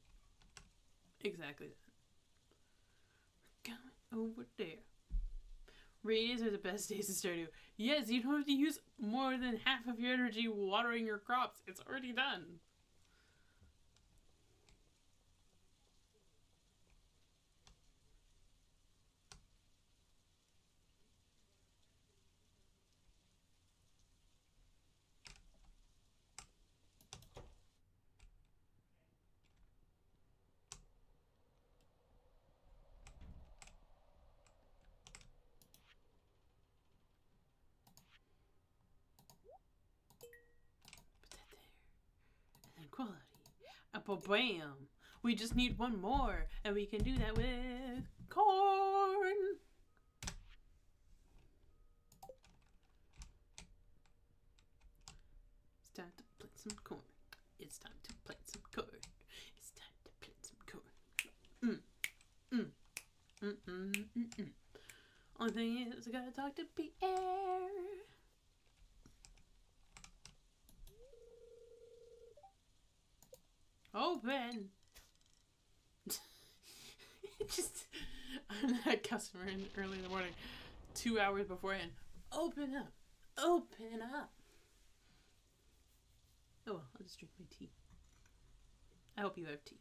Exactly that. We're going over there. Rainy days are the best days to stardew. Yes, you don't have to use more than half of your energy watering your crops. It's already done. quality. Bam! We just need one more, and we can do that with corn. It's time to plant some corn. It's time to plant some corn. It's time to plant some corn. Only thing is, I gotta talk to Pierre. Open. Just, I'm that customer early in the morning, 2 hours beforehand. Open up. Open up. Oh well, I'll just drink my tea. I hope you have tea.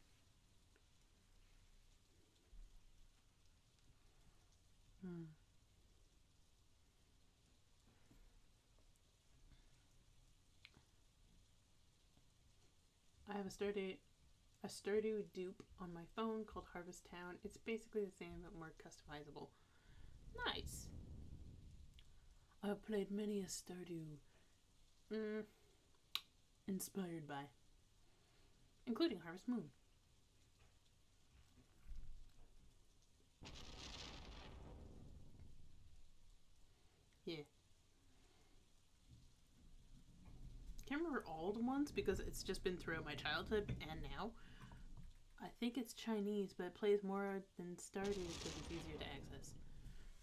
I have a stardew dupe on my phone called Harvest Town. It's basically the same but more customizable. Nice. I've played many a stardew inspired by, including Harvest Moon. Yeah. Can't remember all the ones because it's just been throughout my childhood and now. I think it's Chinese, but it plays more than Stardew because it's easier to access.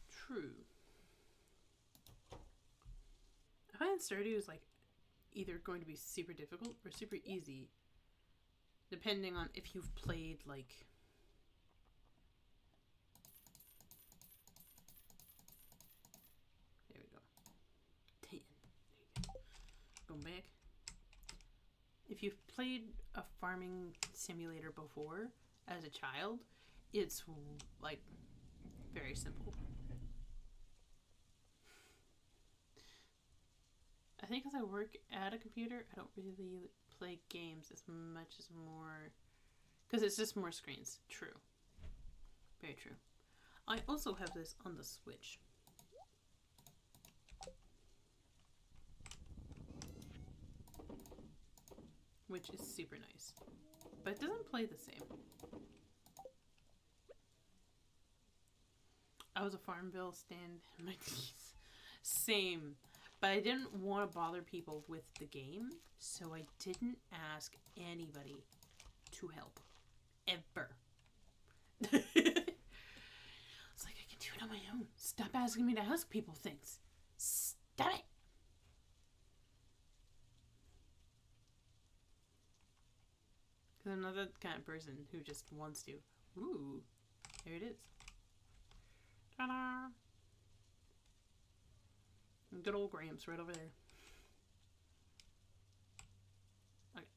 True. I find Stardew is like either going to be super difficult or super easy, depending on if you've played like. There we go. 10. There you go. Go back. If you've played a farming simulator before as a child, it's like very simple. I think because I work at a computer, I don't really play games as much as more, because it's just more screens. True. Very true. I also have this on the Switch. Which is super nice. But it doesn't play the same. I was a Farmville stand in my teeth. Same. But I didn't want to bother people with the game, so I didn't ask anybody to help. Ever. It's like, I can do it on my own. Stop asking me to ask people things. Stop it. Because I'm not that kind of person who just wants to. Ooh, there it is. Ta-da! Good old Graham's right over there. Okay.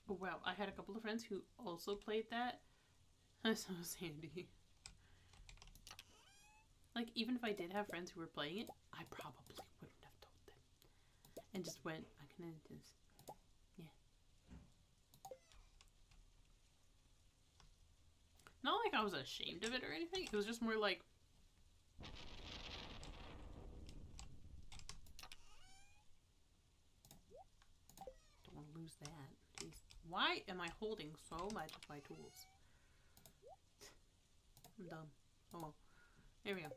Oh wow, I had a couple of friends who also played that. That was handy. Like, even if I did have friends who were playing it, I probably wouldn't have told them. And just went, I can edit this. Yeah. Not like I was ashamed of it or anything. It was just more like, don't want to lose that. Jeez. Why am I holding so much of my tools? I'm dumb. Oh well. There we go.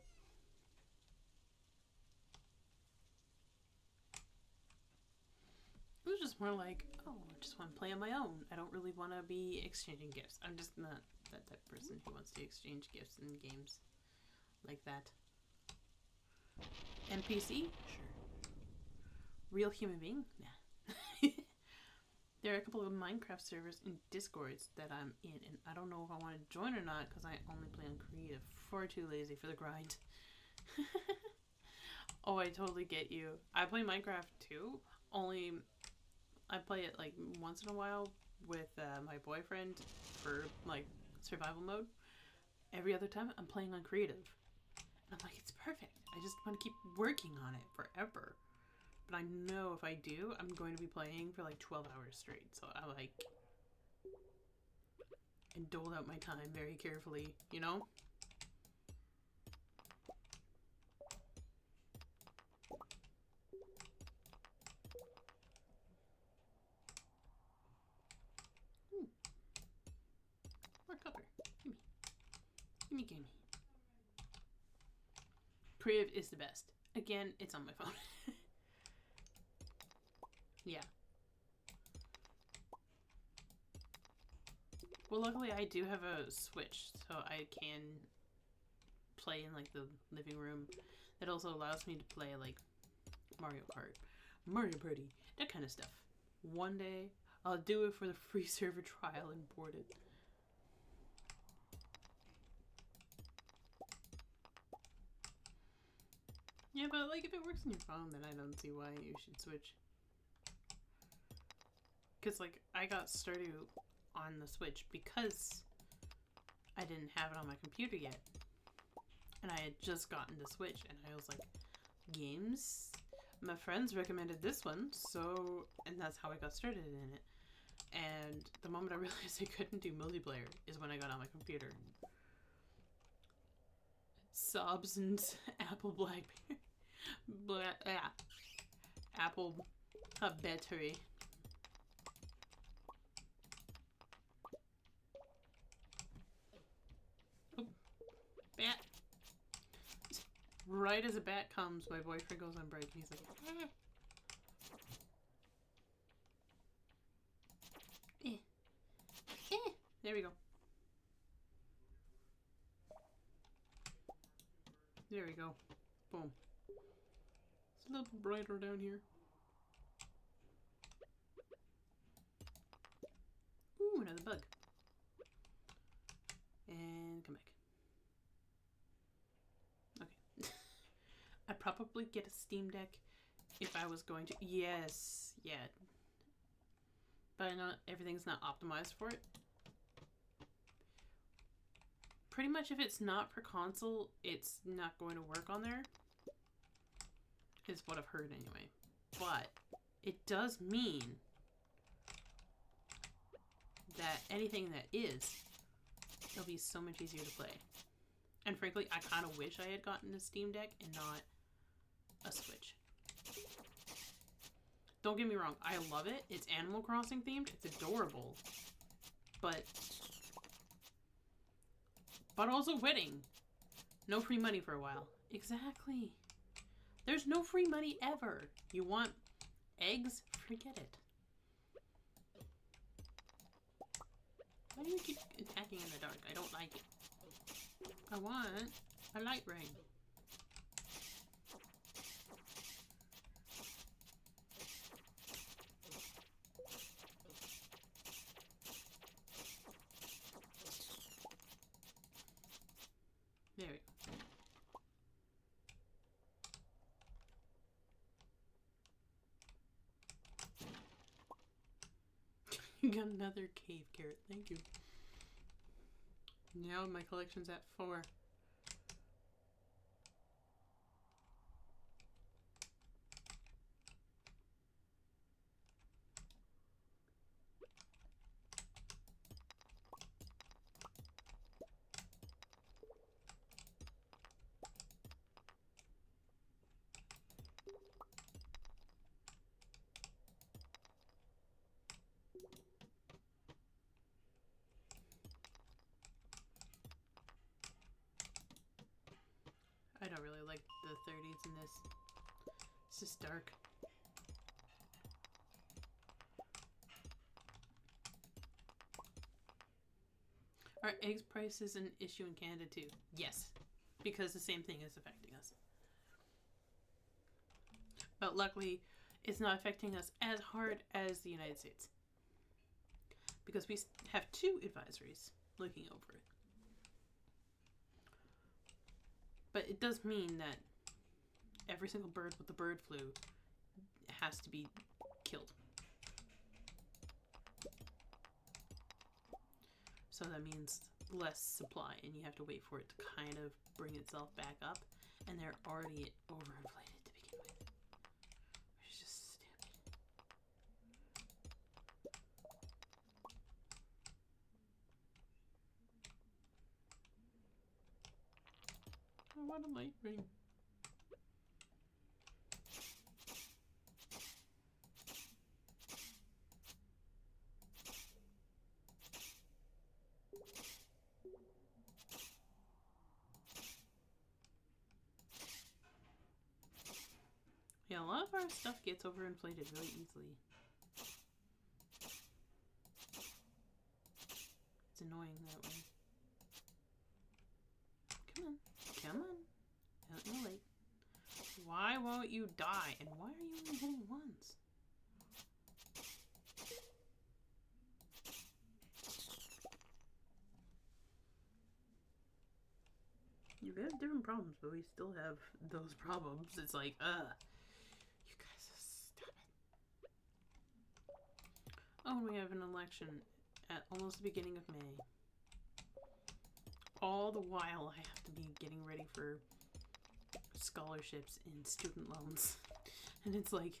It was just more like, oh, I just want to play on my own. I don't really want to be exchanging gifts. I'm just not that type of person who wants to exchange gifts in games like that. NPC? Sure. Real human being? Nah. There are a couple of Minecraft servers and Discords that I'm in, and I don't know if I want to join or not because I only play on creative. Far too lazy for the grind. Oh, I totally get you. I play Minecraft too, only I play it like once in a while with my boyfriend for like survival mode. Every other time I'm playing on creative. And I'm like, it's perfect. I just want to keep working on it forever. But I know if I do, I'm going to be playing for like 12 hours straight. So I like and doled out my time very carefully, you know? Gimme, gimme. Priv is the best. Again, it's on my phone. Yeah. Well, luckily I do have a Switch, so I can play in like the living room. That also allows me to play like Mario Kart, Mario Party, that kind of stuff. One day I'll do it for the free server trial and board it. Yeah, but like if it works on your phone, then I don't see why you should switch. Because like I got stardew on the Switch because I didn't have it on my computer yet. And I had just gotten the Switch and I was like, games? My friends recommended this one, so... And that's how I got started in it. And the moment I realized I couldn't do multiplayer is when I got on my computer. Sobs and Apple Blackberry. Apple battery. Oh, bat. Right as a bat comes, my boyfriend goes on break and he's like, eh. There we go. There we go. Boom. It's a little brighter down here. Ooh, another bug. And come back. Okay. I'd probably get a Steam Deck if I was going to. Yes, yeah. But not everything's not optimized for it. Pretty much if it's not for console, it's not going to work on there. Is what I've heard anyway. But it does mean that anything that is, it'll be so much easier to play. And frankly, I kind of wish I had gotten a Steam Deck and not a Switch. Don't get me wrong, I love it. It's Animal Crossing themed. It's adorable. But also wedding. No free money for a while. Exactly. There's no free money ever. You want eggs? Forget it. Why do you keep attacking in the dark? I don't like it. I want a light ring. There we go. You got another cave carrot. Thank you. Now my collection's at 4. I don't really like the 30s in this. It's just dark. Are eggs prices an issue in Canada too? Yes, because the same thing is affecting us. But luckily, it's not affecting us as hard as the United States. Because we have 2 advisories looking over it. But it does mean that every single bird with the bird flu has to be killed. So that means less supply, and you have to wait for it to kind of bring itself back up. And they're already overinflated to begin with. Which is just stupid. I want a light ring. Yeah, a lot of our stuff gets overinflated really easily. It's annoying that way. Come on. Come on. Out in the lake. Why won't you die? And why are you only hitting once? You have different problems, but we still have those problems. It's like, you guys, stop it. Oh, and we have an election at almost the beginning of May. All the while, I have to be getting ready for scholarships and student loans. And it's like,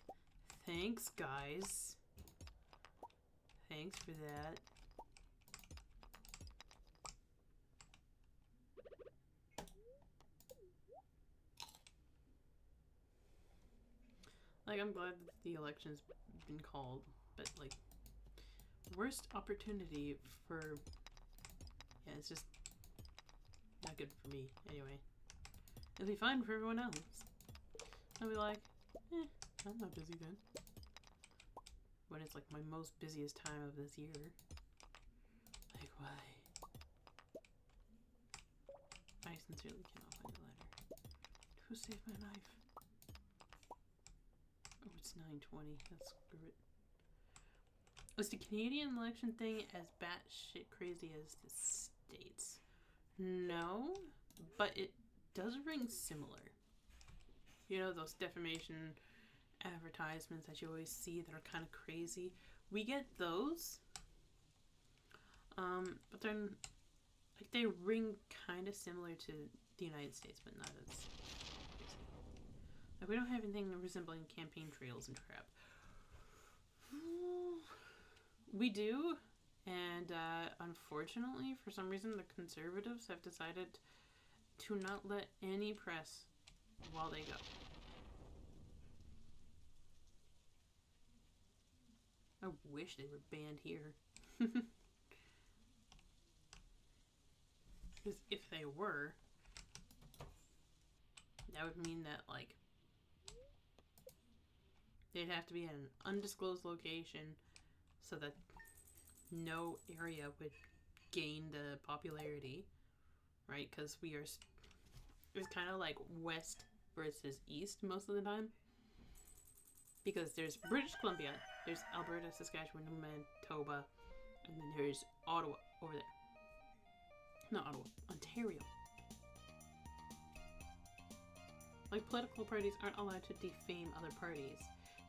thanks, guys. Thanks for that. Like, I'm glad that the election's been called, but, like, worst opportunity for... Yeah, it's just not good for me, anyway. It'll be fine for everyone else. I'll be like, I'm not busy then. When it's, like, my most busiest time of this year. Like, why? I sincerely cannot find the letter. Who saved my life? Oh, it's 9:20. That's screw it. Was the Canadian election thing as batshit crazy as the States? No, but it does ring similar. You know, those defamation advertisements that you always see that are kind of crazy? We get those. But they're, like, they ring kind of similar to the United States, but not as... Like, we don't have anything resembling campaign trails and crap. We do, and unfortunately, for some reason, the conservatives have decided to not let any press while they go. I wish they were banned here. Because if they were, that would mean that, like, they'd have to be at an undisclosed location so that no area would gain the popularity, right? Because we are... It's kind of like west versus east most of the time. Because there's British Columbia, there's Alberta, Saskatchewan, Manitoba, and then there's Ottawa over there. Not Ottawa, Ontario. Like, political parties aren't allowed to defame other parties.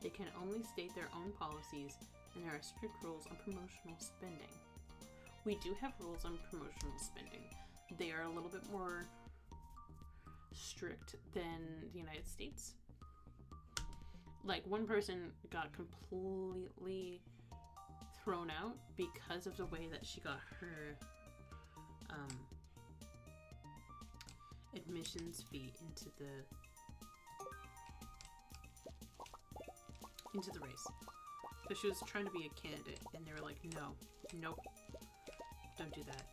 They can only state their own policies, and there are strict rules on promotional spending. We do have rules on promotional spending. They are a little bit more strict than the United States. Like, one person got completely thrown out because of the way that she got her admissions fee into the race. So she was trying to be a candidate, and they were like, no, nope, don't do that.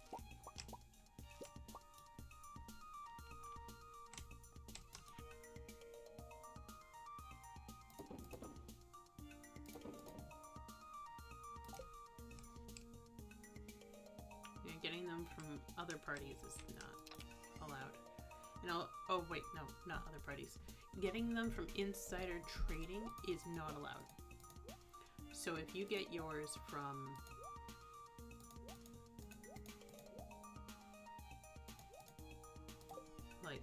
Yeah, getting them from other parties is not allowed. And oh wait, no, not other parties. Getting them from insider trading is not allowed. So if you get yours from like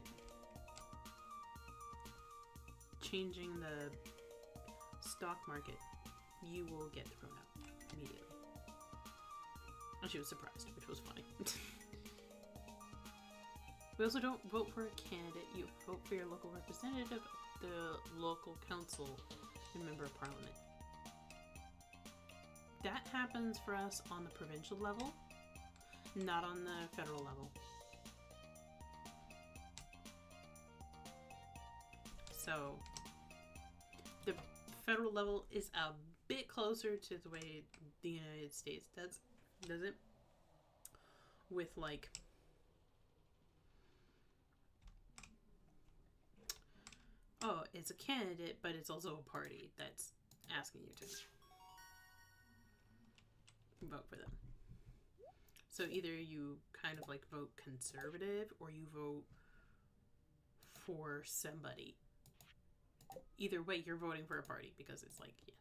changing the stock market, you will get thrown out immediately. And she was surprised, which was funny. We also don't vote for a candidate, you vote for your local representative, the local council, and member of parliament. That happens for us on the provincial level, not on the federal level. So, the federal level is a bit closer to the way the United States does it, with like oh, it's a candidate, but it's also a party that's asking you to vote for them. So either you kind of like vote conservative or you vote for somebody. Either way, you're voting for a party because it's like, yeah,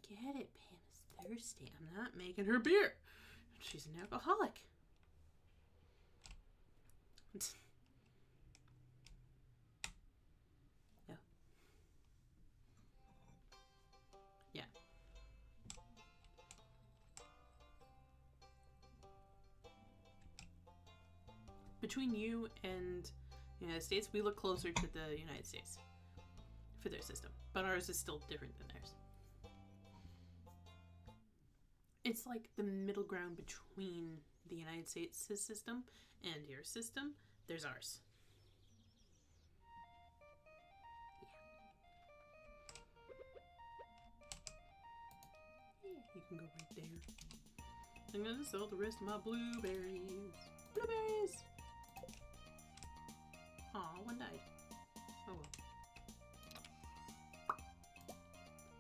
we get it. Pam is thirsty. I'm not making her beer. She's an alcoholic. Yeah. Yeah. Between you and the United States, we look closer to the United States for their system, but ours is still different than theirs. It's like the middle ground between the United States system and your system. There's ours. Yeah. You can go right there. I'm gonna sell the rest of my blueberries. Blueberries! Aw, one died. Oh well.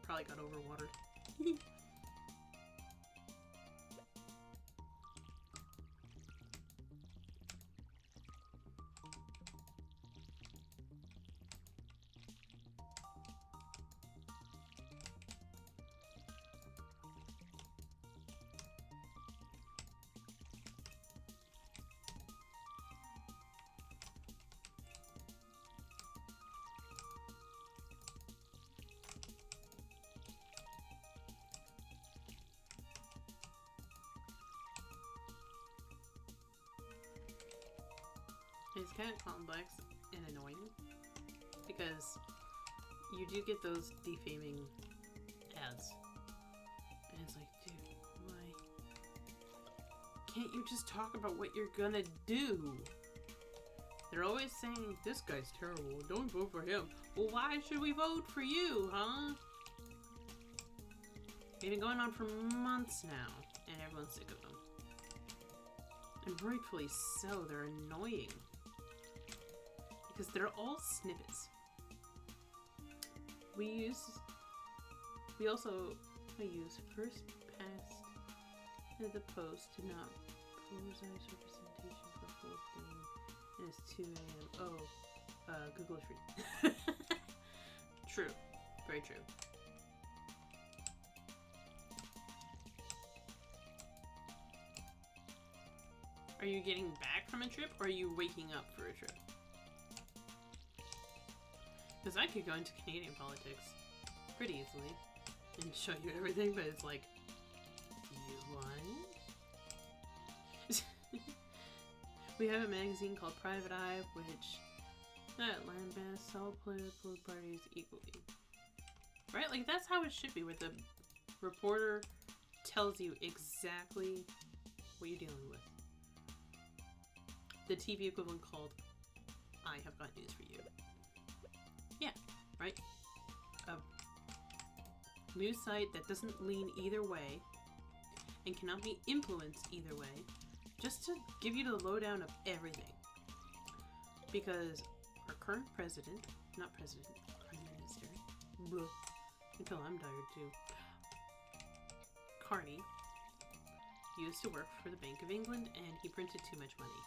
Probably got overwatered. It's kind of complex and annoying because you do get those defaming ads. And it's like, dude, why? Can't you just talk about what you're gonna do? They're always saying, this guy's terrible, don't vote for him. Well, why should we vote for you, huh? They've been going on for months now, and everyone's sick of them. And rightfully so, they're annoying. Because they're all snippets. I use first past the post to not pose representation for the whole thing. And it's 2 a.m. Oh, Google is free. True. Very true. Are you getting back from a trip or are you waking up for a trip? Because I could go into Canadian politics pretty easily and show you everything, but it's like, you want? We have a magazine called Private Eye, which lambasts all political parties equally. Right? Like, that's how it should be, where the reporter tells you exactly what you're dealing with. The TV equivalent called I Have Got News For You. Yeah, right? A news site that doesn't lean either way and cannot be influenced either way, just to give you the lowdown of everything. Because our current prime minister, bleh, until I'm tired too, Carney, used to work for the Bank of England and he printed too much money.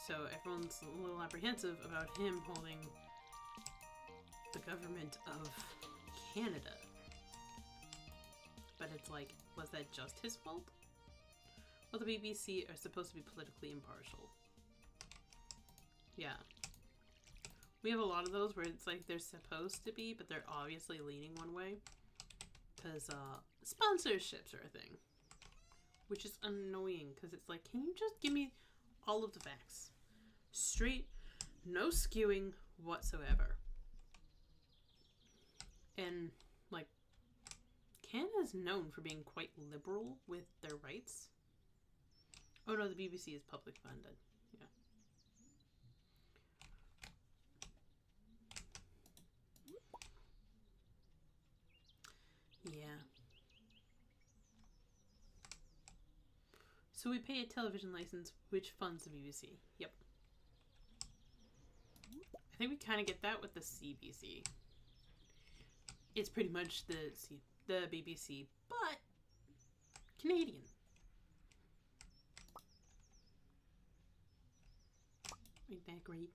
So everyone's a little apprehensive about him holding the government of Canada. But it's like, was that just his fault? Well, the BBC are supposed to be politically impartial. Yeah. We have a lot of those where it's like they're supposed to be, but they're obviously leaning one way. Because sponsorships are a thing. Which is annoying, because it's like, can you just give me all of the facts? Straight, no skewing whatsoever. And, like, Canada's known for being quite liberal with their rights. Oh no, the BBC is public funded. Yeah. Yeah. So we pay a television license which funds the BBC. Yep. I think we kind of get that with the CBC. It's pretty much the BBC, but Canadian. Ain't that great?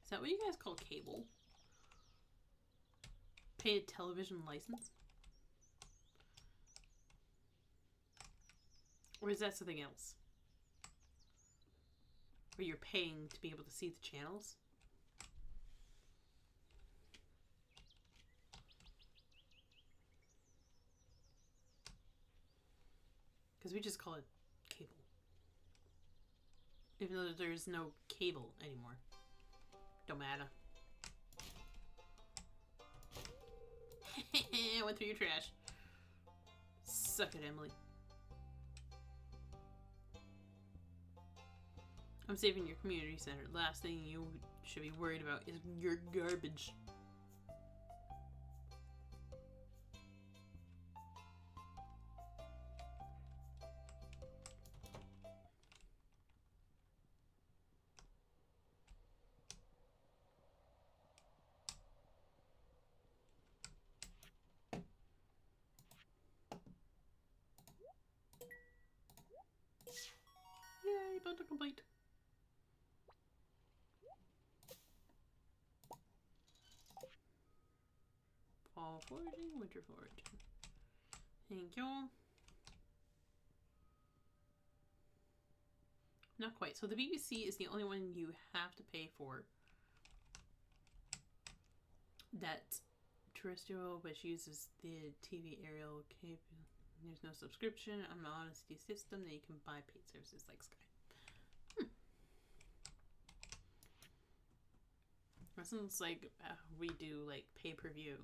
Is that what you guys call cable? Paid television license? Or is that something else? Where you're paying to be able to see the channels? Because we just call it cable. Even though there's no cable anymore. Don't matter. I went through your trash. Suck it, Emily. I'm saving your community center. Last thing you should be worried about is your garbage. Yay, bundle complete. Fall foraging, winter foraging. Thank you. Not quite. So the BBC is the only one you have to pay for. That terrestrial, which uses the TV aerial cable. There's no subscription. I'm an honesty system that you can buy paid services like Sky. That sounds like we do like pay-per-view.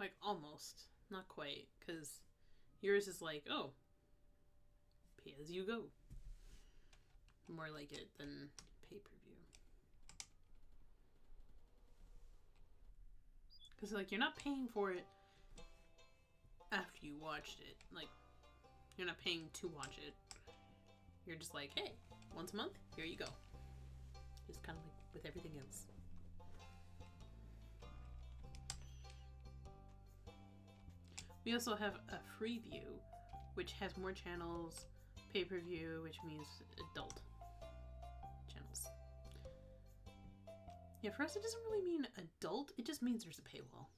Like almost, not quite, because yours is like, oh, pay as you go. More like it than pay-per-view. Because like you're not paying for it after you watched it. Like you're not paying to watch it. You're just like, hey, once a month, here you go. Just kind of like with everything else. We also have a free view, which has more channels, pay-per-view, which means adult channels. Yeah, for us it doesn't really mean adult, it just means there's a paywall.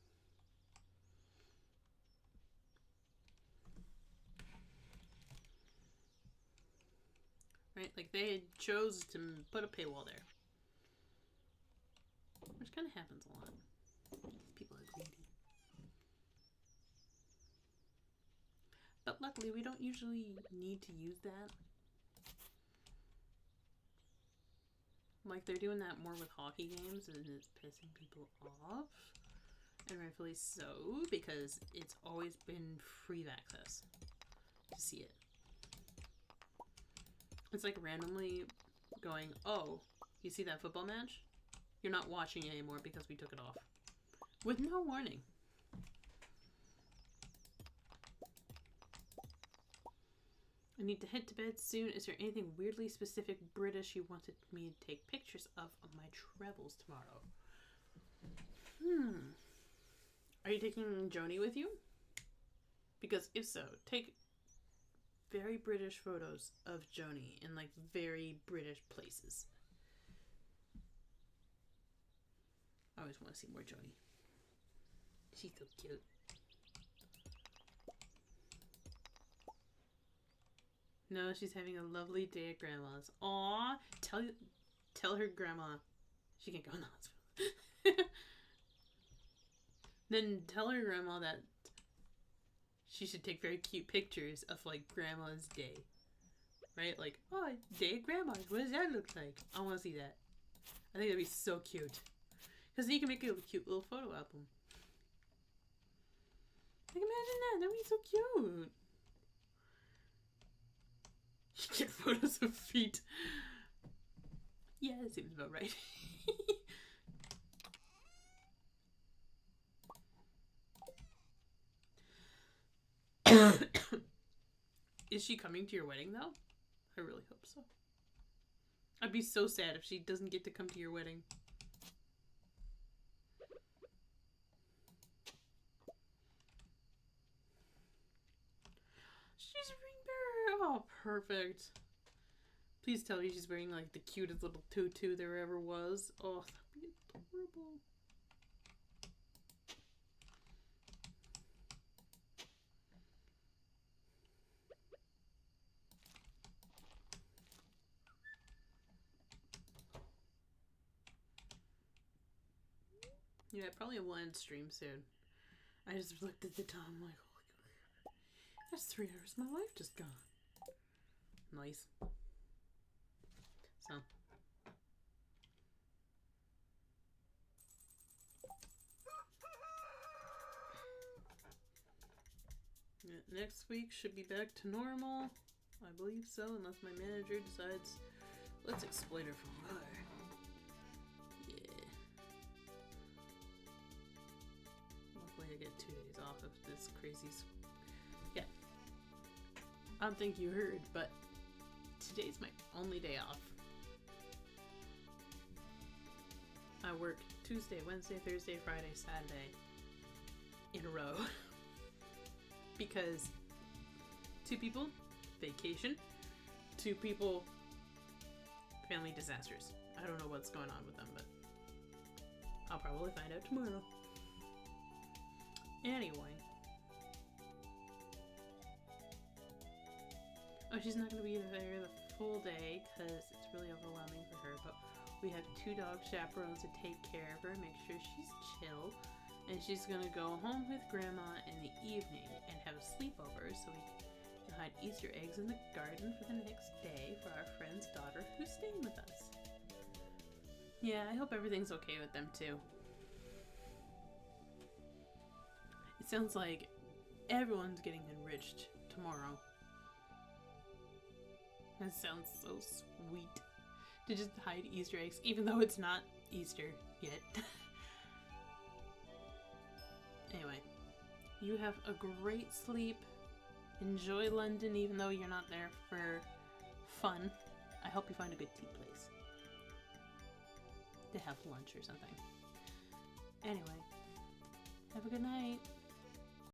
Right, like they chose to put a paywall there. Which kind of happens a lot. People are greedy. But luckily, we don't usually need to use that. Like, they're doing that more with hockey games, and it's pissing people off. And rightfully so, because it's always been free access to see it. It's like randomly going, oh, you see that football match? You're not watching it anymore because we took it off. With no warning. I need to head to bed soon. Is there anything weirdly specific British you wanted me to take pictures of my travels tomorrow? Are you taking Joni with you? Because if so, take very British photos of Joni in like very British places. I always want to see more Joni. She's so cute. No, she's having a lovely day at Grandma's. Aw, tell her Grandma she can go in the hospital. Then tell her Grandma that she should take very cute pictures of like Grandma's day. Right? Like, oh, day at Grandma's. What does that look like? I want to see that. I think that'd be so cute. Because then you can make a cute little photo album. Like, imagine that. That would be so cute. You get photos of feet. Yeah, that seems about right. Is she coming to your wedding, though? I really hope so. I'd be so sad if she doesn't get to come to your wedding. She's wearing bear. Oh, perfect. Please tell me she's wearing like the cutest little tutu there ever was. Oh, that'd be adorable. Yeah, I probably will end stream soon. I just looked at the time like, oh, that's 3 hours of my life just gone. Nice. So. Yeah, next week should be back to normal. I believe so, unless my manager decides, let's exploit her for more. Hopefully I get 2 days off of this crazy... Yeah. I don't think you heard, but today's my only day off. I work Tuesday, Wednesday, Thursday, Friday, Saturday in a row. Because 2 people, vacation. 2 people, family disasters. I don't know what's going on with them, but I'll probably find out tomorrow. Anyway. Oh, she's not going to be there the full day because it's really overwhelming for her, but we have 2 dog chaperones to take care of her, make sure she's chill, and she's going to go home with Grandma in the evening and have a sleepover so we can hide Easter eggs in the garden for the next day for our friend's daughter who's staying with us. Yeah, I hope everything's okay with them too. It sounds like everyone's getting enriched tomorrow. That sounds so sweet. To just hide Easter eggs, even though it's not Easter yet. Anyway, you have a great sleep. Enjoy London, even though you're not there for fun. I hope you find a good tea place to have lunch or something. Anyway, have a good night.